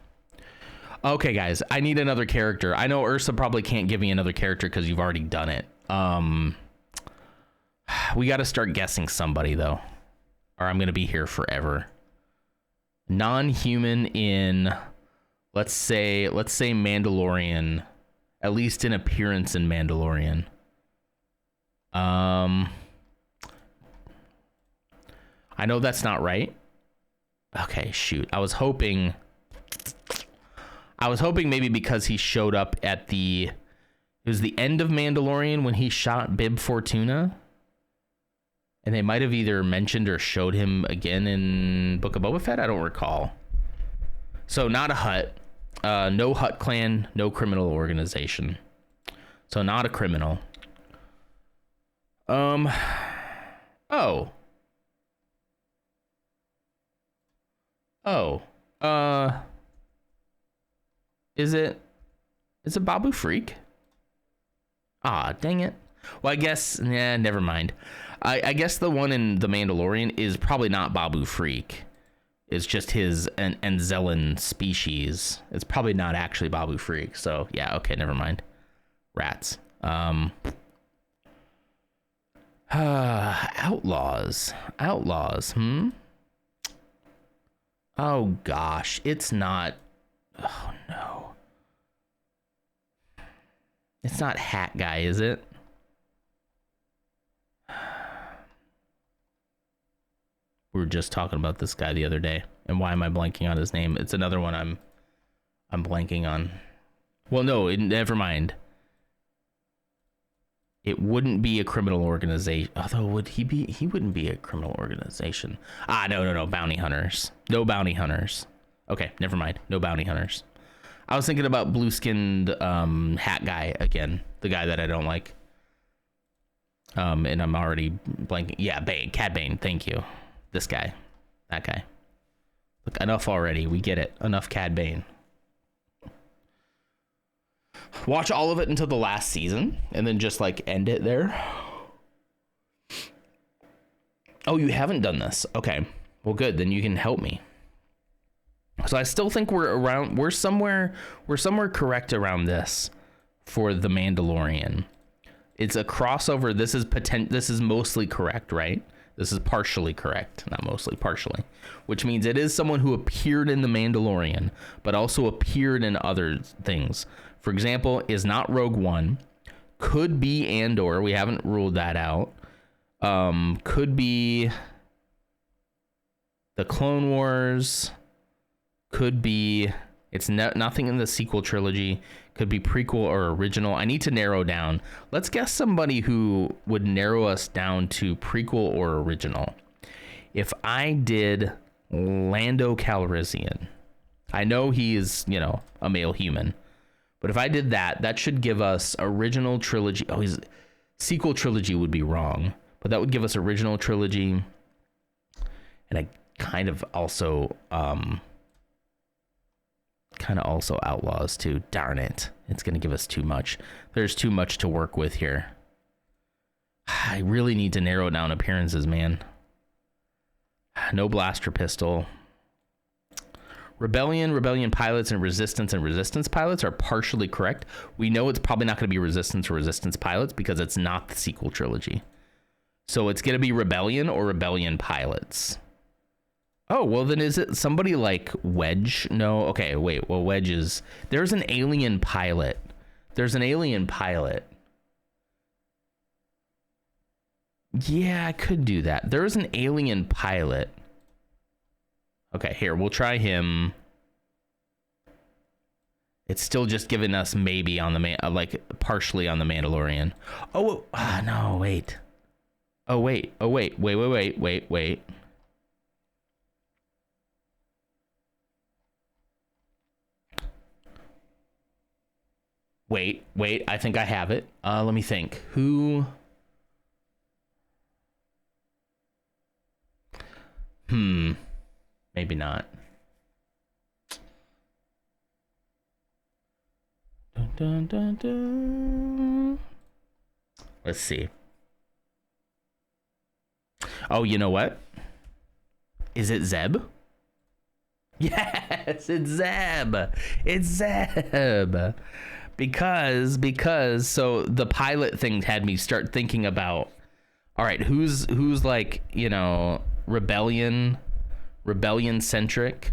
Okay, guys, I need another character. I know Ursa probably can't give me another character because you've already done it. We got to start guessing somebody, though, or I'm going to be here forever. Non-human in, let's say Mandalorian, at least in appearance in Mandalorian. I know that's not right. Okay, shoot. I was hoping maybe because he showed up at it was the end of Mandalorian when he shot Bib Fortuna. And they might have either mentioned or showed him again in Book of Boba Fett. I don't recall. So not a Hutt. No Hutt clan, no criminal organization. So not a criminal. Is it Babu Freak? Ah, dang it. Well, I guess, never mind. I guess the one in The Mandalorian is probably not Babu Freak. It's just his Anzellan species. It's probably not actually Babu Freak. So, yeah, okay, never mind. Rats. Outlaws. Oh, gosh. It's not... Oh, no. It's not Hat Guy, is it? We were just talking about this guy the other day, and why am I blanking on his name? It's another one I'm blanking on. Well, no, never mind. It wouldn't be a criminal organization. Although, would he be? He wouldn't be a criminal organization. No. Bounty hunters. No bounty hunters. Okay, never mind. No bounty hunters. I was thinking about blue-skinned hat guy again. The guy that I don't like. And I'm already blanking. Yeah, Bane. Cad Bane. Thank you. This guy. That guy. Look, enough already. We get it. Enough Cad Bane. Watch all of it until the last season, and then just, like, end it there. Oh, you haven't done this. Okay. Well, good. Then you can help me. So I still think we're somewhere correct around this for The Mandalorian. It's a crossover. This is mostly correct, right? This is partially correct, not mostly, partially, which means it is someone who appeared in The Mandalorian, but also appeared in other things. For example, is not Rogue One, could be Andor. We haven't ruled that out. Could be the Clone Wars. Could be, it's nothing in the sequel trilogy. Could be prequel or original. I need to narrow down. Let's guess somebody who would narrow us down to prequel or original. If I did Lando Calrissian, I know he is, a male human. But if I did that, that should give us original trilogy. Oh, sequel trilogy would be wrong. But that would give us original trilogy. And I kind of also Outlaws too. Darn it. It's going to give us too much. There's too much to work with here. I really need to narrow down appearances, man. No blaster pistol. Rebellion pilots, and resistance pilots are partially correct. We know it's probably not going to be resistance pilots because it's not the sequel trilogy. So it's going to be Rebellion or Rebellion pilots. Oh, well, then is it somebody like Wedge? No. Okay, wait. Well, Wedge is... There's an alien pilot. Yeah, I could do that. There is an alien pilot. Okay, here, we'll try him. It's still just giving us maybe on the partially on the Mandalorian. Oh, no, wait. Oh, wait. Wait. Wait, I think I have it. Let me think. Who? Maybe not. Dun, dun, dun, dun. Let's see. Oh, you know what? Is it Zeb? Yes, it's Zeb. It's Zeb. Because so the pilot thing had me start thinking about, all right, who's like, you know, rebellion centric.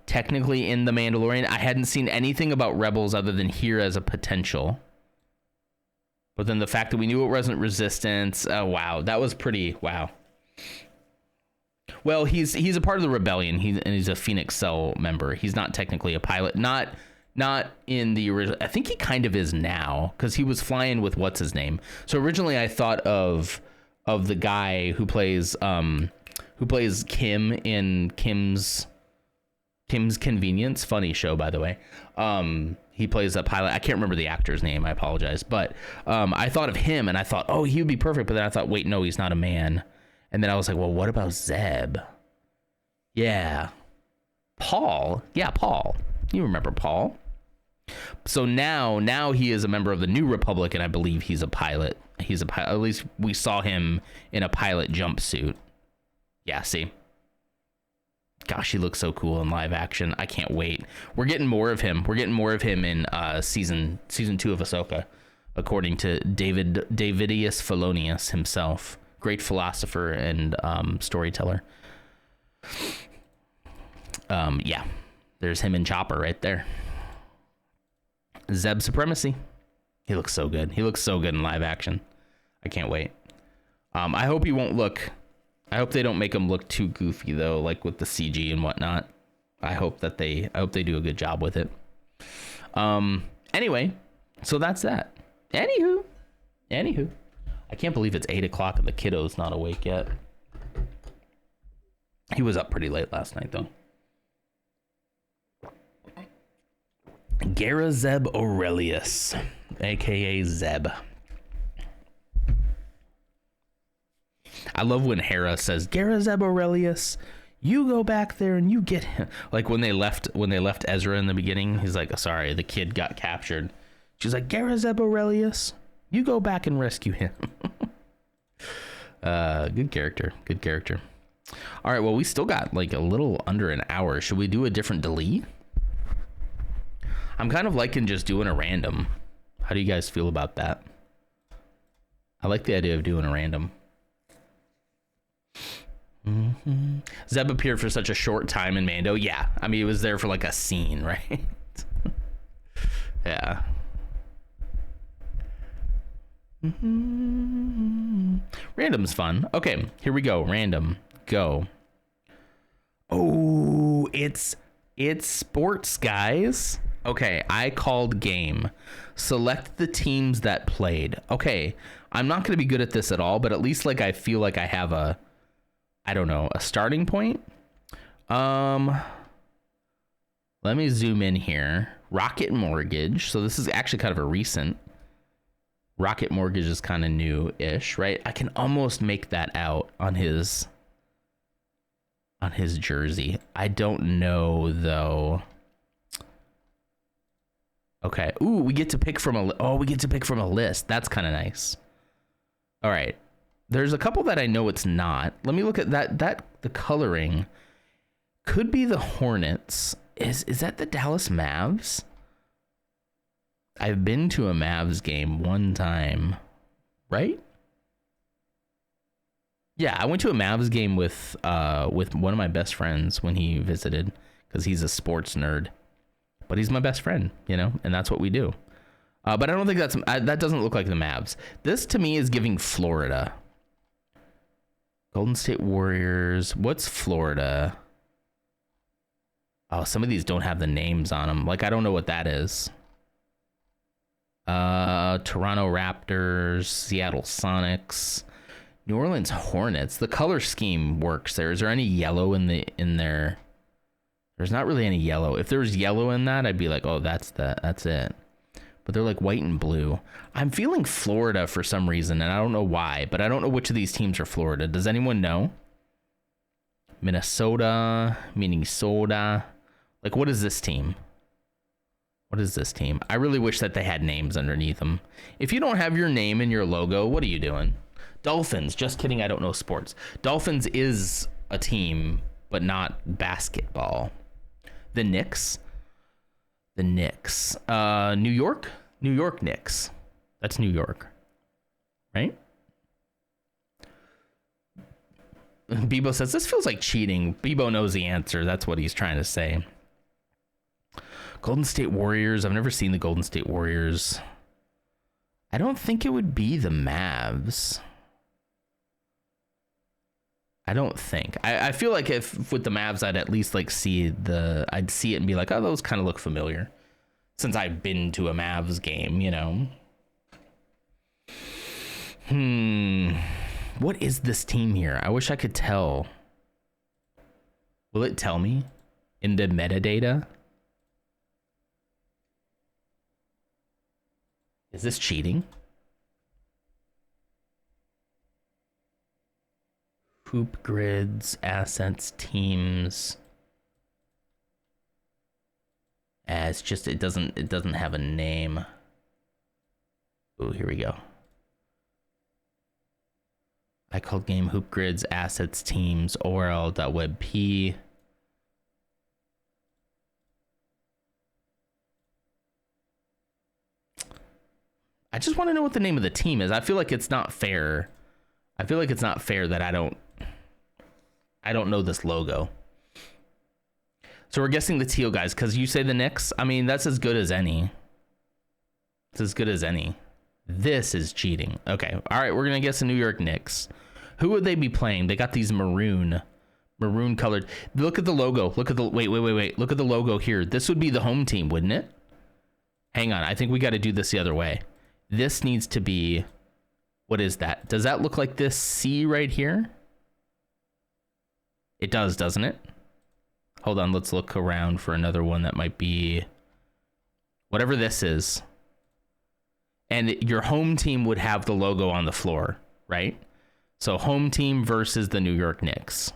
Technically in The Mandalorian, I hadn't seen anything about rebels other than here as a potential. But then the fact that we knew it wasn't resistance, oh wow, that was pretty wow. Well, he's a part of the rebellion. He's a Phoenix Cell member. He's not technically a pilot. Not in the original. I think he kind of is now because he was flying with what's his name. So originally I thought of the guy who plays Kim in Kim's Convenience. Funny show, by the way. He plays a pilot. I can't remember the actor's name. I apologize. But I thought of him and I thought, oh, he would be perfect. But then I thought, wait, no, he's not a man. And then I was like, well, what about Zeb? Yeah. Paul. Yeah, Paul. You remember Paul. So now he is a member of the New Republic, and I believe he's a pilot. He's a pilot. At least we saw him in a pilot jumpsuit. Yeah, see? Gosh, he looks so cool in live action. I can't wait. We're getting more of him. We're getting more of him in season 2 of Ahsoka, according to Davidius Felonius himself. Great philosopher and storyteller. Yeah, there's him and Chopper right there. Zeb Supremacy. He looks so good. He looks so good in live action. I can't wait. I hope he won't look. I hope they don't make him look too goofy though, like with the CG and whatnot. I hope they do a good job with it. Anyway, so that's that. Anywho. I can't believe it's 8 o'clock and the kiddo's not awake yet. He was up pretty late last night, though. Gara Zeb Aurelius, a.k.a. Zeb. I love when Hera says, Gara Zeb Aurelius, you go back there and you get him. Like when they left Ezra in the beginning, he's like, sorry, the kid got captured. She's like, Gara Zeb Aurelius, you go back and rescue him. Good character. All right, well, we still got like a little under an hour. Should we do a different delete? I'm kind of liking just doing a random. How do you guys feel about that? I like the idea of doing a random. Zeb appeared for such a short time in Mando. Yeah, I mean, he was there for like a scene, right? Yeah. Random's fun. Okay, here we go. Random. Go. Oh, it's sports, guys. Okay, I called game. Select the teams that played. Okay, I'm not going to be good at this at all, but at least like I feel like I have a starting point. Let me zoom in here. Rocket Mortgage. So this is actually kind of a recent. Rocket Mortgage is kind of new-ish, right? I can almost make that out on his jersey. I don't know though. Okay. Ooh, we get to pick from a list. That's kind of nice. All right. There's a couple that I know it's not. Let me look at that the coloring could be the Hornets. Is that the Dallas Mavs? I've been to a Mavs game one time, right? Yeah, I went to a Mavs game with one of my best friends when he visited, because he's a sports nerd. But he's my best friend, you know, and that's what we do. But I don't think that doesn't look like the Mavs. This to me is giving Florida. Golden State Warriors. What's Florida? Oh, some of these don't have the names on them. Like, I don't know what that is. Toronto Raptors, Seattle Sonics, New Orleans Hornets. The color scheme works there. Is there any yellow in there? There's not really any yellow. If there was yellow in that, I'd be like, oh, that's it. but they're like white and blue. I'm feeling Florida for some reason, and I don't know why, but I don't know which of these teams are Florida. Does anyone know? Minnesota. Like, what is this team? What is this team? I really wish that they had names underneath them. If you don't have your name in your logo, what are you doing? Dolphins. Just kidding. I don't know sports. Dolphins is a team, but not basketball. The Knicks. New York Knicks. That's New York, right? Bebo says this feels like cheating. Bebo knows the answer. That's what he's trying to say. Golden State Warriors. I've never seen the Golden State Warriors. I don't think it would be the Mavs. I don't think. I feel like if with the Mavs, I'd at least like I'd see it and be like, oh, those kind of look familiar. Since I've been to a Mavs game, you know. What is this team here? I wish I could tell. Will it tell me in the metadata? Is this cheating? Hoop grids, assets, teams. It's just it doesn't have a name. Oh, here we go. I called game hoop grids, assets, teams, orl.webp. I just want to know what the name of the team is. I feel like it's not fair. I feel like it's not fair that I don't know this logo. So we're guessing the teal guys because you say the Knicks. I mean, that's as good as any. It's as good as any. This is cheating. Okay. All right. We're going to guess the New York Knicks. Who would they be playing? They got these maroon colored. Look at the logo. Look at the, wait. Look at the logo here. This would be the home team, wouldn't it? Hang on. I think we got to do this the other way. This needs to be, what is that? Does that look like this C right here? It does, doesn't it? Hold on, let's look around for another one that might be whatever this is. And your home team would have the logo on the floor, right? So home team versus the New York Knicks.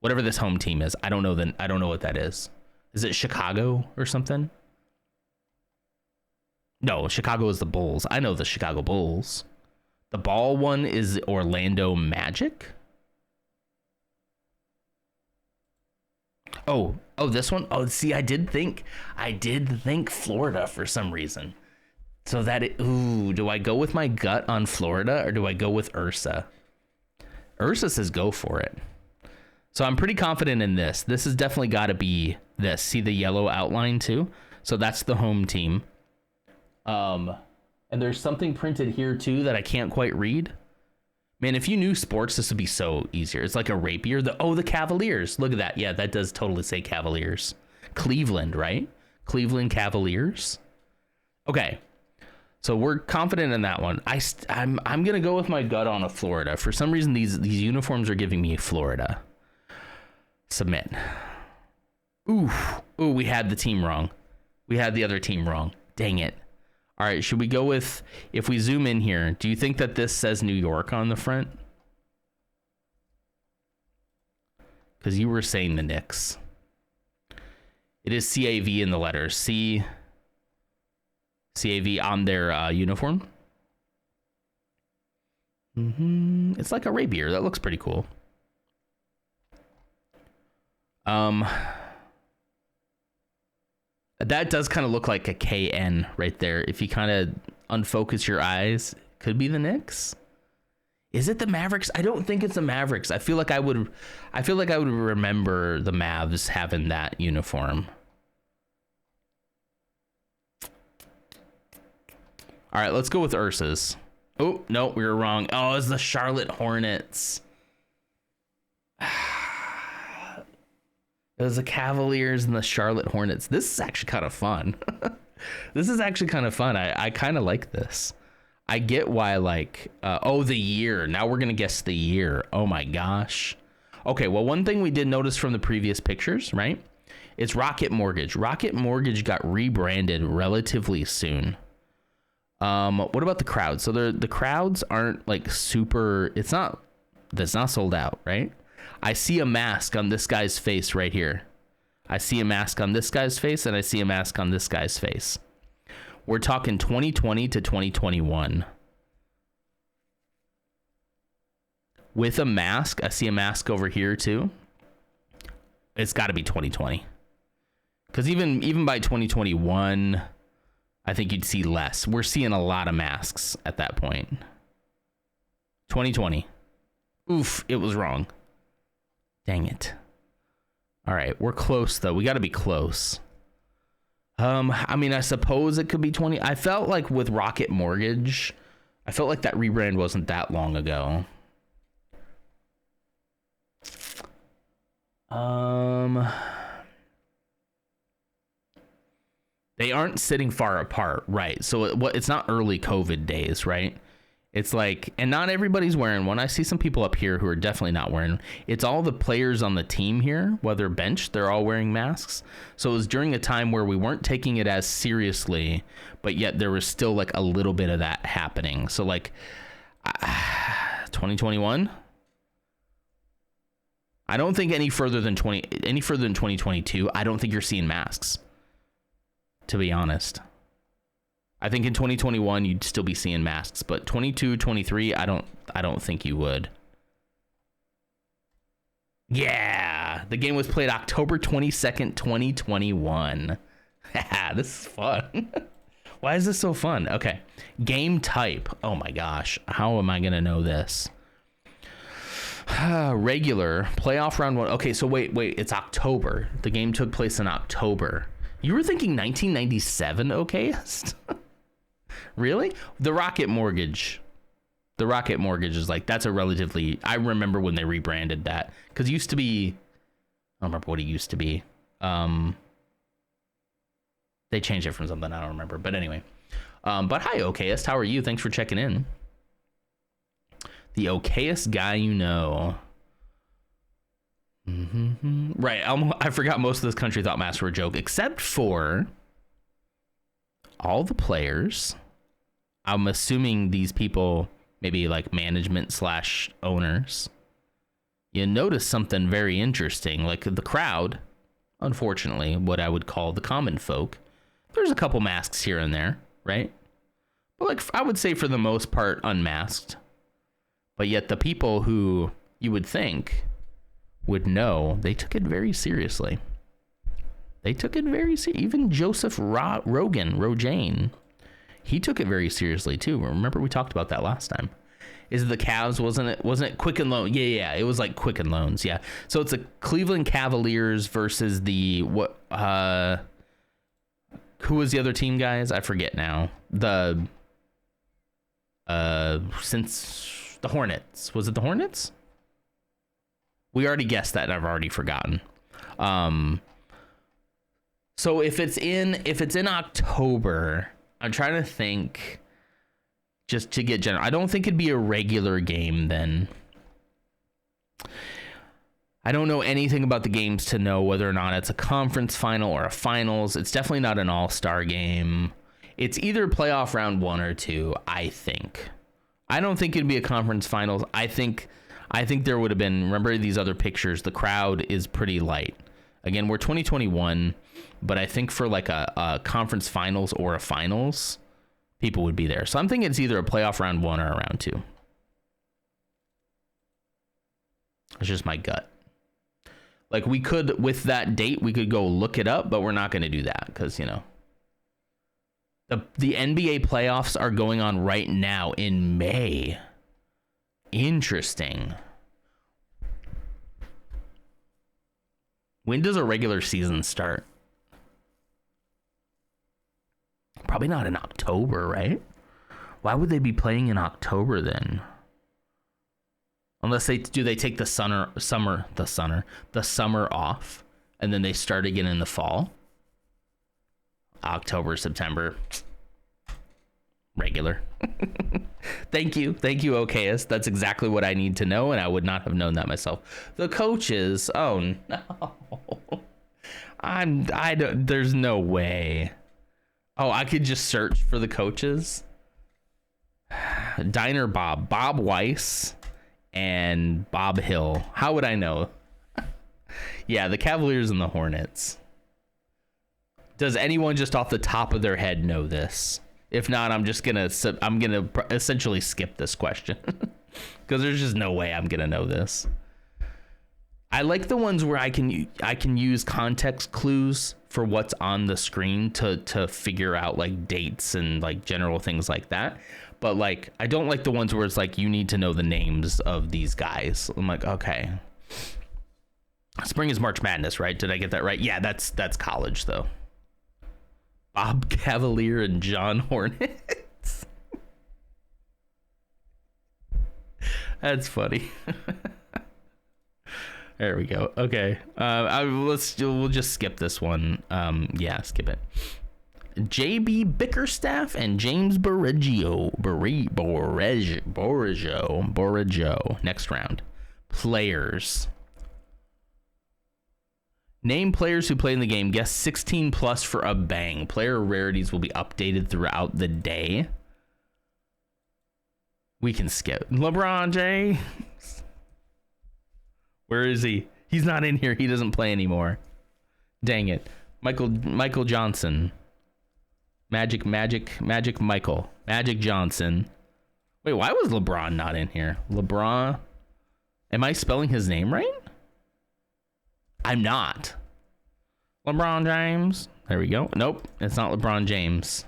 Whatever this home team is, I don't know what that is. Is it Chicago or something? No, Chicago is the Bulls. I know the Chicago Bulls. The ball one is Orlando Magic. Oh, this one. Oh, see, I did think Florida for some reason. So do I go with my gut on Florida or do I go with Ursa? Ursa says go for it. So I'm pretty confident in this. This has definitely got to be this. See the yellow outline too? So that's the home team. And there's something printed here too that I can't quite read. Man, if you knew sports, this would be so easier. It's like a rapier. The Cavaliers. Look at that. Yeah, that does totally say Cavaliers. Cleveland, right? Cleveland Cavaliers. Okay. So we're confident in that one. I'm gonna go with my gut on a Florida. For some reason, these uniforms are giving me Florida. Submit. Ooh, we had the team wrong. We had the other team wrong. Dang it. All right, should we go with, if we zoom in here, do you think that this says New York on the front? Because you were saying the Knicks. It is CAV in the letters. CAV on their uniform. It's like a rapier. That looks pretty cool. That does kind of look like a KN right there. If you kind of unfocus your eyes, could be the Knicks. Is it the Mavericks? I don't think it's the Mavericks. I feel like I would remember the Mavs having that uniform. All right, let's go with Ursa's. Oh, no, we were wrong. Oh, it's the Charlotte Hornets. It was the Cavaliers and the Charlotte Hornets. This is actually kind of fun. This is actually kind of fun. I kind of like this. I get why, like, the year. Now we're going to guess the year. Oh my gosh. Okay, well, one thing we did notice from the previous pictures, right, It's Rocket Mortgage. Rocket Mortgage got rebranded relatively soon. What about the crowd? So the crowds aren't like super. That's not sold out, right? I see a mask on this guy's face right here. I see a mask on this guy's face, and I see a mask on this guy's face. We're talking 2020 to 2021. With a mask, I see a mask over here too. It's got to be 2020. Because even by 2021, I think you'd see less. We're seeing a lot of masks at that point. 2020. Oof, it was wrong. Dang it. All right, we're close though. We got to be close. I mean, I suppose it could be 20. I felt like with Rocket Mortgage, I felt like that rebrand wasn't that long ago. They aren't sitting far apart, right? So it's not early COVID days, right? It's like, and not everybody's wearing one. I see some people up here who are definitely not wearing. It's all the players on the team here, while they're benched, they're all wearing masks. So it was during a time where we weren't taking it as seriously, but yet there was still like a little bit of that happening. So like 2021. I don't think any further than 2022. I don't think you're seeing masks, to be honest. I think in 2021 you'd still be seeing masks, but 22, 23, I don't think you would. Yeah, the game was played October 22nd, 2021. This is fun. Why is this so fun? Okay, game type. Oh my gosh, how am I gonna know this? Regular playoff round 1. Okay, so wait, it's October. The game took place in October. You were thinking 1997 okayest? Really? The Rocket Mortgage is like, that's a relatively, I remember when they rebranded that, because it used to be, I don't remember what it used to be. They changed it from something I don't remember, but anyway. But hi okayest, how are you? Thanks for checking in. The okayest guy you know. Right, I forgot most of this country thought masks were a joke, except for all the players. I'm assuming these people, maybe like management / owners. You notice something very interesting, like the crowd, unfortunately, what I would call the common folk. There's a couple masks here and there, right? But like, I would say for the most part, unmasked. But yet the people who you would think would know, they took it very seriously. They took it very seriously. Even Joseph Rogan, he took it very seriously too. Remember we talked about that last time. Is it the Cavs? Wasn't it Quicken Loans? Yeah, it was like Quicken Loans. Yeah. So it's the Cleveland Cavaliers versus the who was the other team, guys? I forget now. Since the Hornets. Was it the Hornets? We already guessed that, and I've already forgotten. So if it's in October, I'm trying to think, just to get general. I don't think it'd be a regular game then. I don't know anything about the games to know whether or not it's a conference final or a finals. It's definitely not an all-star game. It's either playoff round 1 or 2, I think. I don't think it'd be a conference finals. I think there would have been, remember these other pictures, the crowd is pretty light. Again, we're 2021, but I think for like a conference finals or a finals, people would be there. So I'm thinking it's either a playoff round 1 or a round 2. It's just my gut. Like we could, with that date, we could go look it up, but we're not going to do that because, you know, the NBA playoffs are going on right now in May. Interesting. When does a regular season start? Probably not in October, right? Why would they be playing in October then? Unless they take the summer off and then they start again in the fall. October, September. Regular. Thank you, okayest. That's exactly what I need to know, and I would not have known that myself. The coaches, oh no. I don't, there's no way. Oh, I could just search for the coaches. Diner Bob Weiss, and Bob Hill. How would I know? Yeah, the Cavaliers and the Hornets. Does anyone just off the top of their head know this? If not, I'm gonna essentially skip this question because there's just no way I'm gonna know this. I like the ones where I can use context clues for what's on the screen to figure out like dates and like general things like that. But like, I don't like the ones where it's like you need to know the names of these guys. I'm like, okay. Spring is March Madness, right? Did I get that right? Yeah, that's college though. Bob Cavalier and John Hornets. That's funny. There we go. Okay. We'll just skip this one. Yeah, skip it. JB Bickerstaff and James Borreggio. Next round. Players. Name players who play in the game. Guess 16 plus for a bang. Player rarities will be updated throughout the day. We can skip. LeBron James. Where is he? He's not in here. He doesn't play anymore. Dang it. Michael Johnson. Magic Michael. Magic Johnson. Wait, why was LeBron not in here? LeBron. Am I spelling his name right? I'm not. LeBron James. There we go. Nope, it's not LeBron James.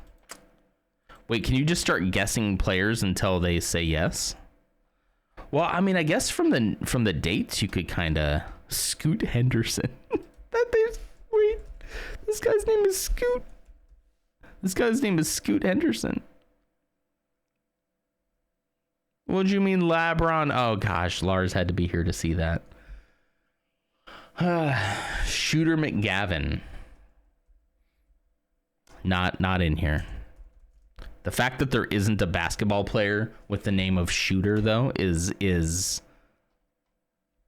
Wait, can you just start guessing players until they say yes? Well, I mean, I guess from the dates you could kind of Scoot Henderson. Wait, this guy's name is Scoot. This guy's name is Scoot Henderson. What do you mean, LeBron? Oh gosh, Lars had to be here to see that. Shooter McGavin. Not in here. The fact that there isn't a basketball player with the name of Shooter though is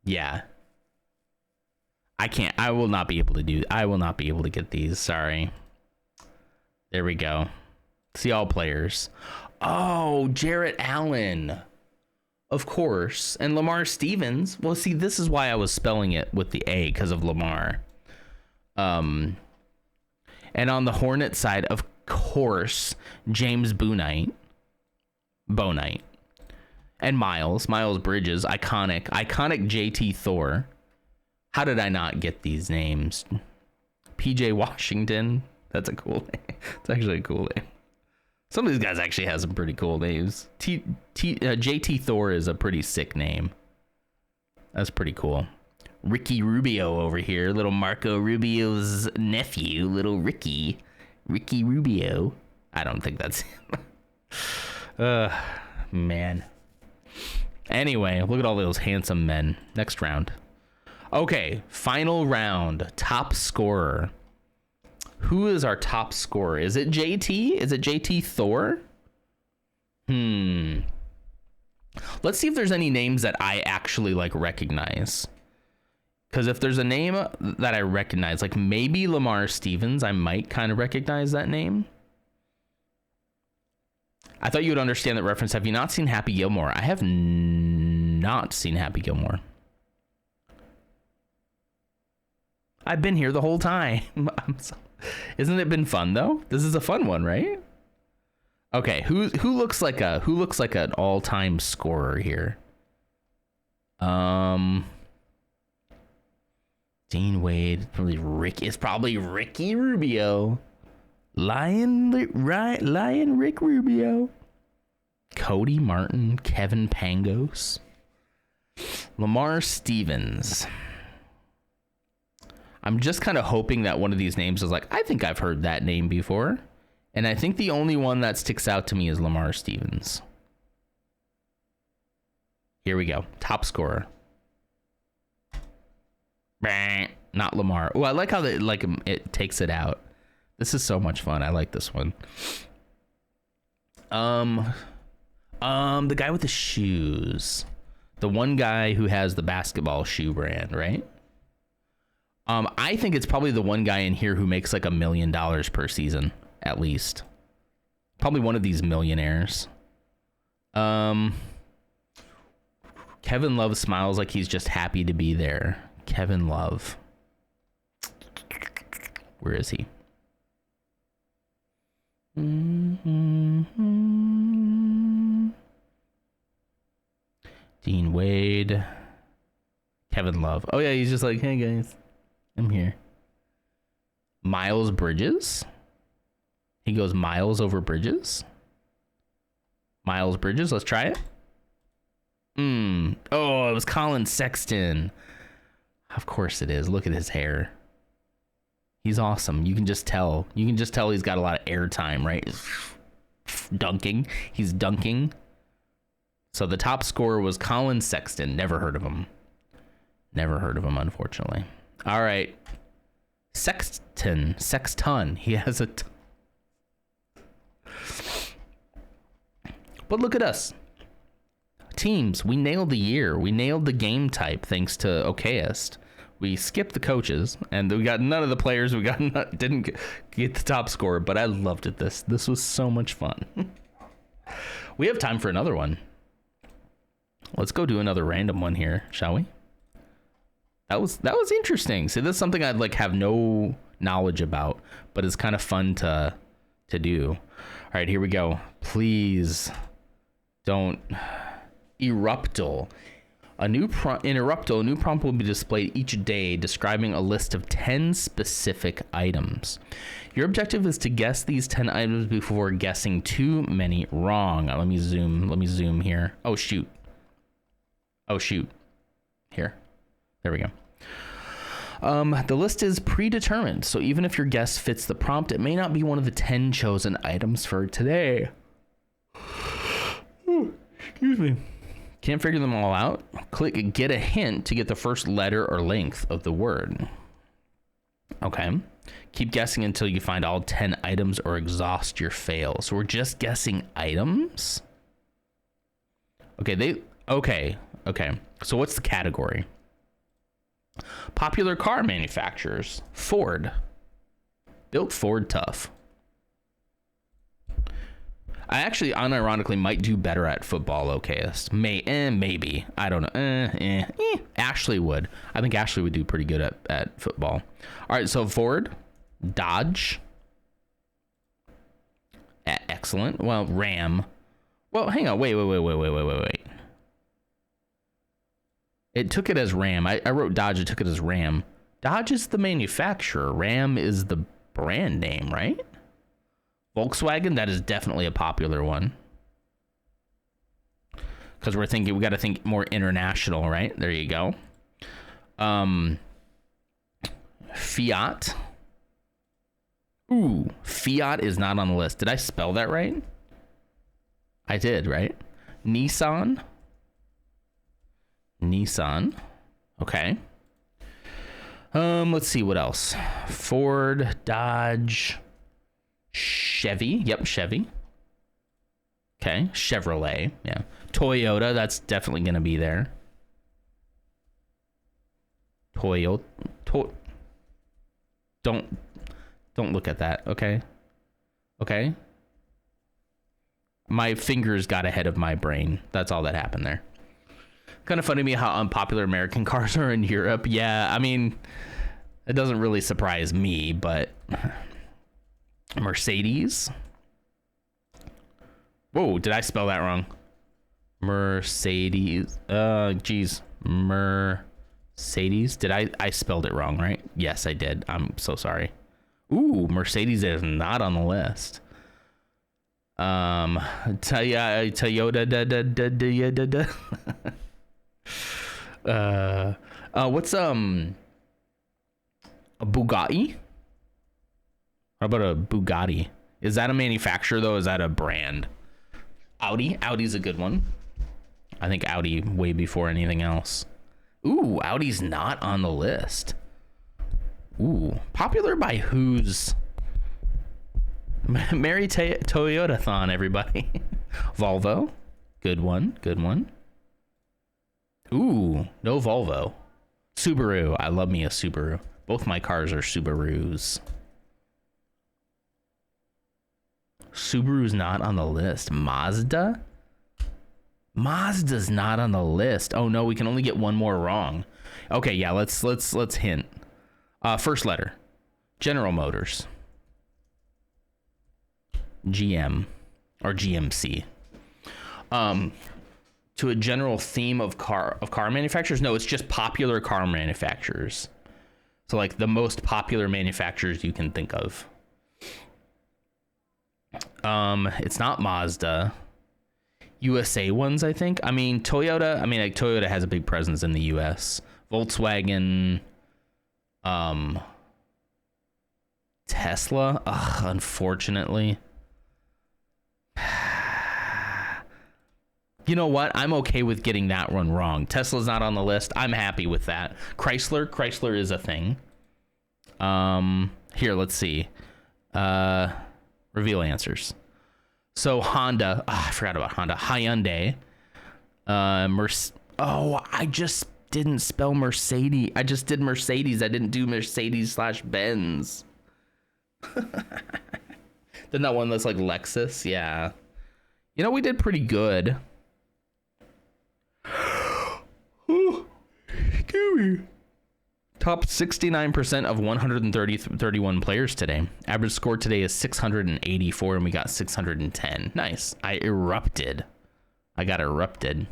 yeah. I will not be able to get these. Sorry. There we go. See all players. Oh, Jarrett Allen. Of course. And Lamar Stevens. Well, see, this is why I was spelling it with the A, because of Lamar. And on the Hornet side, of course, James Bouknight. And Miles Bridges, iconic JT Thor. How did I not get these names? PJ Washington. That's a cool name. It's actually a cool name. Some of these guys actually have some pretty cool names. JT Thor is a pretty sick name. That's pretty cool. Ricky Rubio over here. Little Marco Rubio's nephew. Little Ricky Rubio. I don't think that's him. Man. Anyway, look at all those handsome men. Next round. Okay, final round. Top scorer. Who is our top scorer? Is it JT? Is it JT Thor? Let's see if there's any names that I actually like recognize. Because if there's a name that I recognize, like maybe Lamar Stevens, I might kind of recognize that name. I thought you would understand that reference. Have you not seen Happy Gilmore? I have not seen Happy Gilmore. I've been here the whole time. Isn't it been fun though? This is a fun one, right? Okay, who looks like an all-time scorer here? Dean Wade, probably Rick. It's probably Ricky Rubio. Lion Rick Rubio. Cody Martin, Kevin Pangos. Lamar Stevens. I'm just kind of hoping that one of these names is like, I think I've heard that name before. And I think the only one that sticks out to me is Lamar Stevens. Here we go. Top scorer. Not Lamar. Oh, I like how it takes it out. This is so much fun. I like this one. The guy with the shoes. The one guy who has the basketball shoe brand, right? I think it's probably the one guy in here who makes like $1 million per season, at least. Probably one of these millionaires. Kevin Love smiles like he's just happy to be there. Kevin Love. Where is he? Dean Wade. Kevin Love. Oh yeah, he's just like, hey guys, I'm here. Miles Bridges. He goes miles over bridges. Miles Bridges, let's try it. Oh, it was Colin Sexton. Of course it is. Look at his hair. He's awesome. You can just tell. You can just tell he's got a lot of airtime, right? Dunking. He's dunking. So the top scorer was Colin Sexton. Never heard of him. Never heard of him, unfortunately. All right. Sexton. He has a... But look at us. Teams, we nailed the year. We nailed the game type thanks to Okayist. We skipped the coaches, and we got none of the players. We got didn't get the top score, but I loved it. This was so much fun. We have time for another one. Let's go do another random one here, shall we? That was interesting. See, that's something I'd like have no knowledge about, but it's kind of fun to do. All right, here we go. Please don't Eruptal. In Eruptal, a new prompt will be displayed each day describing a list of 10 specific items. Your objective is to guess these 10 items before guessing too many wrong. Let me zoom here. Oh shoot. Here. There we go. The list is predetermined, so even if your guess fits the prompt, it may not be one of the 10 chosen items for today. Excuse me. Can't figure them all out? Click Get a Hint to get the first letter or length of the word. Okay. Keep guessing until you find all 10 items or exhaust your fail. So we're just guessing items? Okay, Okay. So what's the category? Popular car manufacturers. Ford. Built Ford tough. I actually unironically might do better at football, Okayist. Maybe. I don't know. Ashley would. I think Ashley would do pretty good at football. All right, so Ford, Dodge. Excellent. Well, Ram. Well, hang on. Wait. It took it as Ram. I wrote Dodge. It took it as Ram. Dodge is the manufacturer. Ram is the brand name, right? Volkswagen, that is definitely a popular one. Because we got to think more international, right? There you go. Fiat. Ooh, Fiat is not on the list. Did I spell that right? I did, right? Nissan. Okay. Let's see what else. Ford, Dodge, Chevy. Yep, Chevy. Okay, Chevrolet. Yeah. Toyota, that's definitely going to be there. Don't look at that, okay? Okay? My fingers got ahead of my brain. That's all that happened there. Kind of funny to me how unpopular American cars are in Europe. Yeah, I mean, it doesn't really surprise me, but Mercedes. Whoa, did I spell that wrong? Mercedes. Geez. Mercedes. Did I spelled it wrong, right? Yes, I did. I'm so sorry. Ooh, Mercedes is not on the list. Toyota. What's a Bugatti? How about a Bugatti? Is that a manufacturer though? Is that a brand? Audi's a good one. I think Audi way before anything else. Ooh, Audi's not on the list. Ooh, popular by whose? Merry Toyota-thon, everybody. Volvo, good one. Ooh, no Volvo. Subaru, I love me a Subaru. Both my cars are Subarus. Subaru's not on the list. Mazda? Mazda's not on the list. Oh no, we can only get one more wrong. Okay, yeah, let's hint. First letter. General Motors. GM or GMC. To a general theme of car manufacturers? No, it's just popular car manufacturers. So like the most popular manufacturers you can think of. It's not Mazda. USA ones, I think. I mean, Toyota. I mean, like Toyota has a big presence in the US. Volkswagen. Tesla. Ugh, unfortunately. You know what? I'm okay with getting that one wrong. Tesla's not on the list. I'm happy with that. Chrysler is a thing. Here, let's see. Reveal answers. So Honda. Oh, I forgot about Honda. Hyundai. I just didn't spell Mercedes. I just did Mercedes. I didn't do Mercedes/Benz. Then that one that's like Lexus. Yeah. You know, we did pretty good. Top 69% of 131 players today. Average score today is 684 and we got 610. Nice. I got erupted.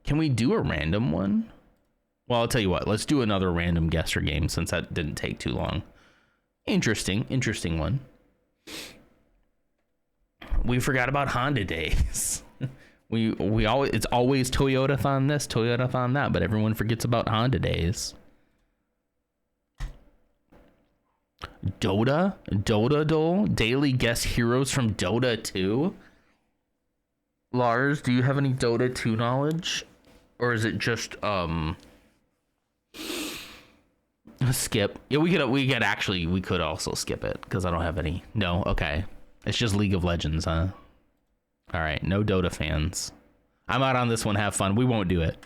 Can we do a random one? Well, I'll tell you what. Let's do another random guesser game since that didn't take too long. Interesting one. We forgot about Honda days. We always, it's always Toyota-thon this, Toyota-thon that, but everyone forgets about Honda days. Dota Dole, daily guest heroes from Dota 2. Lars, do you have any Dota 2 knowledge? Or is it just skip? Yeah, we could also skip it because I don't have any. No, okay. It's just League of Legends, huh? All right, no Dota fans. I'm out on this one. Have fun. We won't do it.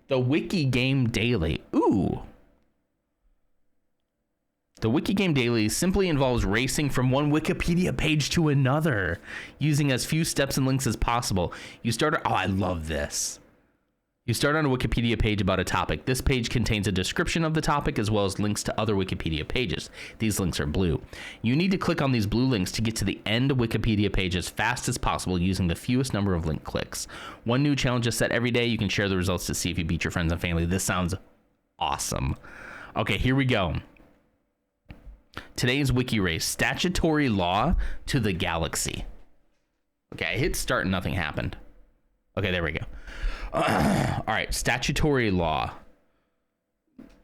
The Wiki Game Daily. Ooh. The Wiki Game Daily simply involves racing from one Wikipedia page to another, using as few steps and links as possible. I love this. You start on a Wikipedia page about a topic. This page contains a description of the topic as well as links to other Wikipedia pages. These links are blue. You need to click on these blue links to get to the end Wikipedia page as fast as possible using the fewest number of link clicks. One new challenge is set every day. You can share the results to see if you beat your friends and family. This sounds awesome. Okay, here we go. Today's wiki race, statutory law to the galaxy. Okay, I hit start and nothing happened. Okay, there we go. All right, statutory law.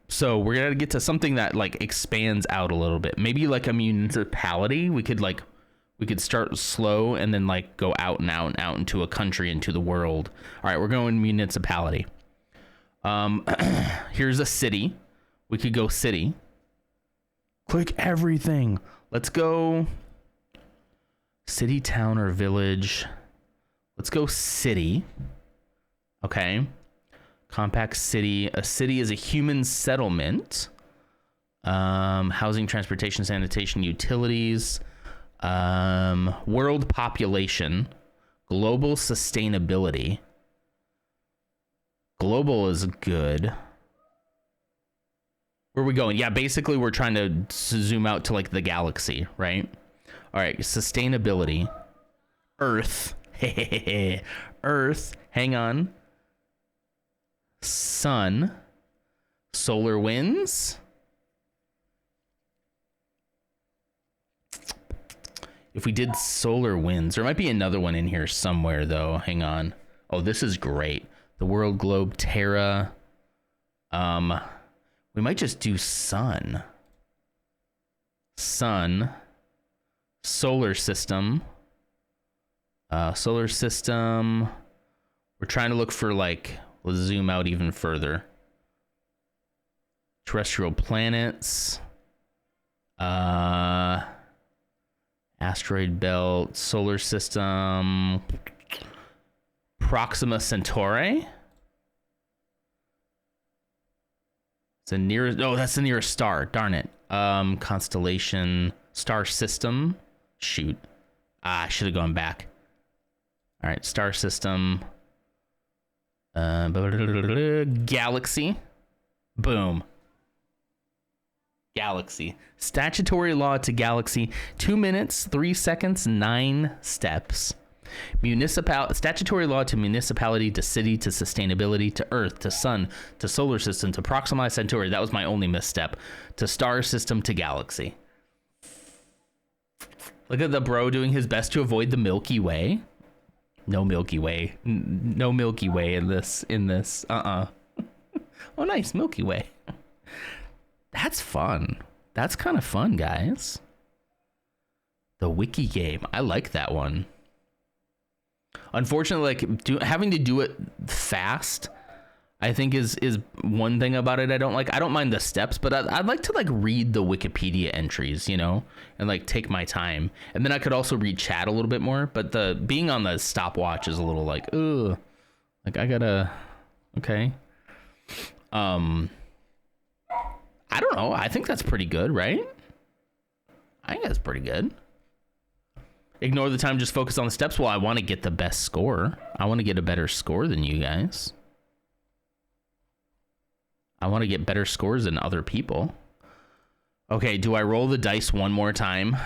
So we're gonna get to something that like expands out a little bit. Maybe like a municipality. We could start slow and then like go out and out and out into a country, into the world. All right, we're going municipality. Here's a city. We could go city. Click everything. Let's go city, town, or village. Let's go city. Okay. Compact city. A city is a human settlement. Housing, transportation, sanitation, utilities. World population. Global sustainability. Global is good. Where are we going? Yeah, basically we're trying to zoom out to like the galaxy, right? All right, sustainability. Earth. Earth. Hang on. Sun. Solar winds. If we did solar winds, there might be another one in here somewhere though. Hang on. Oh, this is great. The world, globe, Terra. We might just do sun. Sun. Solar system. Solar system. We're trying to look for like, let's zoom out even further. Terrestrial planets. Asteroid belt. Solar system. Proxima Centauri. It's the nearest. Oh, that's the nearest star. Darn it. Constellation, star system. Shoot. I should have gone back. All right, star system. Galaxy. Boom. Galaxy. Statutory law to galaxy. 2 minutes, 3 seconds, 9 steps. Statutory law to municipality, to city, to sustainability, to earth, to sun, to solar system, to Proxima Centauri. That was my only misstep. To star system, to galaxy. Look at the bro doing his best to avoid the Milky Way. No Milky Way. No Milky Way in this. Oh, nice. Milky Way. That's fun. That's kind of fun, guys. The wiki game. I like that one. Unfortunately, like having to do it fast, I think is one thing about it I don't like. I don't mind the steps, but I'd like to like read the Wikipedia entries, you know, and like take my time. And then I could also read chat a little bit more. But the being on the stopwatch is a little like, ugh, like I gotta, okay. I don't know. I think that's pretty good, right? I think that's pretty good. Ignore the time, just focus on the steps. Well, I want to get the best score. I want to get a better score than you guys. I want to get better scores than other people. Okay, do I roll the dice one more time?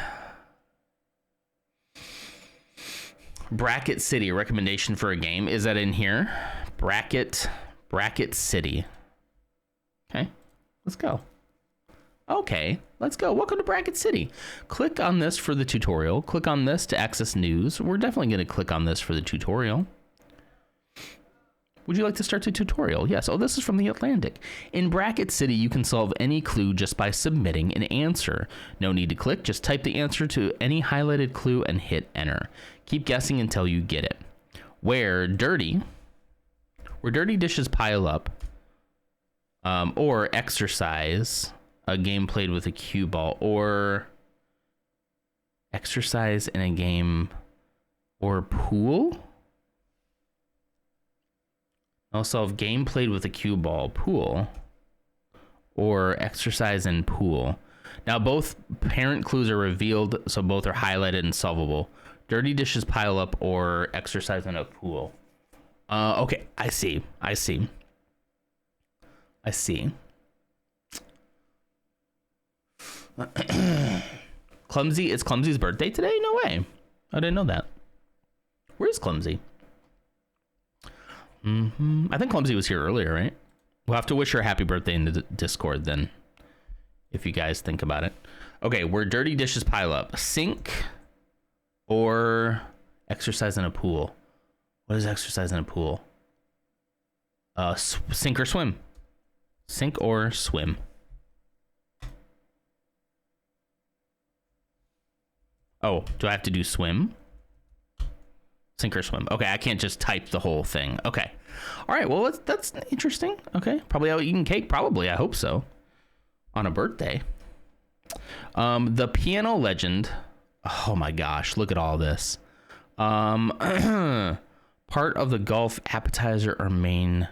Bracket City, recommendation for a game. Is that in here? Bracket City. Okay, let's go. Okay, let's go. Welcome to Bracket City. Click on this for the tutorial. Click on this to access news. We're definitely going to click on this for the tutorial. Would you like to start the tutorial? Yes. Oh, this is from the Atlantic. In Bracket City, you can solve any clue just by submitting an answer. No need to click. Just type the answer to any highlighted clue and hit enter. Keep guessing until you get it. Where dirty dishes pile up, or exercise, a game played with a cue ball, or exercise in a game, or pool. I'll solve game played with a cue ball, pool, or exercise in pool. Now both parent clues are revealed, so both are highlighted and solvable. Dirty dishes pile up, or exercise in a pool. Okay, I see. Clumsy, it's Clumsy's birthday today? No way. I didn't know that. Where's Clumsy? I think Clumsy was here earlier, right? We'll have to wish her a happy birthday in the Discord then, if you guys think about it. Okay, where dirty dishes pile up. Sink or exercise in a pool. What is exercise in a pool? Sink or swim. Sink or swim. Oh, do I have to do swim? Sink or swim. Okay, I can't just type the whole thing. Okay. All right, well, that's interesting. Okay, probably out eating cake. Probably, I hope so. On a birthday. The piano legend. Oh my gosh, look at all this. Part of the golf appetizer or main.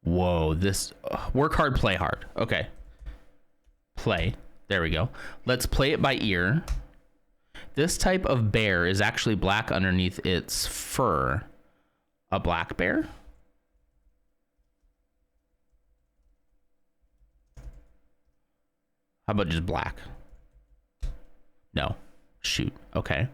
Whoa, this. Work hard, play hard. Okay. Play. There we go. Let's play it by ear. This type of bear is actually black underneath its fur. A black bear? How about just black? No. Shoot. Okay.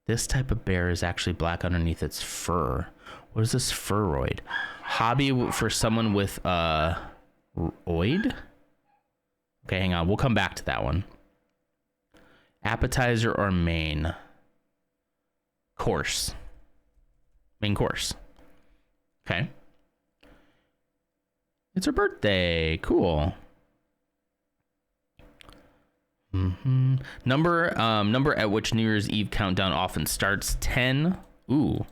This type of bear is actually black underneath its fur. What is this furroid? Hobby for someone with oid? Okay, hang on. We'll come back to that one. Appetizer or main course. Main course. Okay. It's her birthday. Cool. Number at which New Year's Eve countdown often starts. 10. Ooh.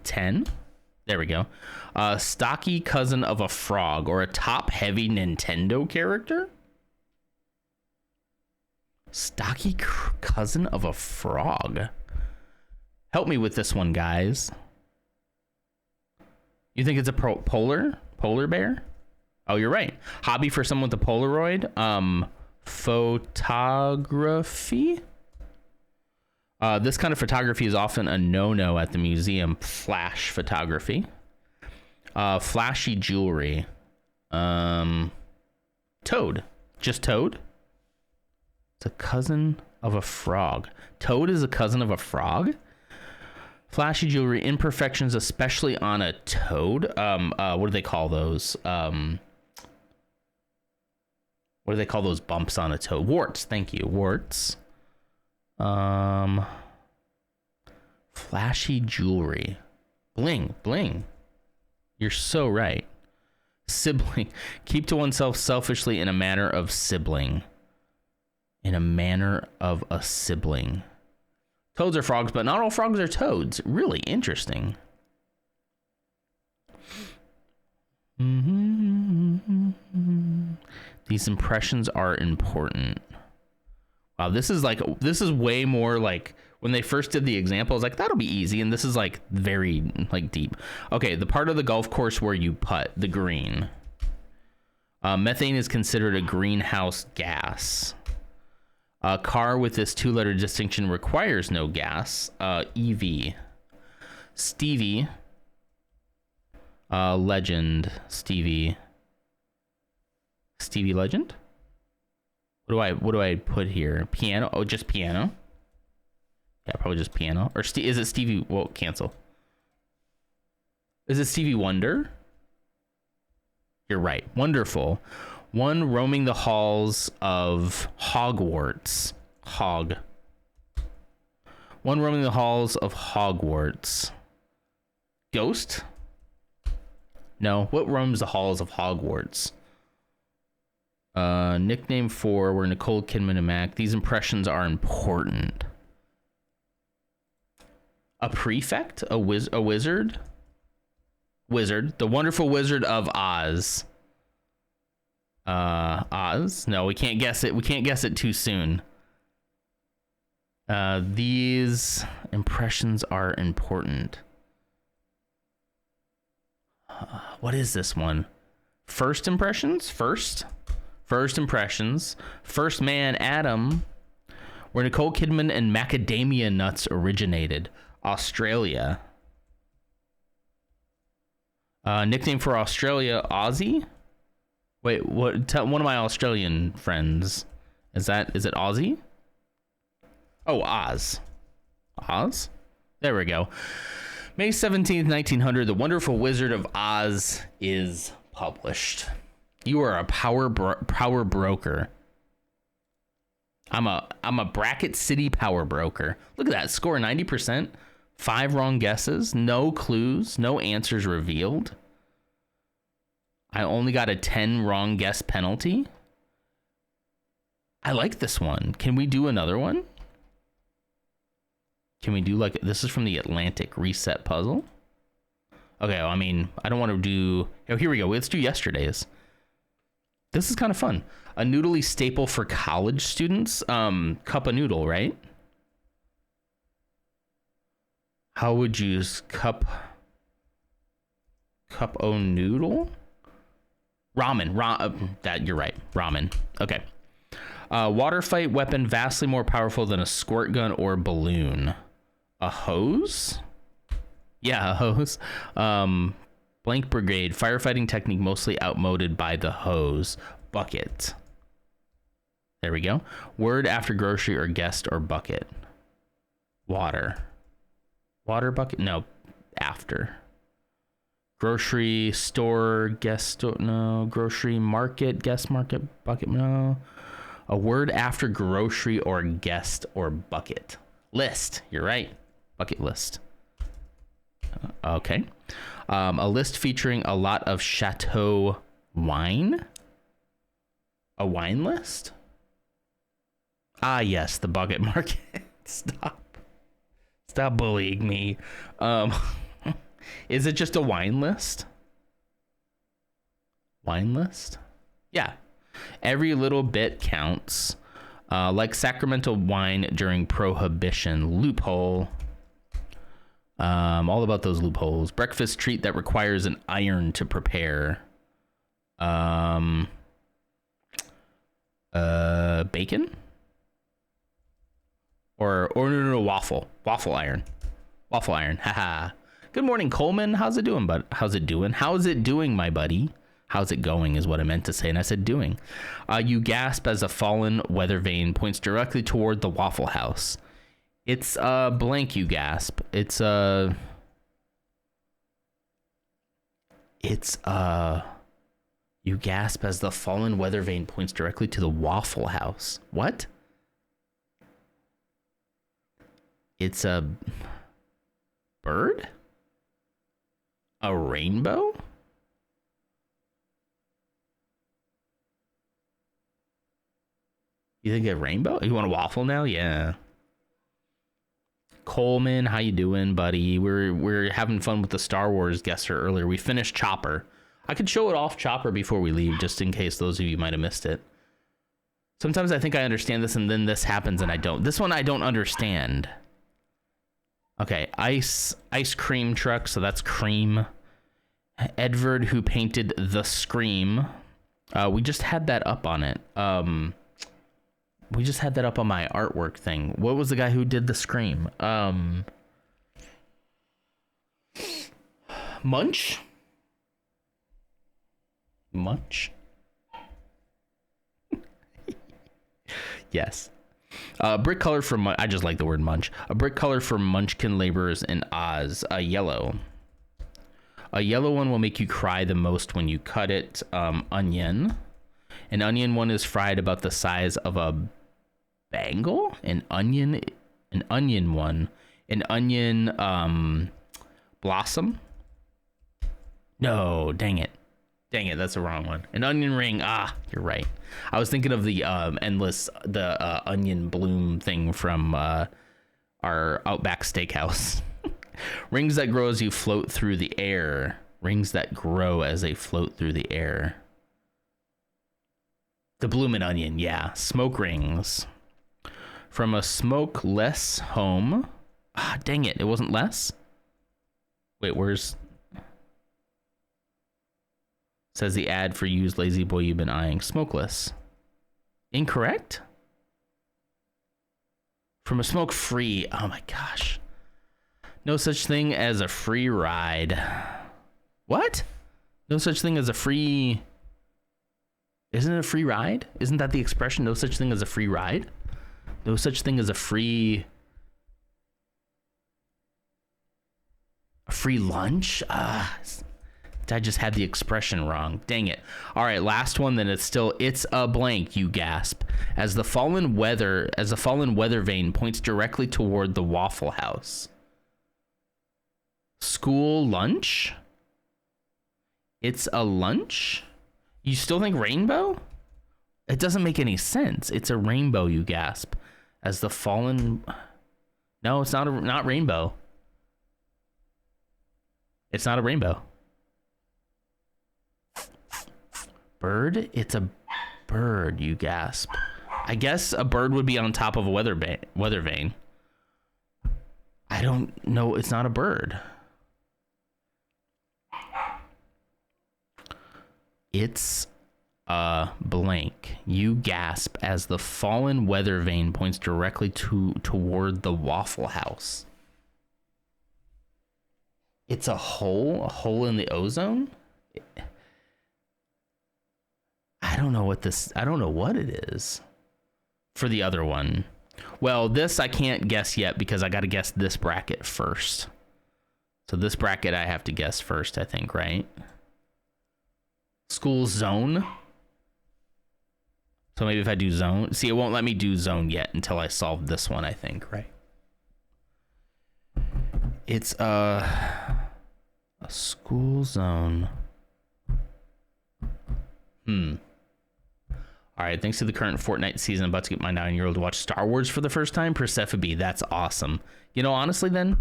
10. There we go. Stocky cousin of a frog or a top heavy Nintendo character. Stocky cousin of a frog. Help me with this one, guys. You think it's a polar bear? Oh, you're right. Hobby for someone with a Polaroid. Photography. This kind of photography is often a no-no at the museum. Flash photography. Flashy jewelry. Toad. Just Toad? It's a cousin of a frog. Toad is a cousin of a frog? Flashy jewelry, imperfections, especially on a toad. What do they call those? What do they call those bumps on a toad? Warts, thank you. Warts. Flashy jewelry. Bling, bling. You're so right. Sibling. Keep to oneself selfishly in a manner of sibling. In a manner of a sibling. Toads are frogs, but not all frogs are toads. Really interesting. These impressions are important. Wow, this is way more like when they first did the example, I was like, that'll be easy. And this is like very like deep. Okay, the part of the golf course where you putt, the green. Methane is considered a greenhouse gas. A car with this two-letter distinction requires no gas. EV. Stevie. Legend. Stevie. Stevie Legend? What do I put here? Piano? Oh, just piano. Yeah, probably just piano. Or is it Stevie? Well, cancel. Is it Stevie Wonder? You're right. Wonderful. One roaming the halls of Hogwarts. One roaming the halls of Hogwarts. Ghost? No. What roams the halls of Hogwarts? Nickname 4, where Nicole Kidman and Mac. These impressions are important. A prefect? A wizard? Wizard. The Wonderful Wizard of Oz. Oz? No, we can't guess it. We can't guess it too soon. These impressions are important. What is this one? First impressions? First impressions. First man, Adam. Where Nicole Kidman and macadamia nuts originated. Australia. Nickname for Australia, Aussie? Wait, what? Tell one of my Australian friends. Is it Aussie? Oh, Oz. Oz? There we go. May 17th, 1900, The Wonderful Wizard of Oz is published. You are a power broker. I'm a Bracket City power broker. Look at that. Score 90%. 5 wrong guesses. No clues. No answers revealed. I only got a 10 wrong guess penalty. I like this one. Can we do another one? Can we do like, this is from the Atlantic Reset Puzzle. Okay, well, I mean, I don't want to do, oh, here we go. Let's do yesterday's. This is kind of fun. A noodly staple for college students. Cup of noodle, right? How would you use cup o noodle? Ramen. That you're right. Ramen. Okay. Water fight weapon vastly more powerful than a squirt gun or balloon. A hose? Yeah, a hose. Blank brigade. Firefighting technique mostly outmoded by the hose. Bucket. There we go. Word after grocery or guest or bucket. Water. Water bucket? No. After. Grocery store, guest store, no. Grocery market, guest market, bucket, no. A word after grocery or guest or bucket. List, you're right. Bucket list. Okay. A list featuring a lot of chateau wine. A wine list? Ah, yes, the bucket market. Stop bullying me. Is it just a wine list? Wine list? Yeah. Every little bit counts. Like Sacramento wine during Prohibition. Loophole. All about those loopholes. Breakfast treat that requires an iron to prepare. Bacon? Or no, waffle iron. Haha. Good morning, Coleman. How's it doing, bud? How's it doing, my buddy? How's it going is what I meant to say, and I said doing. You gasp as a fallen weather vane points directly toward the Waffle House. It's blank, you gasp. It's you gasp as the fallen weather vane points directly to the Waffle House. What? It's a bird? A rainbow? You think a rainbow? You want a waffle now? Yeah. Coleman, how you doing, buddy? We're having fun with the Star Wars guesser earlier. We finished Chopper. I could show it off Chopper before we leave, just in case those of you might have missed it. Sometimes I think I understand this, and then this happens, and I don't. This one I don't understand. Okay, ice cream truck, so that's cream. Edward, who painted the Scream. We just had that up on it. We just had that up on my artwork thing. What was the guy who did the Scream? Munch? Yes. Brick color from I just like the word munch. A brick color for Munchkin laborers in Oz. A yellow. A yellow one will make you cry the most when you cut it. Onion. An onion one is fried about the size of a bangle. An onion one. An onion blossom. No, dang it, that's the wrong one. An onion ring. Ah, you're right. I was thinking of the onion bloom thing from our Outback Steakhouse. Rings that grow as you float through the air. Rings that grow as they float through the air. The bloomin' onion, yeah. Smoke rings. From a smokeless home. Ah, dang it, it wasn't less? Wait, where's... Says the ad for used lazy boy you've been eyeing. Smokeless. Incorrect? From a smoke-free... Oh my gosh. No such thing as a free ride. What? No such thing as a free... Isn't it a free ride? Isn't that the expression? No such thing as a free ride? No such thing as a free lunch? I just had the expression wrong. Dang it. All right, last one, then it's a blank, you gasp. As the fallen weather vane points directly toward the Waffle House. School lunch? It's a lunch? You still think rainbow? It doesn't make any sense. It's a rainbow, you gasp. As the fallen... No, it's not rainbow. It's not a rainbow. Bird? It's a bird, you gasp. I guess a bird would be on top of a weather vane. I don't know. It's not a bird. It's a blank. You gasp as the fallen weather vane points directly toward the Waffle House. It's a hole in the ozone? I don't know what it is for the other one. Well, this I can't guess yet because I got to guess this bracket first. So this bracket I have to guess first, I think, right? School zone. So maybe if I do zone, see, it won't let me do zone yet until I solve this one, I think, right? It's a school zone. All right, thanks to the current Fortnite season, I'm about to get my 9-year-old to watch Star Wars for the first time. Persephone, that's awesome. You know, honestly, then,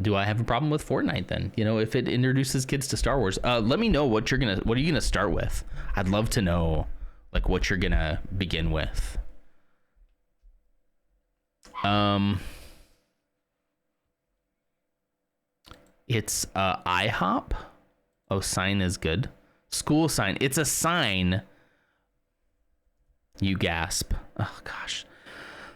do I have a problem with Fortnite then? You know, if it introduces kids to Star Wars, let me know what are you gonna start with? I'd love to know, like, what you're gonna begin with. It's IHOP. Oh, sign is good. School sign. It's a sign. You gasp. Oh, gosh.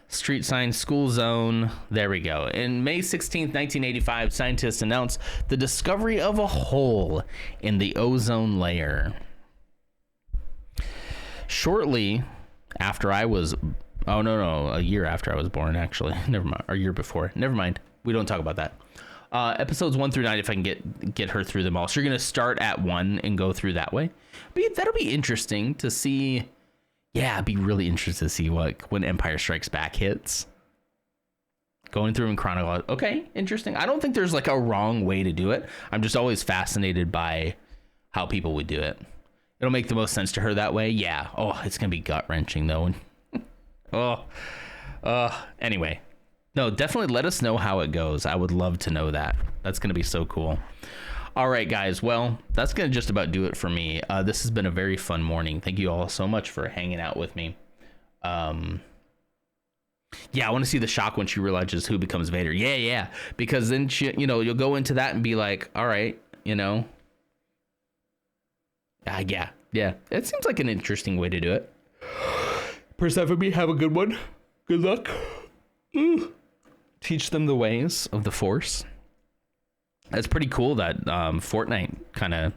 Street sign, school zone. There we go. In May 16th, 1985, scientists announced the discovery of a hole in the ozone layer. Shortly after I was... Oh, no. A year after I was born, actually. Never mind. Or a year before. Never mind. We don't talk about that. Episodes 1 through 9, if I can get her through them all. So you're going to start at 1 and go through that way. But that'll be interesting to see... Yeah, I'd be really interested to see when Empire Strikes Back hits. Going through in chronology. Okay, interesting. I don't think there's like a wrong way to do it. I'm just always fascinated by how people would do it. It'll make the most sense to her that way. Yeah. Oh, it's going to be gut-wrenching though. Anyway. No, definitely let us know how it goes. I would love to know that. That's going to be so cool. All right, guys. Well, that's going to just about do it for me. This has been a very fun morning. Thank you all so much for hanging out with me. Yeah, I want to see the shock when she realizes who becomes Vader. Yeah. Because then you'll go into that and be like, all right, yeah. It seems like an interesting way to do it. Persephone, have a good one. Good luck. Teach them the ways of the Force. It's pretty cool that Fortnite kind of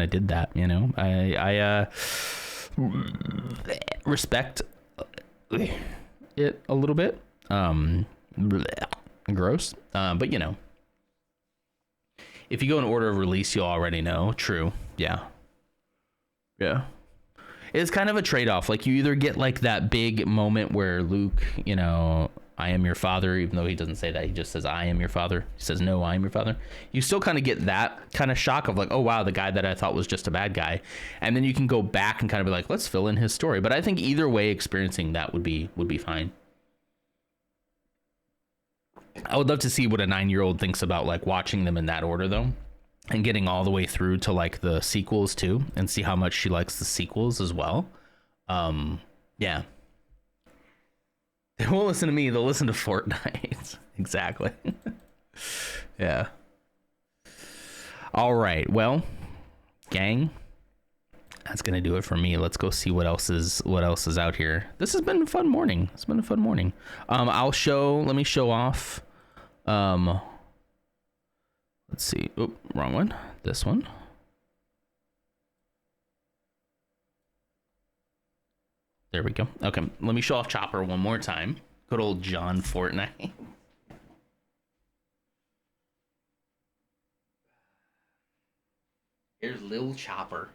did that, I respect it a little bit. Gross. But if you go in order of release, you'll already know. True. Yeah. It's kind of a trade-off. Like, you either get like that big moment where Luke, I am your father, even though he doesn't say that. He just says, I am your father. He says, no, I am your father. You still kind of get that kind of shock of like, oh, wow, the guy that I thought was just a bad guy. And then you can go back and kind of be like, let's fill in his story. But I think either way, experiencing that would be fine. I would love to see what a 9-year-old thinks about like watching them in that order, though. And getting all the way through to like the sequels too, and see how much she likes the sequels as well. Yeah. They won't listen to me, they'll listen to Fortnite. Exactly. Yeah. All right, well, gang, that's gonna do it for me. Let's go see what else is out here. This has been a fun morning. It's been a fun morning. Let me show off. Let's see. Oop, wrong one. This one. There we go. Okay, let me show off Chopper one more time. Good old John Fortnite. Here's Lil Chopper.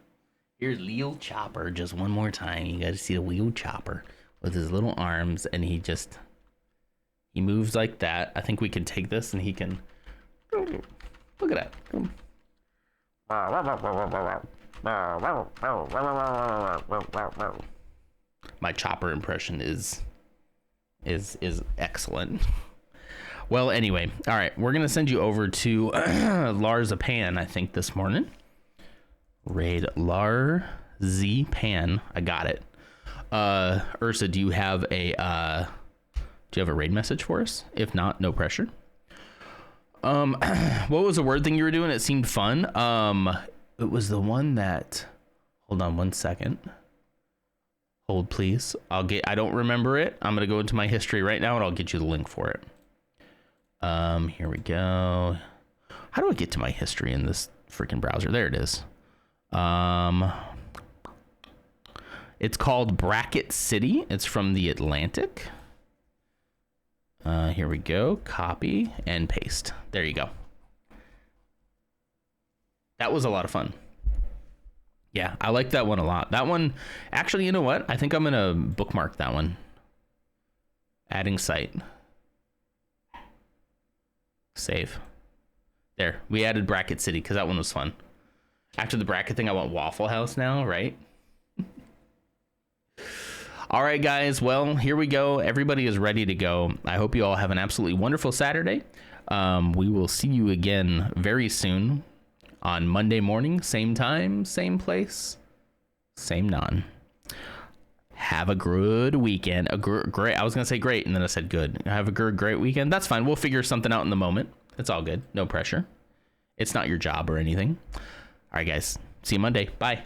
Here's Lil Chopper just one more time. You gotta see the Lil Chopper with his little arms, and he moves like that. I think we can take this and he can... Look at that. My Chopper impression is excellent. Well, anyway, all right, we're gonna send you over to Larzapan, I think, this morning. Raid Larzapan. I got it. Ursa, do you have a raid message for us? If not, no pressure. What was the word thing you were doing? It seemed fun. It was the one that, hold on one second. Hold, please. I don't remember it. I'm going to go into my history right now and I'll get you the link for it. Here we go. How do I get to my history in this freaking browser? There it is. It's called Bracket City. It's from The Atlantic. Here we go. Copy and paste. There you go. That was a lot of fun. Yeah, I like that one a lot. That one, actually, you know what? I think I'm going to bookmark that one. Adding site. Save. There, we added Bracket City because that one was fun. After the bracket thing, I want Waffle House now, right? All right, guys. Well, here we go. Everybody is ready to go. I hope you all have an absolutely wonderful Saturday. We will see you again very soon on Monday morning. Same time, same place, same non. Have a good weekend. Great. I was going to say great, and then I said good. Have a great weekend. That's fine. We'll figure something out in the moment. It's all good. No pressure. It's not your job or anything. All right, guys. See you Monday. Bye.